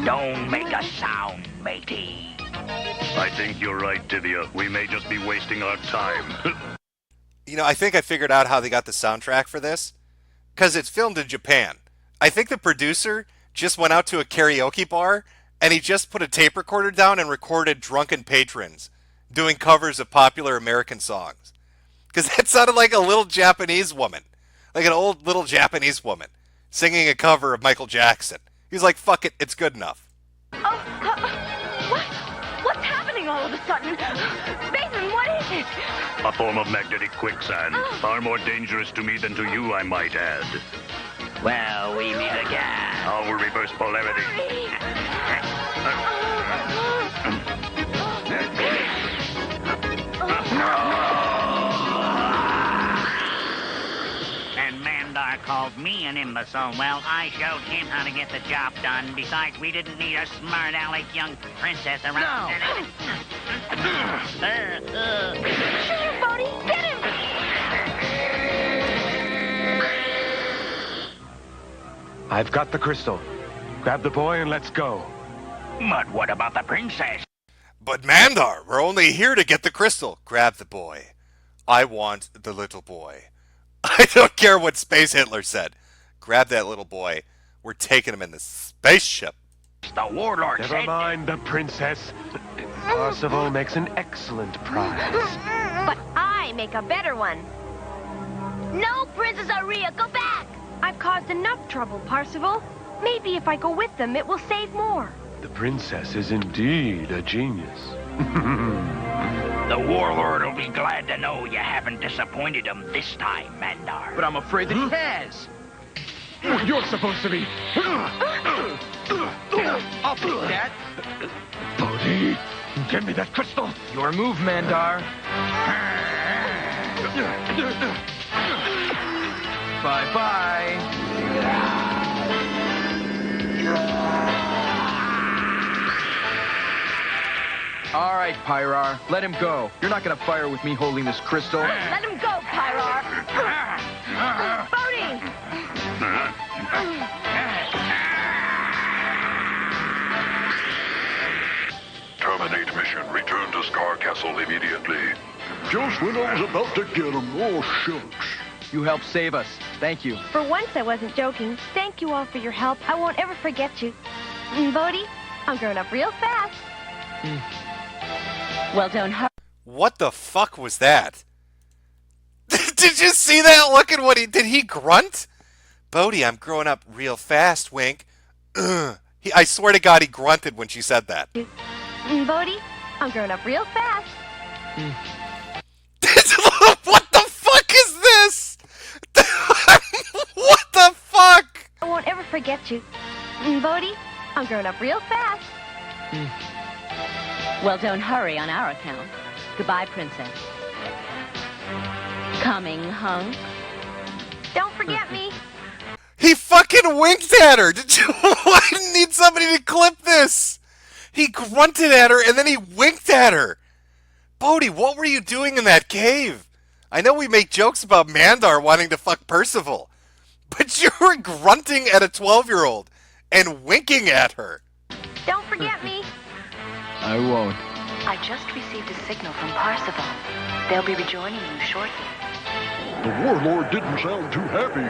Don't make a sound, matey. I think you're right, Tivia. We may just be wasting our time. You know, I think I figured out how they got the soundtrack for this. Because it's filmed in Japan. I think the producer just went out to a karaoke bar and he just put a tape recorder down and recorded drunken patrons doing covers of popular American songs. Because that sounded like a little Japanese woman. Like an old little Japanese woman singing a cover of Michael Jackson. He's like, fuck it, it's good enough. What's happening all of a sudden? Bateman, what is it? A form of magnetic quicksand. Far more dangerous to me than to you, I might add. Well, we meet again. Our reverse polarity. And Mandar called me an imbecile. Well, I showed him how to get the job done. Besides, we didn't need a smart-aleck young princess around. Shoot him, Bodhi! Get him! I've got the crystal. Grab the boy and let's go. But what about the princess? But Mandar, we're only here to get the crystal. Grab the boy. I want the little boy. I don't care what Space Hitler said. Grab that little boy. We're taking him in the spaceship. The warlord Never said... mind the princess. Parsival makes an excellent prize. But I make a better one. No, Princess Aria, go back! I've caused enough trouble, Parsival. Maybe if I go with them, it will save more. The princess is indeed a genius. The warlord will be glad to know you haven't disappointed him this time, Mandar. But I'm afraid that he has. what you're supposed to be. I'll take that. Bodhi, give me that crystal. Your move, Mandar. Bye-bye. All right, Pyrar, let him go. You're not gonna fire with me holding this crystal. Let him go, Pyrar. Bodhi! Terminate mission. Return to Scar Castle immediately. Just when I was about to get him. Oh, shucks. You helped save us. Thank you. For once, I wasn't joking. Thank you all for your help. I won't ever forget you. Bodhi, I'm growing up real fast. Well, don't hurry. What the fuck was that? Did you see that? Look at what he did. He grunt? Bodhi, I'm growing up real fast, wink. I swear to God, he grunted when she said that. Bodhi, I'm growing up real fast. What the fuck is this? What the fuck? I won't ever forget you. Bodhi, I'm growing up real fast. Well, don't hurry on our account. Goodbye, Princess. Coming, hunk. Don't forget me. He fucking winked at her. I need somebody to clip this. He grunted at her and then he winked at her. Bodhi, what were you doing in that cave? I know we make jokes about Mandar wanting to fuck Percival, but you were grunting at a 12-year-old and winking at her. Don't forget me. I won't. I just received a signal from Parsifal. They'll be rejoining you shortly. The warlord didn't sound too happy.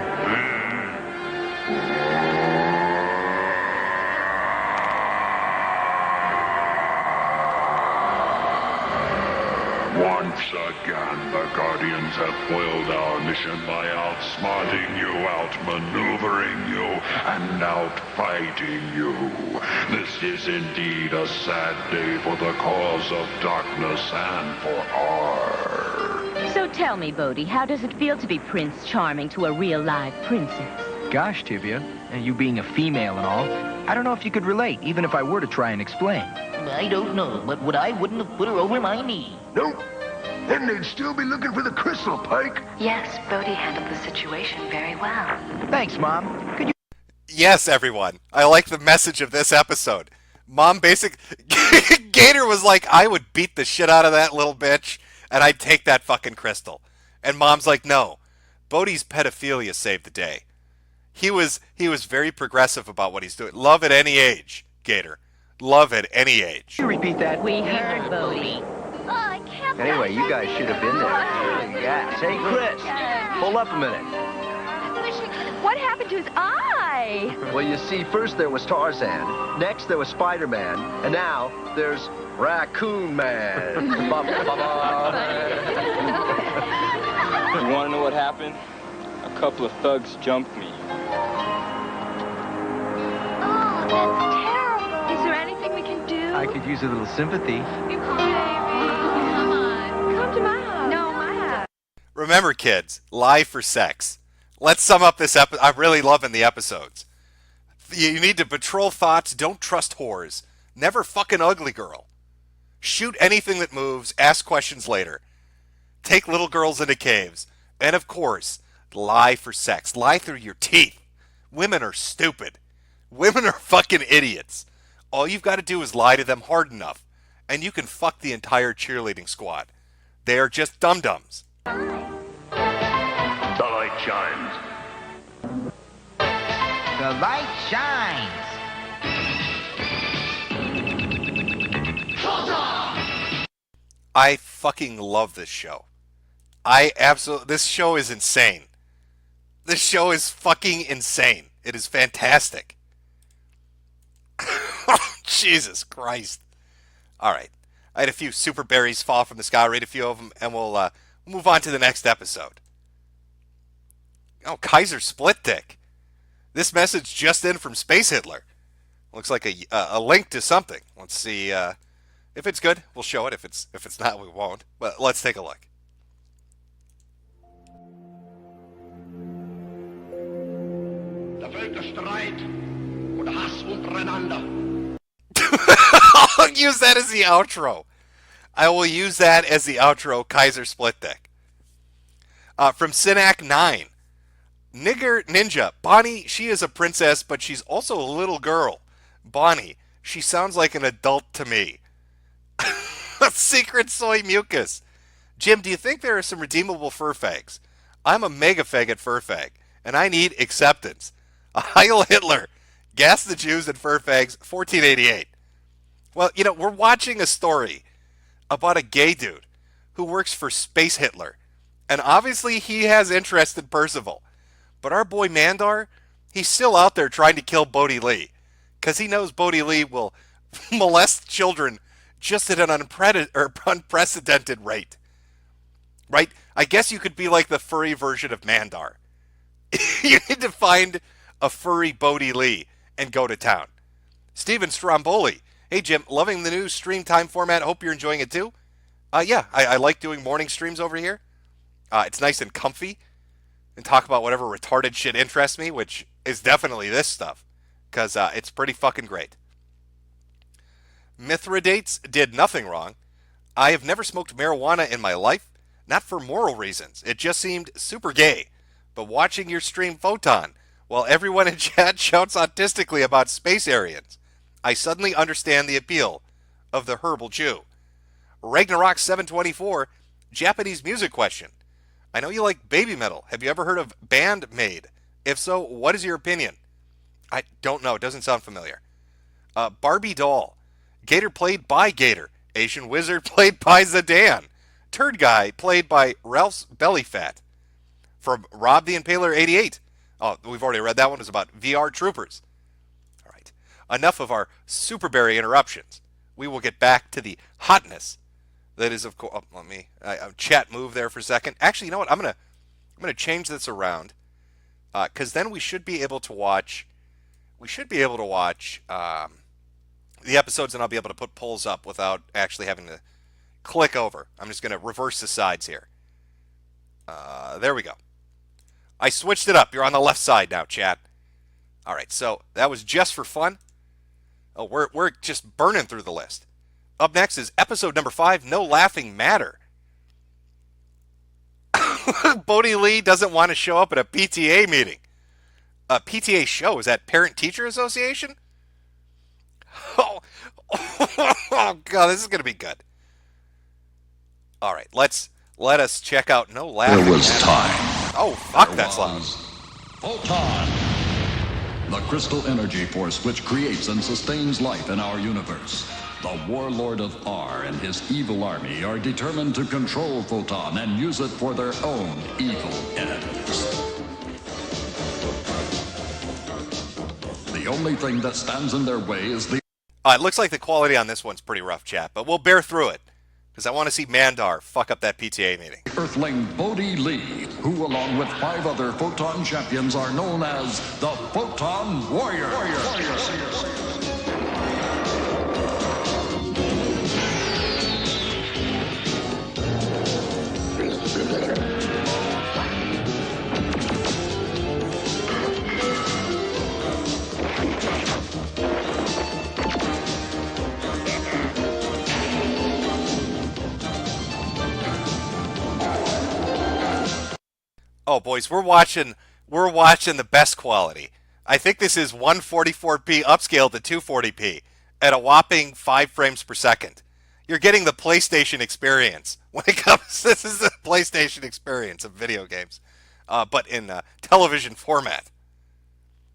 Once again, the Guardians have foiled our mission by outsmarting you, outmaneuvering you, and outfighting you. This is indeed a sad day for the cause of darkness and for R. So tell me, Bodhi, how does it feel to be Prince Charming to a real live princess? Gosh, Tivia, and you being a female and all, I don't know if you could relate, even if I were to try and explain. I don't know, but I wouldn't have put her over my knee. Nope. Then they'd still be looking for the crystal, Pike. Yes, Bodhi handled the situation very well. Thanks, Mom. Could you... Yes, everyone. I like the message of this episode. Mom Gator was like, I would beat the shit out of that little bitch, and I'd take that fucking crystal. And Mom's like, no. Bodhi's pedophilia saved the day. He was very progressive about what he's doing. Love at any age, Gator. Love at any age. Can you repeat that? We heard, Bodhi. Oh, I can't. Anyway, you guys should have been there. Yeah. Hey, Chris, hold up a minute. What happened to his eye? Well, you see, first there was Tarzan, next there was Spider-Man, and now there's Raccoon Man. You want to know what happened? A couple of thugs jumped me. Oh, that's terrible. Is there anything we can do? I could use a little sympathy. Come on. Come to my house. No, my house. Remember, kids, lie for sex. Let's sum up this episode. I'm really loving the episodes. You need to patrol thoughts. Don't trust whores. Never fuck an ugly girl. Shoot anything that moves. Ask questions later. Take little girls into caves. And of course, lie for sex. Lie through your teeth. Women are stupid. Women are fucking idiots. All you've got to do is lie to them hard enough, and you can fuck the entire cheerleading squad. They are just dum-dums. The light shines. The light shines. I fucking love this show. This show is insane. This show is fucking insane. It is fantastic. Jesus Christ. All right. I had a few SuperBerries fall from the sky. I'll read a few of them, and we'll move on to the next episode. Oh, Kaiser Split Dick. This message just in from Space Hitler. Looks like a link to something. Let's see. If it's good, we'll show it. If it's not, we won't. But let's take a look. The I'll use that as the outro. I will use that as the outro, Kaiser Split Deck. From Synac 9. Nigger Ninja. Bonnie, she is a princess, but she's also a little girl. Bonnie, she sounds like an adult to me. Secret Soy Mucus. Jim, do you think there are some redeemable fur fags? I'm a mega fag at fur fag, and I need acceptance. Heil Hitler. Gas the Jews and fur fags, 1488. Well, you know, we're watching a story about a gay dude who works for Space Hitler. And obviously he has interest in Percival. But our boy Mandar, he's still out there trying to kill Bodhi Lee. Because he knows Bodhi Lee will molest children just at an unprecedented rate. Right? I guess you could be like the furry version of Mandar. You need to find a furry Bodhi Lee and go to town. Steven Stromboli. Hey, Jim, loving the new stream time format. Hope you're enjoying it too. Yeah, I like doing morning streams over here. It's nice and comfy. And talk about whatever retarded shit interests me, which is definitely this stuff. Because it's pretty fucking great. Mithridates did nothing wrong. I have never smoked marijuana in my life. Not for moral reasons. It just seemed super gay. But watching your stream Photon, while everyone in chat shouts autistically about space Aryans, I suddenly understand the appeal of the herbal Jew. Ragnarok 724, Japanese music question. I know you like baby metal. Have you ever heard of Band Maid? If so, what is your opinion? I don't know. It doesn't sound familiar. Barbie Doll. Gator played by Gator. Asian Wizard played by Zidane. Turd Guy played by Ralph's Belly Fat. From Rob the Impaler 88. Oh, we've already read that one. It was about VR troopers. All right. Enough of our SuperBerry interruptions. We will get back to the hotness that is, of course. Oh, let me chat move there for a second. Actually, you know what? I'm gonna change this around because then we should be able to watch. We should be able to watch the episodes, and I'll be able to put polls up without actually having to click over. I'm just gonna reverse the sides here. There we go. I switched it up. You're on the left side now, chat. All right, so that was just for fun. Oh, we're just burning through the list. Up next is episode number 5, No Laughing Matter. Bodhi Lee doesn't want to show up at a PTA meeting. A PTA show? Is that Parent Teacher Association? Oh God, this is going to be good. All right, let us check out No Laughing Matter. There was time. Oh, fuck, that's loud. Photon, the crystal energy force which creates and sustains life in our universe. The warlord of R and his evil army are determined to control Photon and use it for their own evil ends. The only thing that stands in their way is the... It looks like the quality on this one's pretty rough, chat, but we'll bear through it. Because I want to see Mandar fuck up that PTA meeting. Earthling Bodhi Lee, who along with 5 other Photon champions are known as the Photon Warrior. Oh, boys, we're watching the best quality. I think this is 144p upscaled to 240p at a whopping 5 frames per second. You're getting the PlayStation experience when it comes. This is the PlayStation experience of video games, but in television format.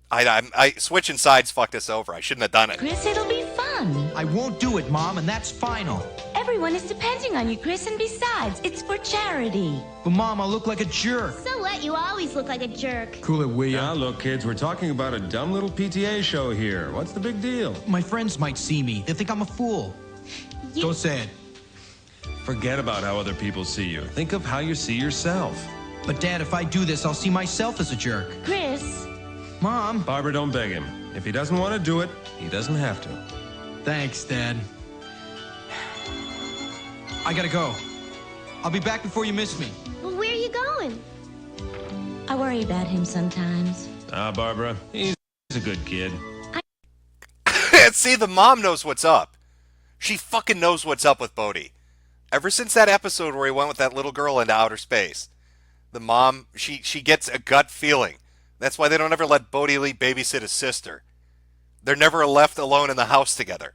I switching sides fucked us over. I shouldn't have done it. Chris, it'll be fun. I won't do it, Mom, and that's final. Everyone is depending on you, Chris, and besides, it's for charity. But, Mom, I'll look like a jerk. So what? You always look like a jerk. Cool it, will ya? Now, look, kids, we're talking about a dumb little PTA show here. What's the big deal? My friends might see me. They'll think I'm a fool. Don't say it. Forget about how other people see you. Think of how you see yourself. But, Dad, if I do this, I'll see myself as a jerk. Chris. Mom. Barbara, don't beg him. If he doesn't want to do it, he doesn't have to. Thanks, Dad. I gotta go. I'll be back before you miss me. Well, where are you going? I worry about him sometimes. Barbara, he's He's a good kid. See, the mom knows what's up. She fucking knows what's up with Bodhi. Ever since that episode where he went with that little girl into outer space, the mom, she gets a gut feeling. That's why they don't ever let Bodhi Lee babysit his sister. They're never left alone in the house together.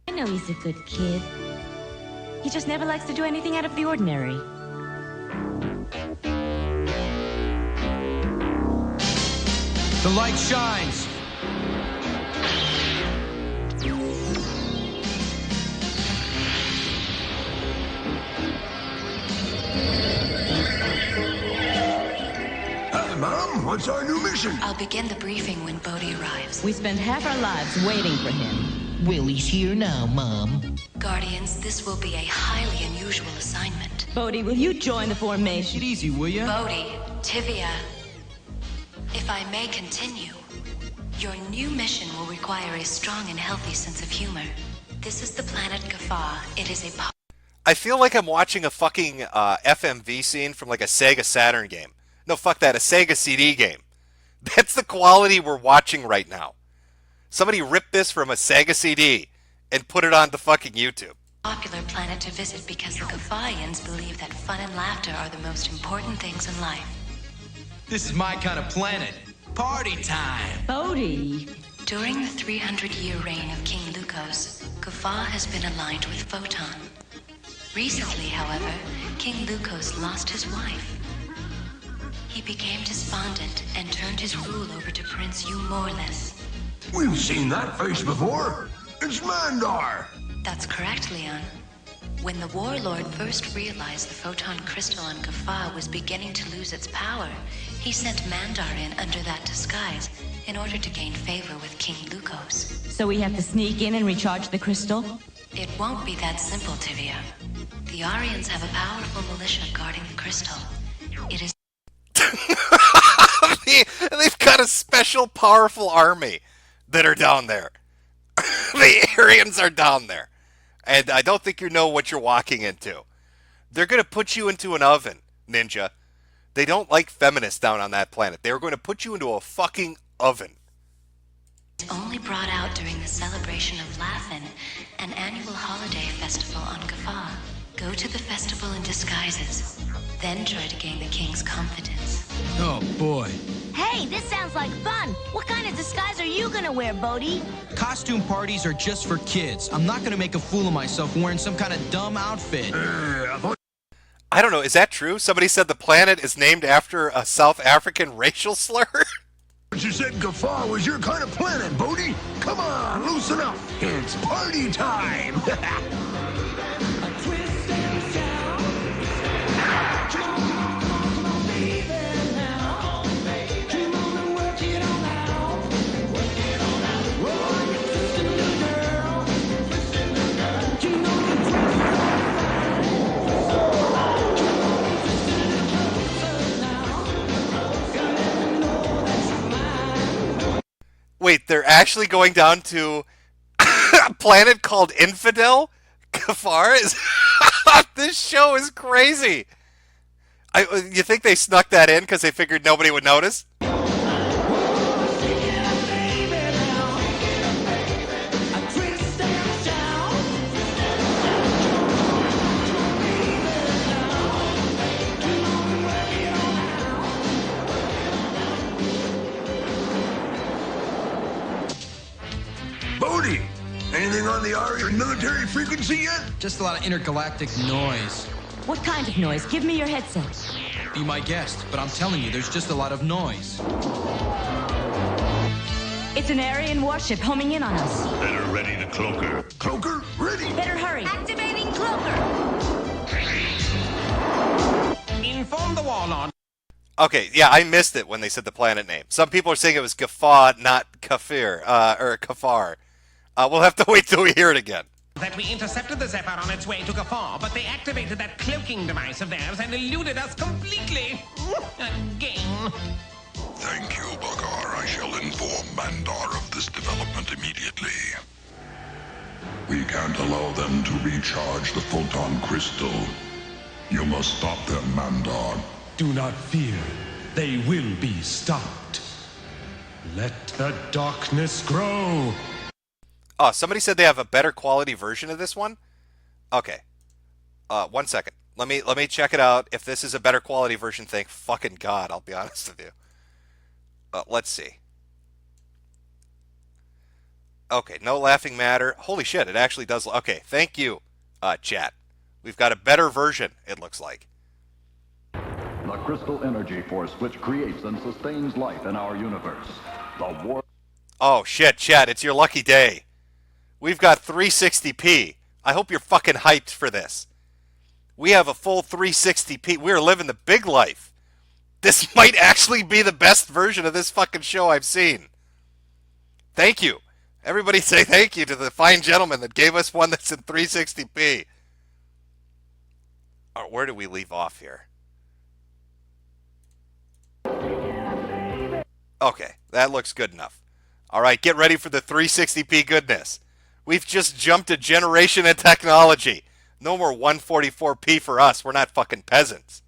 I know he's a good kid. He just never likes to do anything out of the ordinary. The light shines. Mom, what's our new mission? I'll begin the briefing when Bodhi arrives. We spent half our lives waiting for him. Well, he's here now, Mom. Guardians, this will be a highly unusual assignment. Bodhi, will you join the formation? Take it easy, will ya? Bodhi, Tivia, if I may continue, your new mission will require a strong and healthy sense of humor. This is the planet Gaffa. It is a... I feel like I'm watching a fucking FMV scene from like a Sega Saturn game. No, fuck that, a Sega CD game. That's the quality we're watching right now. Somebody ripped this from a Sega CD and put it on the fucking YouTube. Popular planet to visit because the Gaffaians believe that fun and laughter are the most important things in life. This is my kind of planet. Party time. Bodhi. During the 300-year reign of King Lucos, Gaffa has been aligned with Photon. Recently, however, King Lucos lost his wife. He became despondent and turned his rule over to Prince Umorless. We've seen that face before. It's Mandar. That's correct, Leon. When the Warlord first realized the photon crystal on Gaffa was beginning to lose its power, he sent Mandar in under that disguise in order to gain favor with King Lucos. So we have to sneak in and recharge the crystal? It won't be that simple, Tivia. The Aryans have a powerful militia guarding the crystal. It is... They've got a special powerful army that are down there. The Aryans are down there. And I don't think you know what you're walking into. They're going to put you into an oven, Ninja. They don't like feminists down on that planet. They're going to put you into a fucking oven. Only brought out during the celebration of Lathan, an annual holiday festival on Gaffa. Go to the festival in disguises, then try to gain the king's confidence. Oh, boy. Hey, this sounds like fun. What kind of disguise are you gonna wear, Bodhi? Costume parties are just for kids. I'm not gonna make a fool of myself wearing some kind of dumb outfit. I don't know, is that true? Somebody said the planet is named after a South African racial slur? But you said Gaffa was your kind of planet, Bodhi. Come on, loosen up. It's party time. Wait, they're actually going down to a planet called Infidel? Kafar is... This show is crazy. You think they snuck that in because they figured nobody would notice? Bodhi, anything on the Aryan military frequency yet? Just a lot of intergalactic noise. What kind of noise? Give me your headset. Be my guest, but I'm telling you, there's just a lot of noise. It's an Aryan warship homing in on us. Better ready the cloaker. Cloaker, ready. Better hurry. Activating cloaker. Inform the Warlord. Okay, yeah, I missed it when they said the planet name. Some people are saying it was Gaffa, not Kafir, or Kafar. We'll have to wait till we hear it again. That we intercepted the Zephyr on its way to Gaffa, but they activated that cloaking device of theirs and eluded us completely. Again. Thank you, Bakar. I shall inform Mandar of this development immediately. We can't allow them to recharge the photon crystal. You must stop them, Mandar. Do not fear. They will be stopped. Let the darkness grow. Oh, somebody said they have a better quality version of this one? Okay. 1 second. Let me check it out. If this is a better quality version, thank fucking God, I'll be honest with you. Let's see. Okay, no laughing matter. Holy shit, it actually does. Okay, thank you, chat. We've got a better version, it looks like. The crystal energy force which creates and sustains life in our universe. The war. Oh shit, chat, it's your lucky day. We've got 360p. I hope you're fucking hyped for this. We have a full 360p. We're living the big life. This might actually be the best version of this fucking show I've seen. Thank you. Everybody say thank you to the fine gentleman that gave us one that's in 360p. Or where do we leave off here? Okay, that looks good enough. All right, get ready for the 360p goodness. We've just jumped a generation in technology. No more 144p for us. We're not fucking peasants.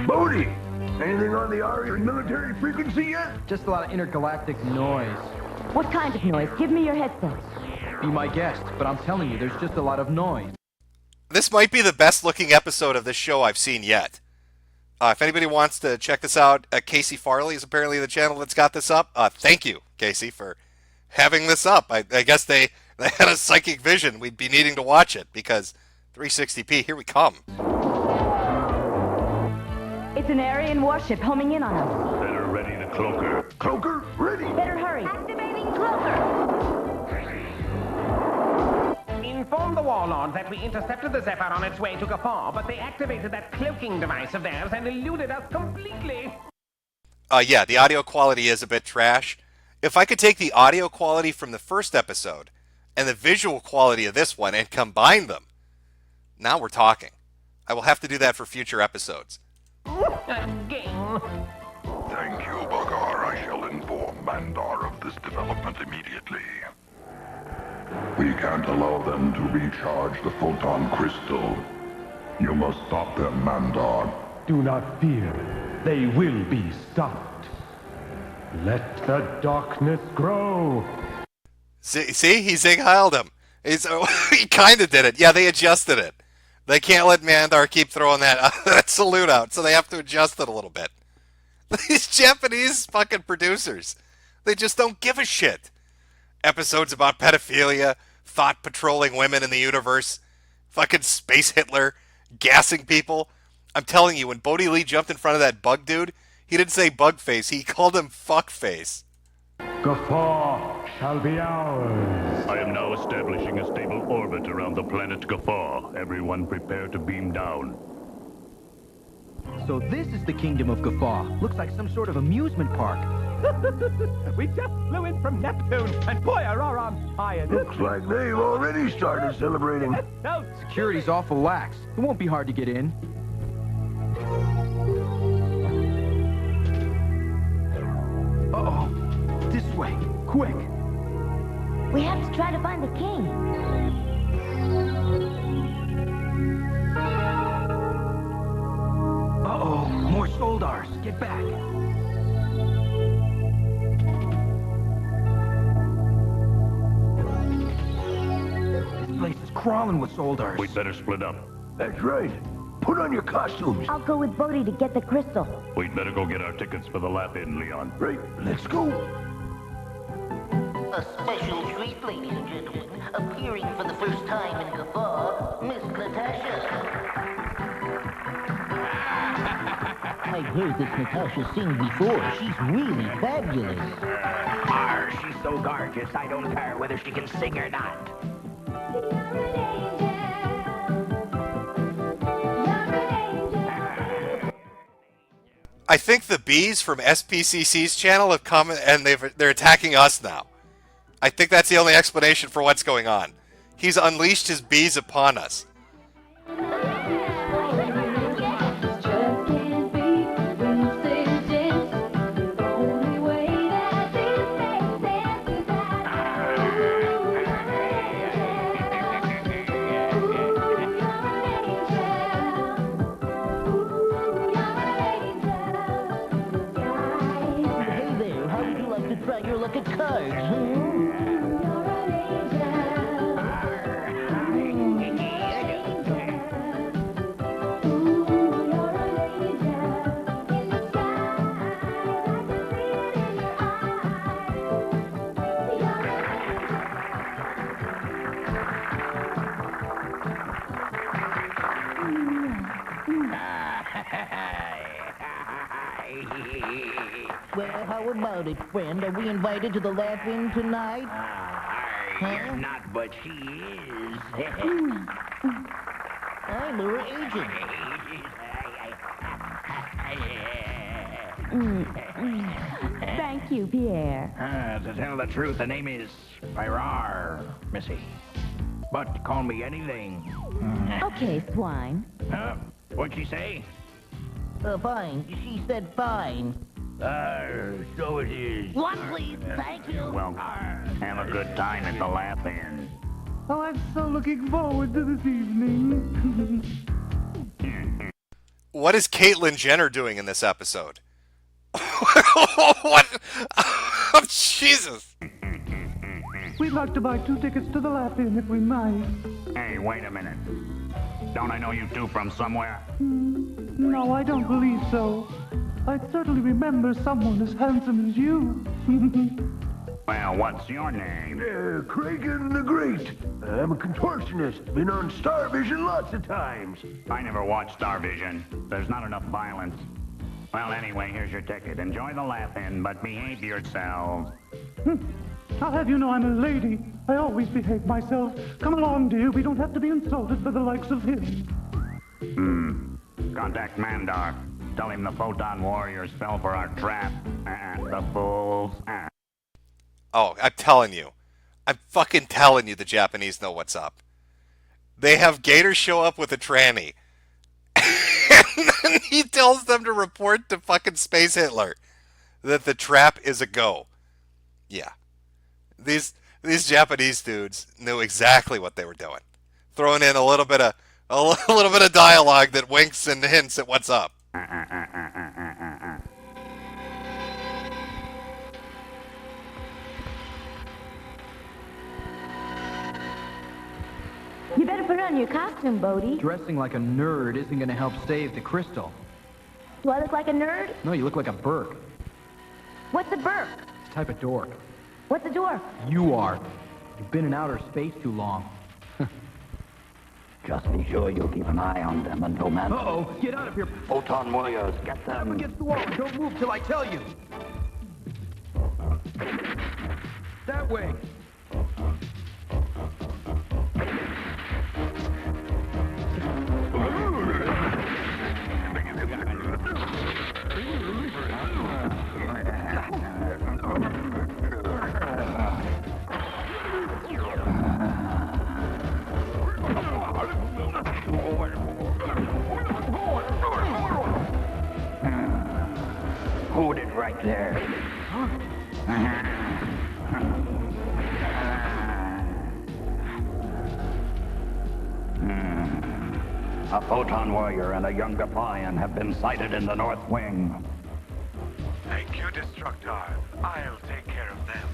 Bodhi, anything on the Aryan military frequency yet? Just a lot of intergalactic noise. What kind of noise? Give me your headset. Be my guest, but I'm telling you, there's just a lot of noise. This might be the best looking episode of this show I've seen yet. If anybody wants to check this out, Casey Farley is apparently the channel that's got this up. Thank you, Casey, for having this up. I guess they had a psychic vision. We'd be needing to watch it because 360p, here we come. It's an Aryan warship homing in on us. Better ready the cloaker. Cloaker, ready. Better hurry. Activating cloaker. Inform the Warlords that we intercepted the Zephyr on its way to Gafar, but they activated that cloaking device of theirs and eluded us completely. Yeah, the audio quality is a bit trash. If I could take the audio quality from the first episode and the visual quality of this one and combine them, now we're talking. I will have to do that for future episodes. Again. Thank you, Bagar. I shall inform Mandar of this development immediately. We can't allow them to recharge the photon crystal. You must stop them, Mandar. Do not fear. They will be stopped. Let the darkness grow. See? He zig-heiled him. He kind of did it. Yeah, they adjusted it. They can't let Mandar keep throwing that salute out, so they have to adjust it a little bit. These Japanese fucking producers, they just don't give a shit. Episodes about pedophilia, thought-patrolling women in the universe, fucking space Hitler, gassing people. I'm telling you, when Bodhi Lee jumped in front of that bug dude, he didn't say bug face, he called him fuck face. Gafar shall be ours. I am now establishing a stable orbit around the planet Gafar. Everyone prepare to beam down. So this is the kingdom of Gafar. Looks like some sort of amusement park. We just flew in from Neptune, and boy, are our arms tired. Looks like they've already started celebrating. No. Security's awful lax. It won't be hard to get in. Uh-oh. This way. Quick. We have to try to find the king. Uh-oh. More Soldars. Get back. This place is crawling with Soldars. We'd better split up. That's right. Put on your costumes. I'll go with Bodhi to get the crystal. We'd better go get our tickets for the lap-in, Leon. Right, let's go. A special treat, ladies and gentlemen. Appearing for the first time in Gafar, Miss Natasha. I've heard this Natasha sing before. She's really fabulous. She's so gorgeous, I don't care whether she can sing or not. I think the bees from SPCC's channel have come and they're attacking us now. I think that's the only explanation for what's going on. He's unleashed his bees upon us. look at cards, huh? Well, how about it, friend? Are we invited to the laugh-in tonight? You're not, but she is. I'm her agent. Thank you, Pierre. To tell the truth, the name is Pyrar, Missy. But call me anything. Okay, swine. What'd she say? Fine. She said fine. So it is. One, please. Thank you. Well, have a good time at the laugh-in. Oh, I'm so looking forward to this evening. What is Caitlyn Jenner doing in this episode? What? Oh, Jesus. We'd like to buy 2 tickets to the laugh-in if we might. Hey, wait a minute. Don't I know you two from somewhere? No, I don't believe so. I certainly remember someone as handsome as you. Well, what's your name? Kragan the Great. I'm a contortionist. Been on Starvision lots of times. I never watched Starvision. There's not enough violence. Well, anyway, here's your ticket. Enjoy the laugh-in, but behave yourselves. I'll have you know I'm a lady. I always behave myself. Come along, dear. We don't have to be insulted by the likes of him. Contact Mandar. Tell him the Photon Warriors fell for our trap. And the fools. Oh, I'm telling you. I'm fucking telling you the Japanese know what's up. They have Gator show up with a tranny. And then he tells them to report to fucking Space Hitler that the trap is a go. Yeah. These Japanese dudes knew exactly what they were doing. Throwing in a little bit of dialogue that winks and hints at what's up. You better put on your costume, Bodhi. Dressing like a nerd isn't going to help save the crystal. Do I look like a nerd? No, you look like a Burk. What's a Burk? It's a type of dork. What's a dwarf? You are. You've been in outer space too long. Just be sure you keep an eye on them and no matter. Uh-oh, get out of here. Photon Warriors, get them. Up against the wall. Don't move till I tell you. That way. Hold it right there. A Photon Warrior and a young Defiant have been sighted in the North Wing. Thank you, Destructor. I'll take care of them.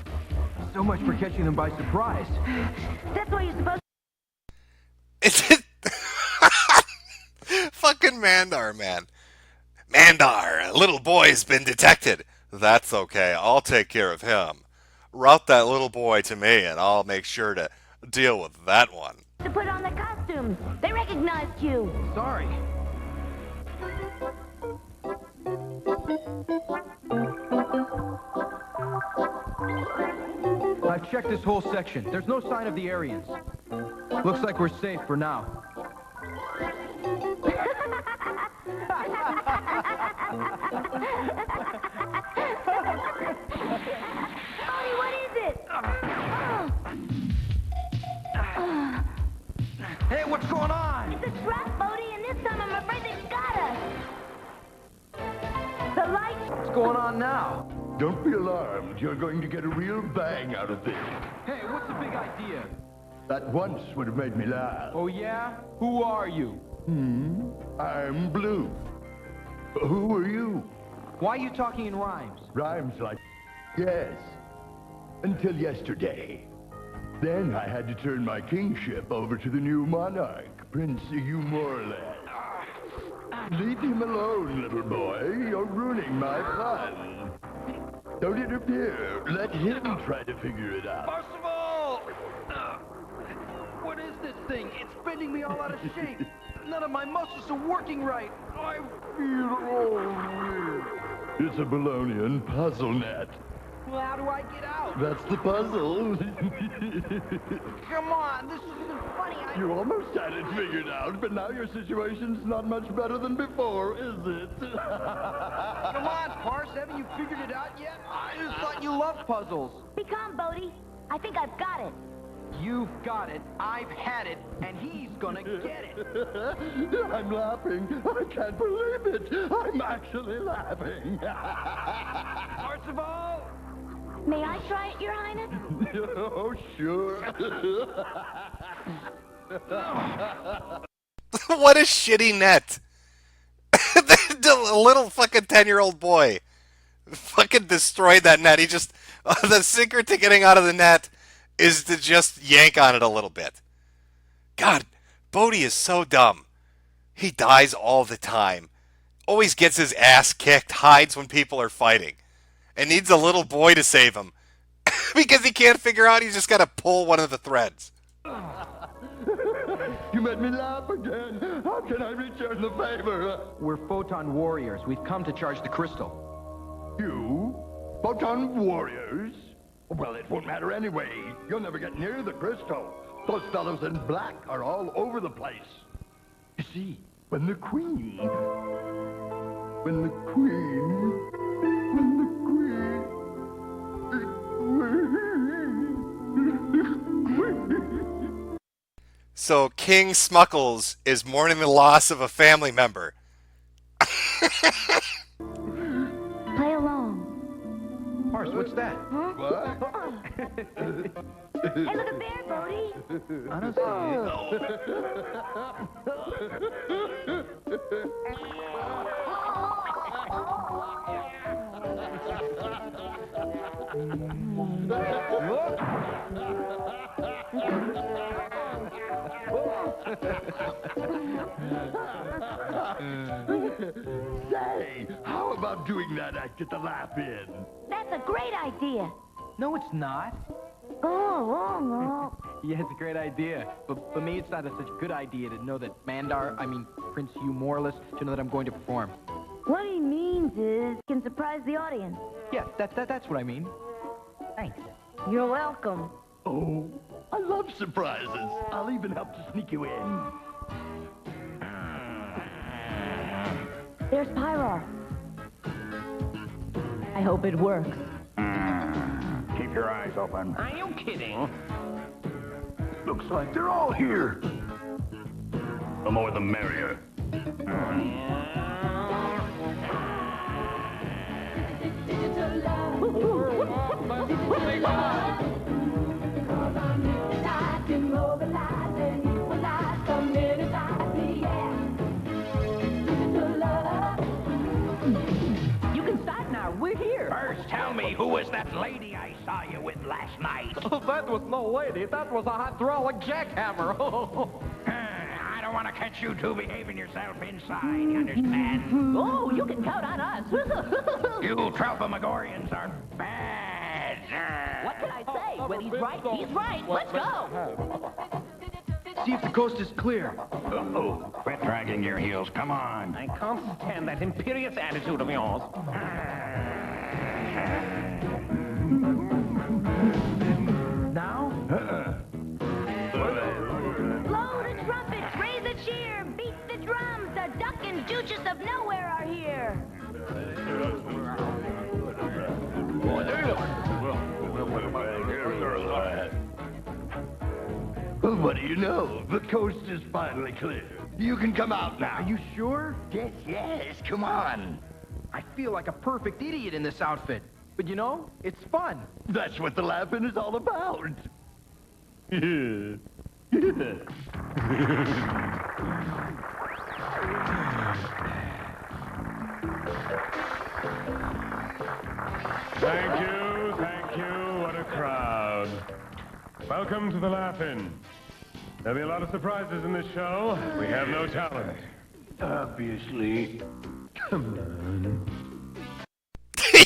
So much for catching them by surprise. That's why you're supposed Fucking Mandar, man. Mandar, a little boy's been detected. That's okay. I'll take care of him. Route that little boy to me, and I'll make sure to deal with that one. to put on the costumes. They recognized you. Sorry. I've checked this whole section. There's no sign of the Aryans. Looks like we're safe for now. Bodhi, what is it? Hey, what's going on? It's a trap, Bodhi, and this time I'm afraid they've got us. The lights. What's going on now? Don't be alarmed. You're going to get a real bang out of this. Hey, what's the big idea? That once would have made me laugh. Oh, yeah? Who are you? I'm Blue. Who are you? Why are you talking in rhymes? Rhymes like... Yes. until yesterday. Then I had to turn my kingship over to the new monarch, Prince Umorless. Leave him alone, little boy. You're ruining my fun. Don't interfere. Let him try to figure it out. Percival! What is this thing? It's bending me all out of shape. None of my muscles are working right. I feel all weird. It's a Bolognian puzzle net. Well, how do I get out? That's the puzzle. Come on, this isn't funny. You almost had it figured out, but now your situation's not much better than before, is it? Come on, Parse, haven't you figured it out yet? I just thought you loved puzzles. Be calm, Bodhi. I think I've got it. You've got it, I've had it, and he's gonna get it. I'm laughing. I can't believe it. I'm actually laughing. Percival! May I try it, Your Highness? Oh, sure. What a shitty net. The little fucking 10-year-old boy fucking destroyed that net. He just... the secret to getting out of the net is to just yank on it a little bit. God, Bodhi is so dumb. He dies all the time. Always gets his ass kicked, hides when people are fighting. And needs a little boy to save him. Because he can't figure out, he's just got to pull one of the threads. You made me laugh again. How can I return the favor? We're Photon Warriors. We've come to charge the crystal. You? Photon Warriors? Well, it won't matter anyway. You'll never get near the crystal. Those fellows in black are all over the place. You see, when the queen... So King Smuckles is mourning the loss of a family member. Play along. Parse, what's that? Huh? What? Hey, look at there, Bodhi. I don't see Say, how about doing that act at the Laugh-In? That's a great idea. No, it's not. Oh. Yeah, it's a great idea. But for me, it's not such a good idea to know that Prince Umorless, to know that I'm going to perform. What he means is can surprise the audience. Yeah, that's what I mean. Thanks. You're welcome. Oh, I love surprises. I'll even help to sneak you in. There's Pyro. I hope it works. Keep your eyes open. Are you kidding? Looks like they're all here. The more the merrier. You can start now. We're here. First, tell me, who was that lady I saw you with last night? Oh, that was no lady. That was a hydraulic jackhammer. I don't want to catch you two behaving yourself inside, you understand? Oh, you can count on us. You Tralphamagorians are bad. What can I say? When he's right, he's right. Let's go. See if the coast is clear. Uh-oh. Quit dragging your heels. Come on. I can't stand that imperious attitude of yours. Now? Blow the trumpets, raise a cheer, beat the drums. The duck and Duchess of Nowhere are here. Well, what do you know? The coast is finally clear. You can come out now. Are you sure? Yes, come on. I feel like a perfect idiot in this outfit. But you know, it's fun. That's what the Laugh-In is all about. Thank you. What a crowd. Welcome to the Laugh-In. There'll be a lot of surprises in this show. We have no talent. Obviously. Come on.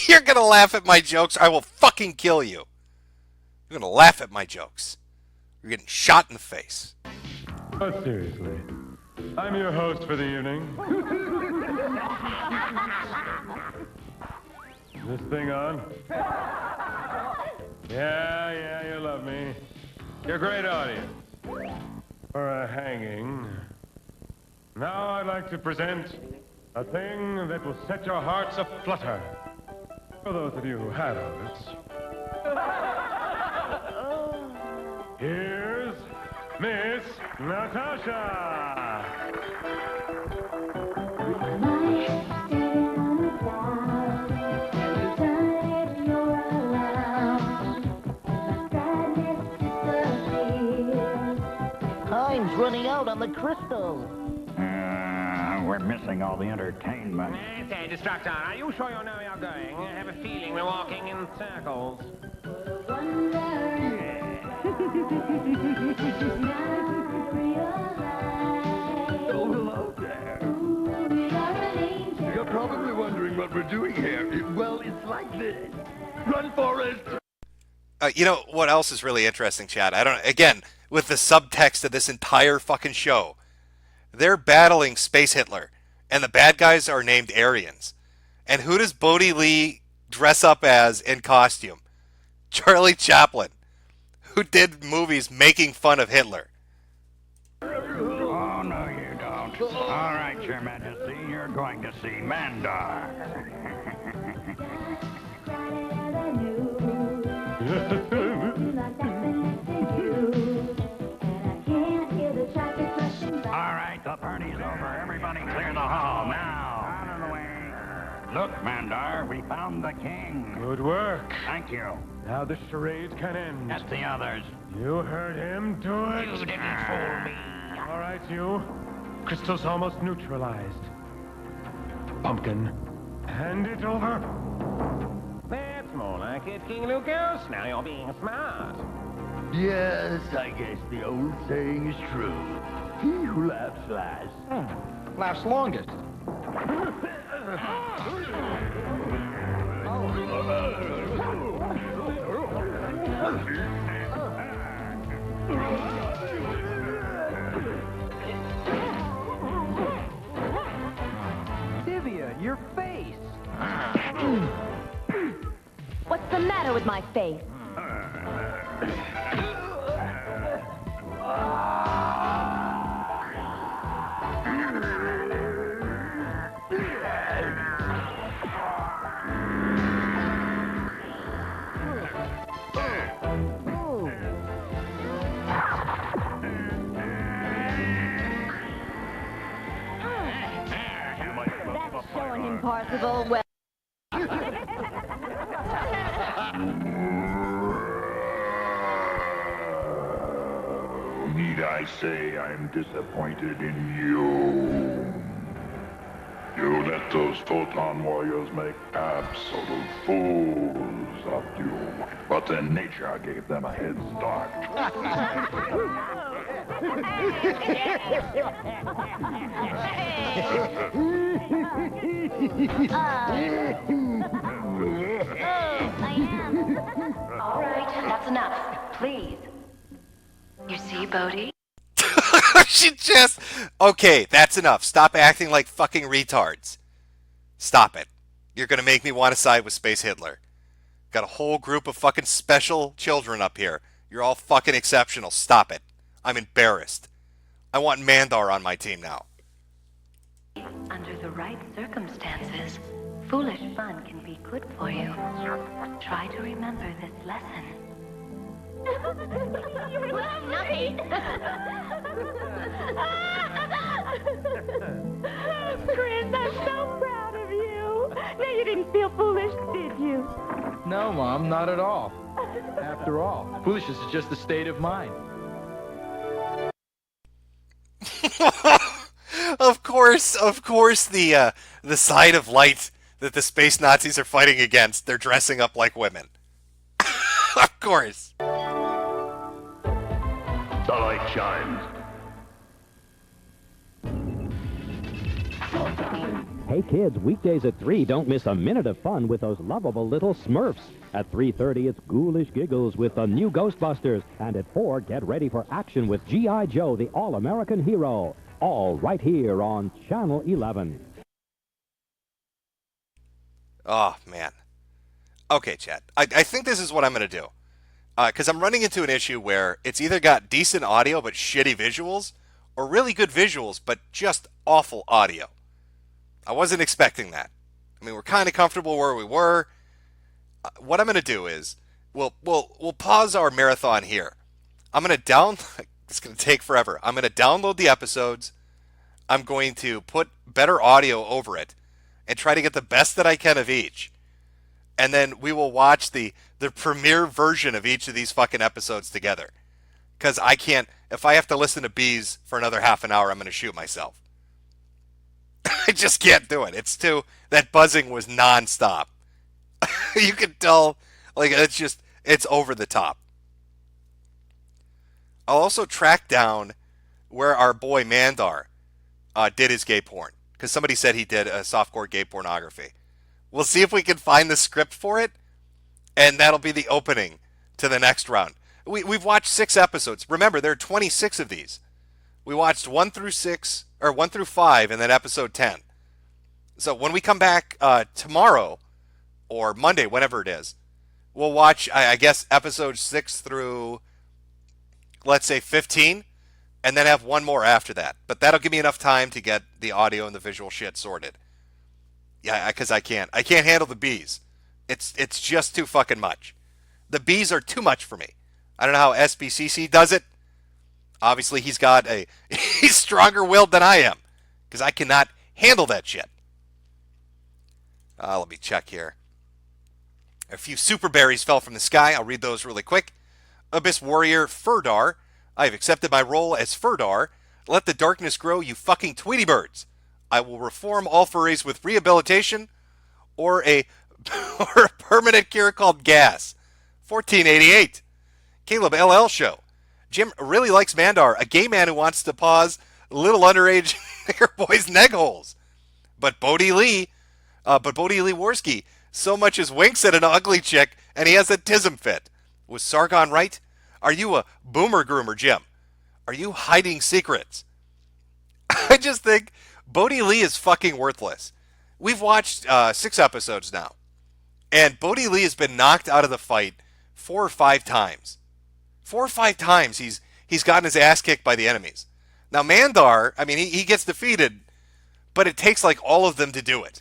You're gonna laugh at my jokes? I will fucking kill you. You're gonna laugh at my jokes. You're getting shot in the face. But seriously, I'm your host for the evening. Is this thing on? Yeah, you love me. You're a great audience. For a hanging. Now I'd like to present a thing that will set your hearts aflutter. For those of you who have hearts. Here's Miss Natasha. Time's running out on the crystal. We're missing all the entertainment. Say, Instructor, are you sure you know where you're going? I have a feeling we're walking in circles. Oh, hello there. You're probably wondering what we're doing here. Well, it's like this. Run, Forrest! You know what else is really interesting, Chad? Again, with the subtext of this entire fucking show, they're battling Space Hitler, and the bad guys are named Aryans. And who does Bodie Lee dress up as in costume? Charlie Chaplin, who did movies making fun of Hitler. Oh, no, you don't. All right, Your Majesty, you're going to see MANDAR. All right, the party's over. Everybody clear the hall now. Out of the way. Look, MANDAR, we found the king. Good work. Thank you. Now the charade can end. That's the others. You heard him. Do it. You didn't fool me. All right, you. Crystal's almost neutralized. Pumpkin, hand it over. That's more like it, King Lucas. Now you're being smart. Yes, I guess the old saying is true. He who laughs last. Laughs longest. Divya, your face. What's the matter with my face? That's showing him Parzival well. Need I say I'm disappointed in you? You let those Photon warriors make absolute fools of you. But then nature gave them a head start. All right, that's enough. Please. You see, Bodhi? She just... Okay, that's enough. Stop acting like fucking retards. Stop it. You're gonna make me want to side with Space Hitler. Got a whole group of fucking special children up here. You're all fucking exceptional. Stop it. I'm embarrassed. I want Mandar on my team now. Under the right circumstances, foolish fun can be good for you. Try to remember this lesson. Nothing. Chris, I'm so proud of you. Now you didn't feel foolish, did you? No, Mom, not at all. After all, foolishness is just a state of mind. Of course, the side of light that the space Nazis are fighting against, they're dressing up like women. Of course. The light shines. Hey kids, weekdays at 3, don't miss a minute of fun with those lovable little Smurfs. At 3:30, it's ghoulish giggles with the new Ghostbusters. And at 4, get ready for action with G.I. Joe, the all-American hero. All right here on Channel 11. Oh, man. Okay, chat. I think this is what I'm going to do. Because I'm running into an issue where it's either got decent audio but shitty visuals, or really good visuals but just awful audio. I wasn't expecting that. I mean, we're kind of comfortable where we were. What I'm going to do is, we'll pause our marathon here. I'm going to it's going to take forever. I'm going to download the episodes. I'm going to put better audio over it and try to get the best that I can of each. And then we will watch the premiere version of each of these fucking episodes together. Because I can't, if I have to listen to bees for another half an hour, I'm going to shoot myself. I just can't do it. That buzzing was nonstop. You can tell, like, it's over the top. I'll also track down where our boy Mandar did his gay porn. Because somebody said he did a softcore gay pornography. We'll see if we can find the script for it, and that'll be the opening to the next round. We've watched 6 episodes. Remember, there are 26 of these. We watched 1 through 5, and then episode 10. So when we come back tomorrow, or Monday, whenever it is, we'll watch, I guess, episodes 6 through, let's say, 15, and then have one more after that. But that'll give me enough time to get the audio and the visual shit sorted. Yeah, because I can't handle the bees. It's just too fucking much. The bees are too much for me. I don't know how SBCC does it. Obviously, he's stronger willed than I am, because I cannot handle that shit. Let me check here. A few SuperBerries fell from the sky. I'll read those really quick. Abyss Warrior Furdar. I have accepted my role as Furdar. Let the darkness grow, you fucking Tweety birds. I will reform all furries with rehabilitation or a permanent cure called gas. 1488. Caleb LL Show. Jim really likes Mandar, a gay man who wants to pause little underage nigger boys' neg holes. But Bodie Lee Worski so much as winks at an ugly chick and he has a tism fit. Was Sargon right? Are you a boomer groomer, Jim? Are you hiding secrets? I just think Bodie Lee is fucking worthless. We've watched 6 episodes now. And Bodie Lee has been knocked out of the fight 4 or 5 times. 4 or 5 times he's gotten his ass kicked by the enemies. Now Mandar, I mean, he gets defeated, but it takes like all of them to do it.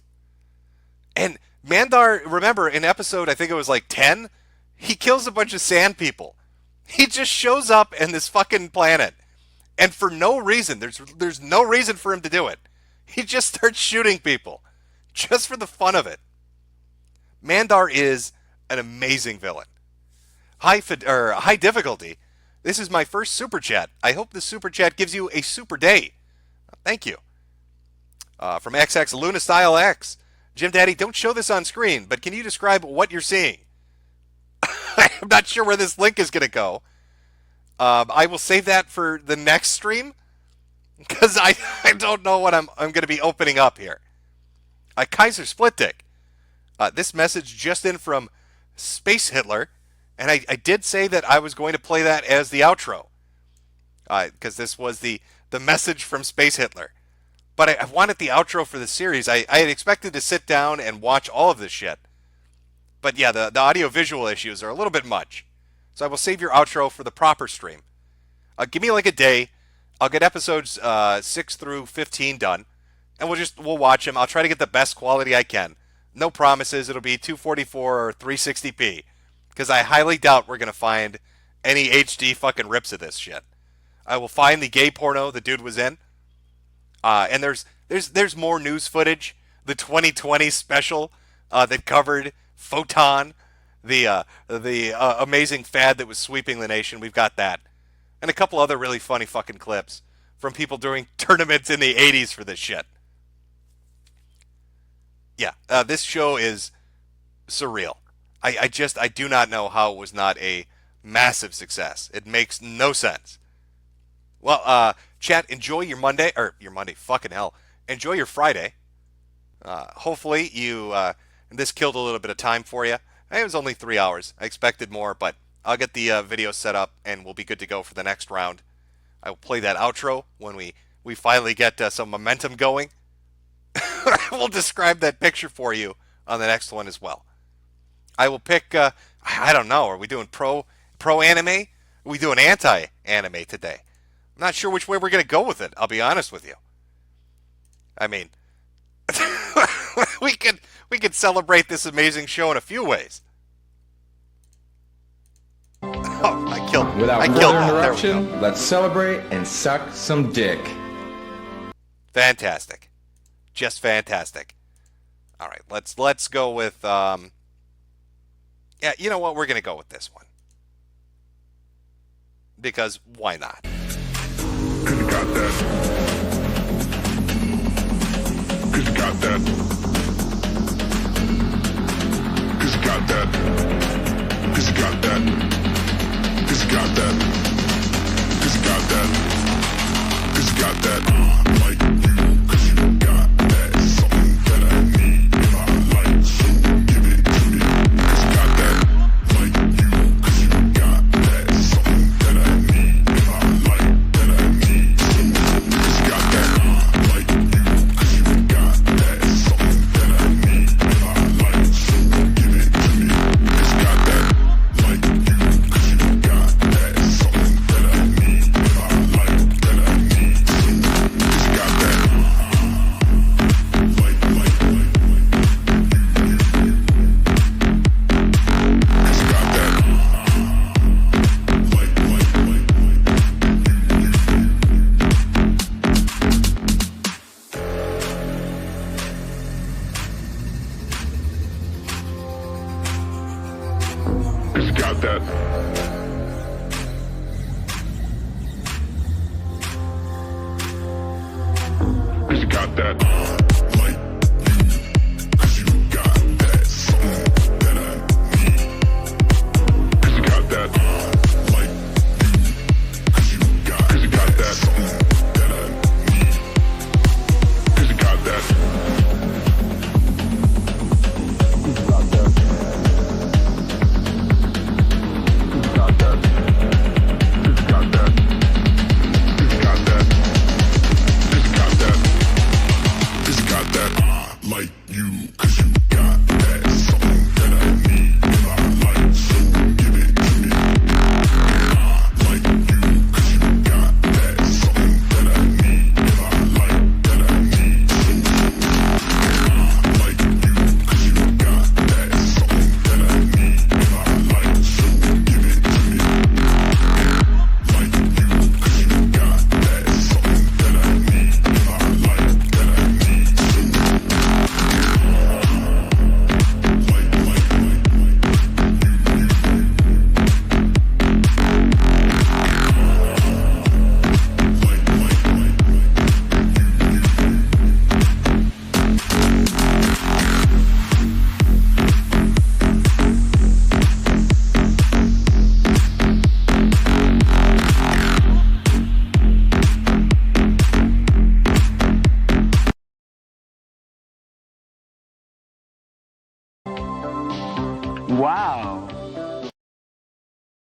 And Mandar, remember in episode, I think it was like 10, he kills a bunch of sand people. He just shows up in this fucking planet. And for no reason, there's no reason for him to do it. He just starts shooting people. Just for the fun of it. Mandar is an amazing villain. High difficulty. This is my first super chat. I hope the super chat gives you a super day. Thank you. From XX Luna Style X. Jim Daddy, don't show this on screen, but can you describe what you're seeing? I'm not sure where this link is going to go. I will save that for the next stream, because I don't know what I'm going to be opening up here. Kaiser Split Dick. This message just in from Space Hitler, and I did say that I was going to play that as the outro, because this was the message from Space Hitler. But I wanted the outro for the series. I had expected to sit down and watch all of this shit. But yeah, the audio-visual issues are a little bit much. So I will save your outro for the proper stream. Give me like a day. I'll get episodes 6 through 15 done. And we'll watch them. I'll try to get the best quality I can. No promises it'll be 244 or 360p. Because I highly doubt we're going to find any HD fucking rips of this shit. I will find the gay porno the dude was in. And there's more news footage. The 2020 special that covered Photon, the amazing fad that was sweeping the nation. We've got that. And a couple other really funny fucking clips from people doing tournaments in the 80s for this shit. Yeah, this show is surreal. I do not know how it was not a massive success. It makes no sense. Well, chat, enjoy your Monday, fucking hell. Enjoy your Friday. Hopefully you, this killed a little bit of time for you. It was only 3 hours. I expected more, but I'll get the video set up and we'll be good to go for the next round. I will play that outro when we finally get some momentum going. We'll describe that picture for you on the next one as well. I will pick, I don't know, are we doing pro anime? Are we doing anti-anime today? I'm not sure which way we're going to go with it, I'll be honest with you. I mean, we could celebrate this amazing show in a few ways. Oh, I killed further interruption, let's celebrate and suck some dick. Fantastic. Just fantastic. All right, let's go with yeah, you know what? We're going to go with this one. Because why not? Cause you got that. Cause you got that. Cause you got that. Cause you got that. Cause you got that. Cause you got that. Cause you got that. Like you, cause you got that. Something that I need in my life, so give it to me. Cause you got that. Like you, cause you got that. Something that I need in my life, that I need, so cause you got that. Like you, cause you got that. Something that I need in my life, so give it to me. Cause you got that. Like you, cause you got that. Something that I need in my life, that I need, so cause you got that. Cause you got that. Cause you got that.